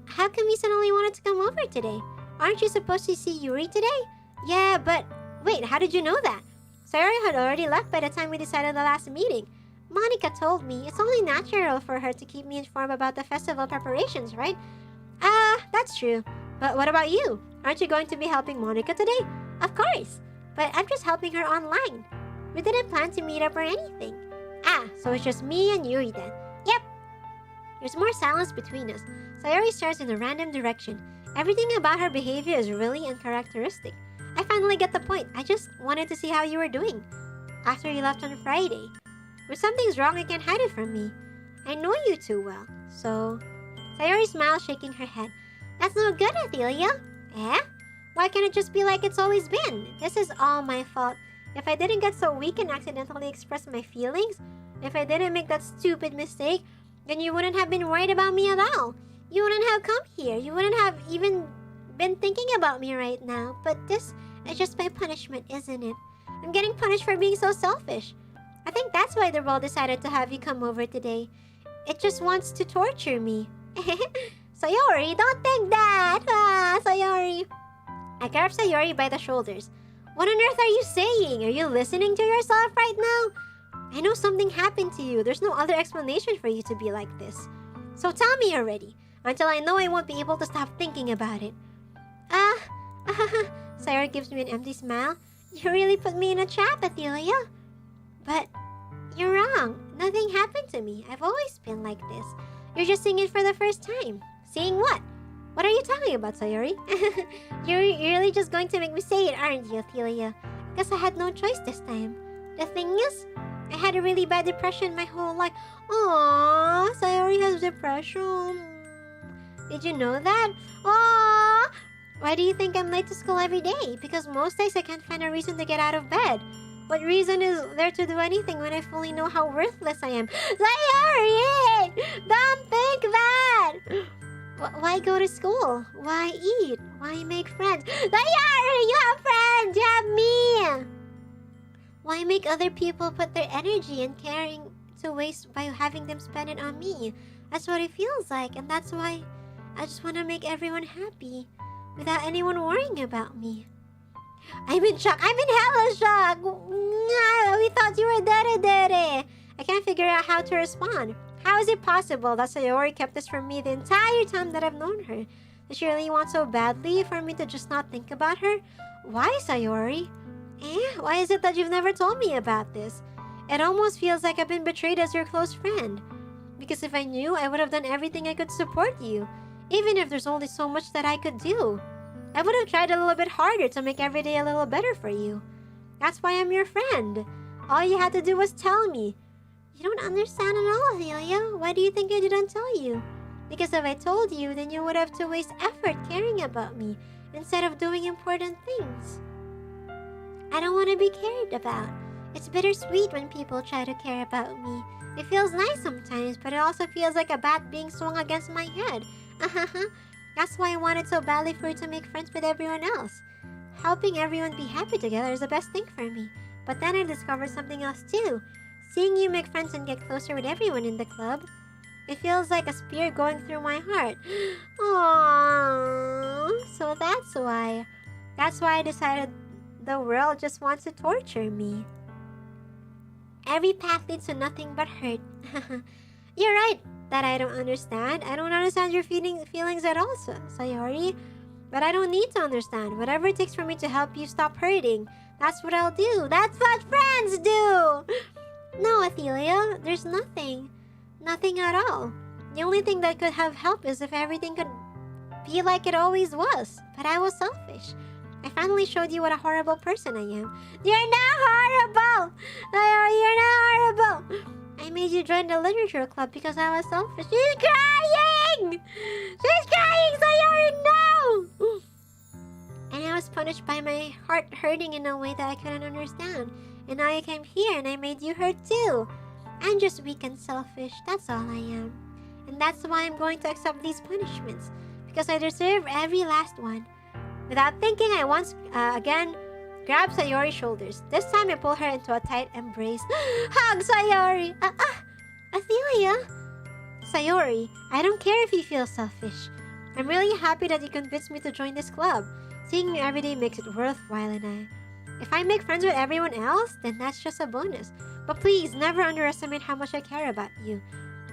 How come you suddenly wanted to come over today? Aren't you supposed to see Yuri today? Yeah, but... Wait, how did you know that? Sayori had already left by the time we decided the last meeting. Monica told me it's only natural for her to keep me informed about the festival preparations, right? That's true. But what about you? Aren't you going to be helping Monica today? Of course. But I'm just helping her online. We didn't plan to meet up or anything. So it's just me and Yuri then. Yep. There's more silence between us. Sayori stares in a random direction. Everything about her behavior is really uncharacteristic. I finally get the point. I just wanted to see how you were doing after you left on Friday. If something's wrong, you can't hide it from me. I know you too well, so... Sayori smiles, shaking her head. That's no good, Athelia. Eh? Why can't it just be like it's always been? This is all my fault. If I didn't get so weak and accidentally express my feelings, if I didn't make that stupid mistake, then you wouldn't have been worried about me at all. You wouldn't have come here. You wouldn't have even been thinking about me right now. But this is just my punishment, isn't it? I'm getting punished for being so selfish. I think that's why the world decided to have you come over today. It just wants to torture me. Sayori, don't think that! Sayori. I grab Sayori by the shoulders. What on earth are you saying? Are you listening to yourself right now? I know something happened to you. There's no other explanation for you to be like this. So tell me already, until I know I won't be able to stop thinking about it. Sayori gives me an empty smile. You really put me in a trap, Athelia. But you're wrong. Nothing happened to me. I've always been like this. You're just seeing it for the first time. Seeing what? What are you talking about, Sayori? You're really just going to make me say it, aren't you, Athelia? Guess I had no choice this time. The thing is, I had a really bad depression my whole life. Aww, Sayori has depression. Did you know that? Aww! Why do you think I'm late to school every day? Because most days I can't find a reason to get out of bed. What reason is there to do anything when I fully know how worthless I am? Sayori! Don't think that! Why go to school? Why eat? Why make friends? Sayori! You have friends! You have me! Why make other people put their energy and caring to waste by having them spend it on me? That's what it feels like, and that's why I just want to make everyone happy without anyone worrying about me. I'm in shock. I'm in hella shock. We thought you were dere. I can't figure out how to respond. How is it possible that Sayori kept this from me the entire time that I've known her? Does she really want so badly for me to just not think about her? Why, Sayori? Why is it that you've never told me about this? It almost feels like I've been betrayed as your close friend. Because if I knew, I would have done everything I could to support you. Even if there's only so much that I could do. I would have tried a little bit harder to make every day a little better for you. That's why I'm your friend. All you had to do was tell me. You don't understand at all, Athelia. Why do you think I didn't tell you? Because if I told you, then you would have to waste effort caring about me instead of doing important things. I don't want to be cared about. It's bittersweet when people try to care about me. It feels nice sometimes, but it also feels like a bat being swung against my head. That's why I wanted so badly for you to make friends with everyone else. Helping everyone be happy together is the best thing for me. But then I discovered something else too. Seeing you make friends and get closer with everyone in the club. It feels like a spear going through my heart. Aww. So that's why. That's why I decided the world just wants to torture me. Every path leads to nothing but hurt. You're right that I don't understand. I don't understand your feelings at all, Sayori. But I don't need to understand. Whatever it takes for me to help you stop hurting, that's what I'll do. That's what friends do! No, Athelia, there's nothing. Nothing at all. The only thing that could have helped is if everything could be like it always was. But I was selfish. I finally showed you what a horrible person I am. You're not horrible! You're not horrible! I made you join the literature club because I was selfish. She's crying! She's crying, Sayori, no! And I was punished by my heart hurting in a way that I couldn't understand. And now you came here and I made you hurt too. I'm just weak and selfish, that's all I am. And that's why I'm going to accept these punishments. Because I deserve every last one. Without thinking, I once again grabbed Sayori's shoulders. This time I pulled her into a tight embrace. Hug, Sayori! Athelia! Sayori, I don't care if you feel selfish. I'm really happy that you convinced me to join this club. Seeing you every day makes it worthwhile, and if I make friends with everyone else, then that's just a bonus. But please, never underestimate how much I care about you.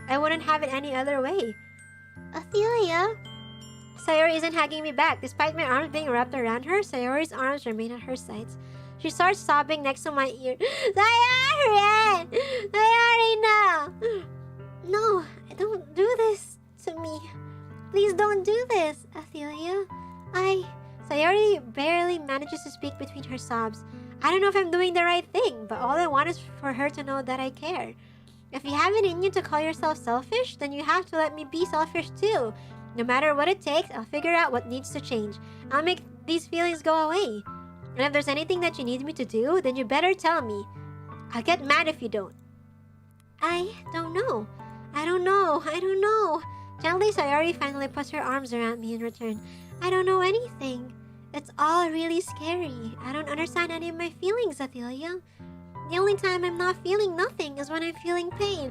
I wouldn't have it any other way. Athelia? Sayori isn't hugging me back. Despite my arms being wrapped around her, Sayori's arms remain at her sides. She starts sobbing next to my ear. Sayori! Sayori, no! No, don't do this to me. Please don't do this, Athelia. Sayori barely manages to speak between her sobs. I don't know if I'm doing the right thing, but all I want is for her to know that I care. If you have it in you to call yourself selfish, then you have to let me be selfish too. No matter what it takes, I'll figure out what needs to change. I'll make these feelings go away. And if there's anything that you need me to do, then you better tell me. I'll get mad if you don't. I don't know. Gently, Sayori finally puts her arms around me in return. I don't know anything. It's all really scary. I don't understand any of my feelings, Athelia. The only time I'm not feeling nothing is when I'm feeling pain.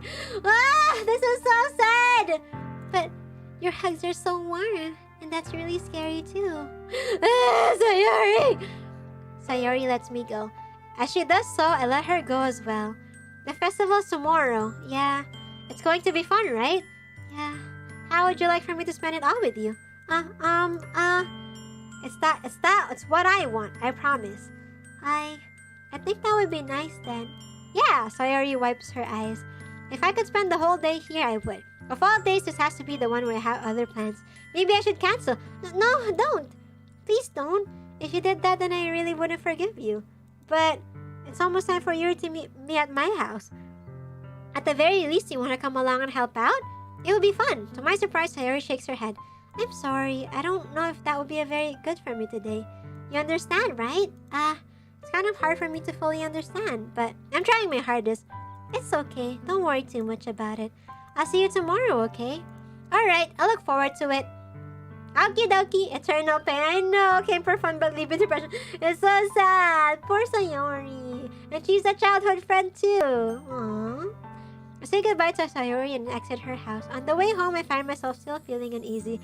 This is so sad! But your hugs are so warm, and that's really scary too. Sayori! Sayori lets me go. As she does so, I let her go as well. The festival's tomorrow. Yeah. It's going to be fun, right? Yeah. How would you like for me to spend it all with you? It's what I want, I promise. I think that would be nice then. Yeah, Sayori wipes her eyes. If I could spend the whole day here, I would. Of all days, this has to be the one where I have other plans. Maybe I should cancel. No, don't. Please don't. If you did that, then I really wouldn't forgive you. But it's almost time for you to meet me at my house. At the very least, you want to come along and help out? It would be fun. To my surprise, Sayori shakes her head. I'm sorry. I don't know if that would be very good for me today. You understand, right? It's kind of hard for me to fully understand, but I'm trying my hardest. It's okay. Don't worry too much about it. I'll see you tomorrow, okay? Alright, I look forward to it. Okie dokie, eternal pain. I know, came for fun but leave with depression. It's so sad. Poor Sayori. And she's a childhood friend too. Aww. I say goodbye to Sayori and exit her house. On the way home, I find myself still feeling uneasy.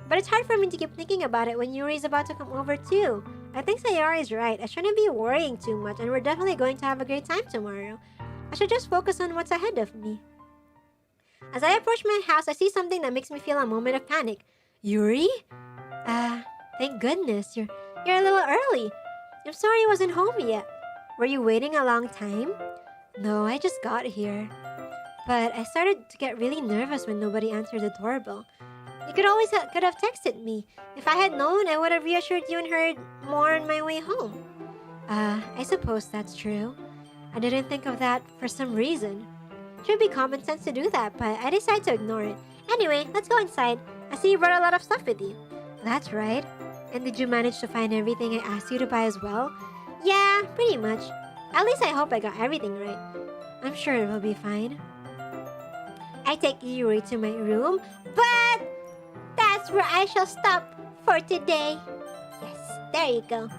But it's hard for me to keep thinking about it when Yuri's about to come over too. I think Sayori is right. I shouldn't be worrying too much, and we're definitely going to have a great time tomorrow. I should just focus on what's ahead of me. As I approach my house, I see something that makes me feel a moment of panic. Yuri? Thank goodness. You're a little early. I'm sorry I wasn't home yet. Were you waiting a long time? No, I just got here. But I started to get really nervous when nobody answered the doorbell. You could have texted me. If I had known, I would have reassured you and heard more on my way home. I suppose that's true. I didn't think of that for some reason. Should be common sense to do that, but I decided to ignore it. Anyway, let's go inside. I see you brought a lot of stuff with you. That's right. And did you manage to find everything I asked you to buy as well? Yeah, pretty much. At least I hope I got everything right. I'm sure it will be fine. I take Yuri to my room, but that's where I shall stop for today. Yes, there you go.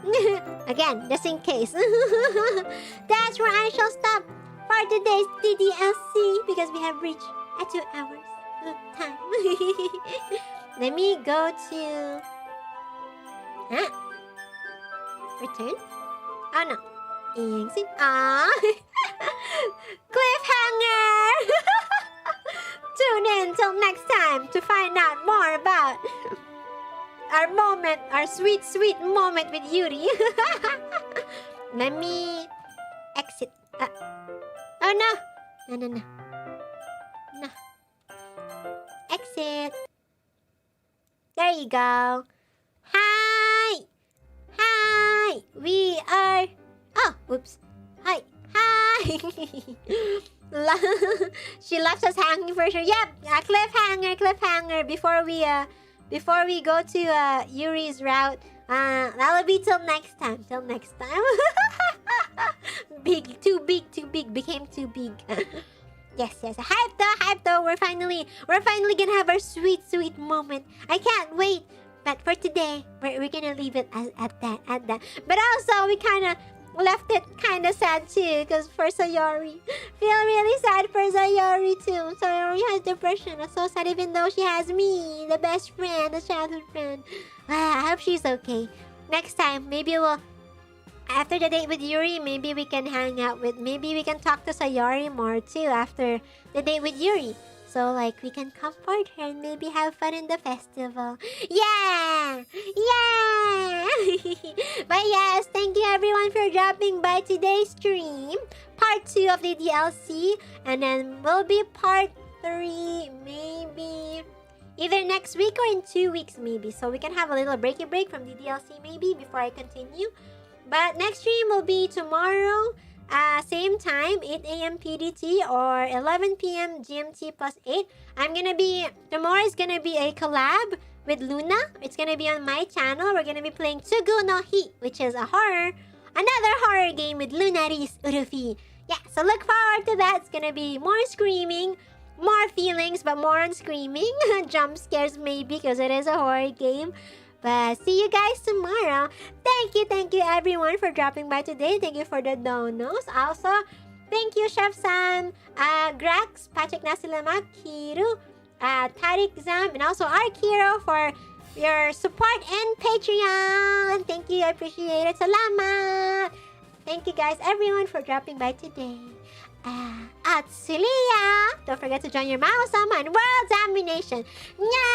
Again, just in case. That's where I shall stop for today's DDLC because we have reached a 2 hours of time. Let me go to... Return? Oh no. Exit. Cliffhanger! Tune in till next time to find out more about our moment, our sweet, sweet moment with Yuri. Let me exit. Oh no! No. Exit. There you go. Hi! We are... Oh, whoops. Hi! She left us hanging for sure. Yep, cliffhanger. Before we go to Yuri's route. That'll be till next time. Too big. Became too big. Yes. Hype though. We're finally gonna have our sweet moment. I can't wait. But for today, we're gonna leave it at that. But also, we kind of left it kind of sad too, because for Sayori, feel really sad for Sayori too. Sayori has depression. It's so sad, even though she has me, the best friend, the childhood friend. I hope she's okay. Next time, maybe we'll, after the date with Yuri, maybe we can hang out with, maybe we can talk to Sayori more too after the date with Yuri. So like we can comfort her and maybe have fun in the festival. Yeah! But yes, thank you everyone for dropping by today's stream. Part 2 of the DLC. And then will be part 3 maybe either next week or in 2 weeks maybe. So we can have a little break from the DLC maybe before I continue. But next stream will be tomorrow. Same time, 8 a.m. PDT or 11 p.m. GMT plus 8. Tomorrow is gonna be a collab with Luna. It's gonna be on my channel. We're gonna be playing Tsugu no Hi, which is another horror game with Lunaris Urufi. Yeah, so look forward to that. It's gonna be more screaming, more feelings, but more on screaming. Jump scares maybe, because it is a horror game. But see you guys tomorrow. Thank you everyone for dropping by today. Thank you for the donos. Also, thank you Chef Sam, Grax, Patrick Nasilamak, Kiru, Tariq Zam, and also Ark Hero for your support and Patreon. Thank you, I appreciate it. Salamat. Thank you guys, everyone, for dropping by today. Athelia! Don't forget to join your Mao Sama and World Domination. Nya!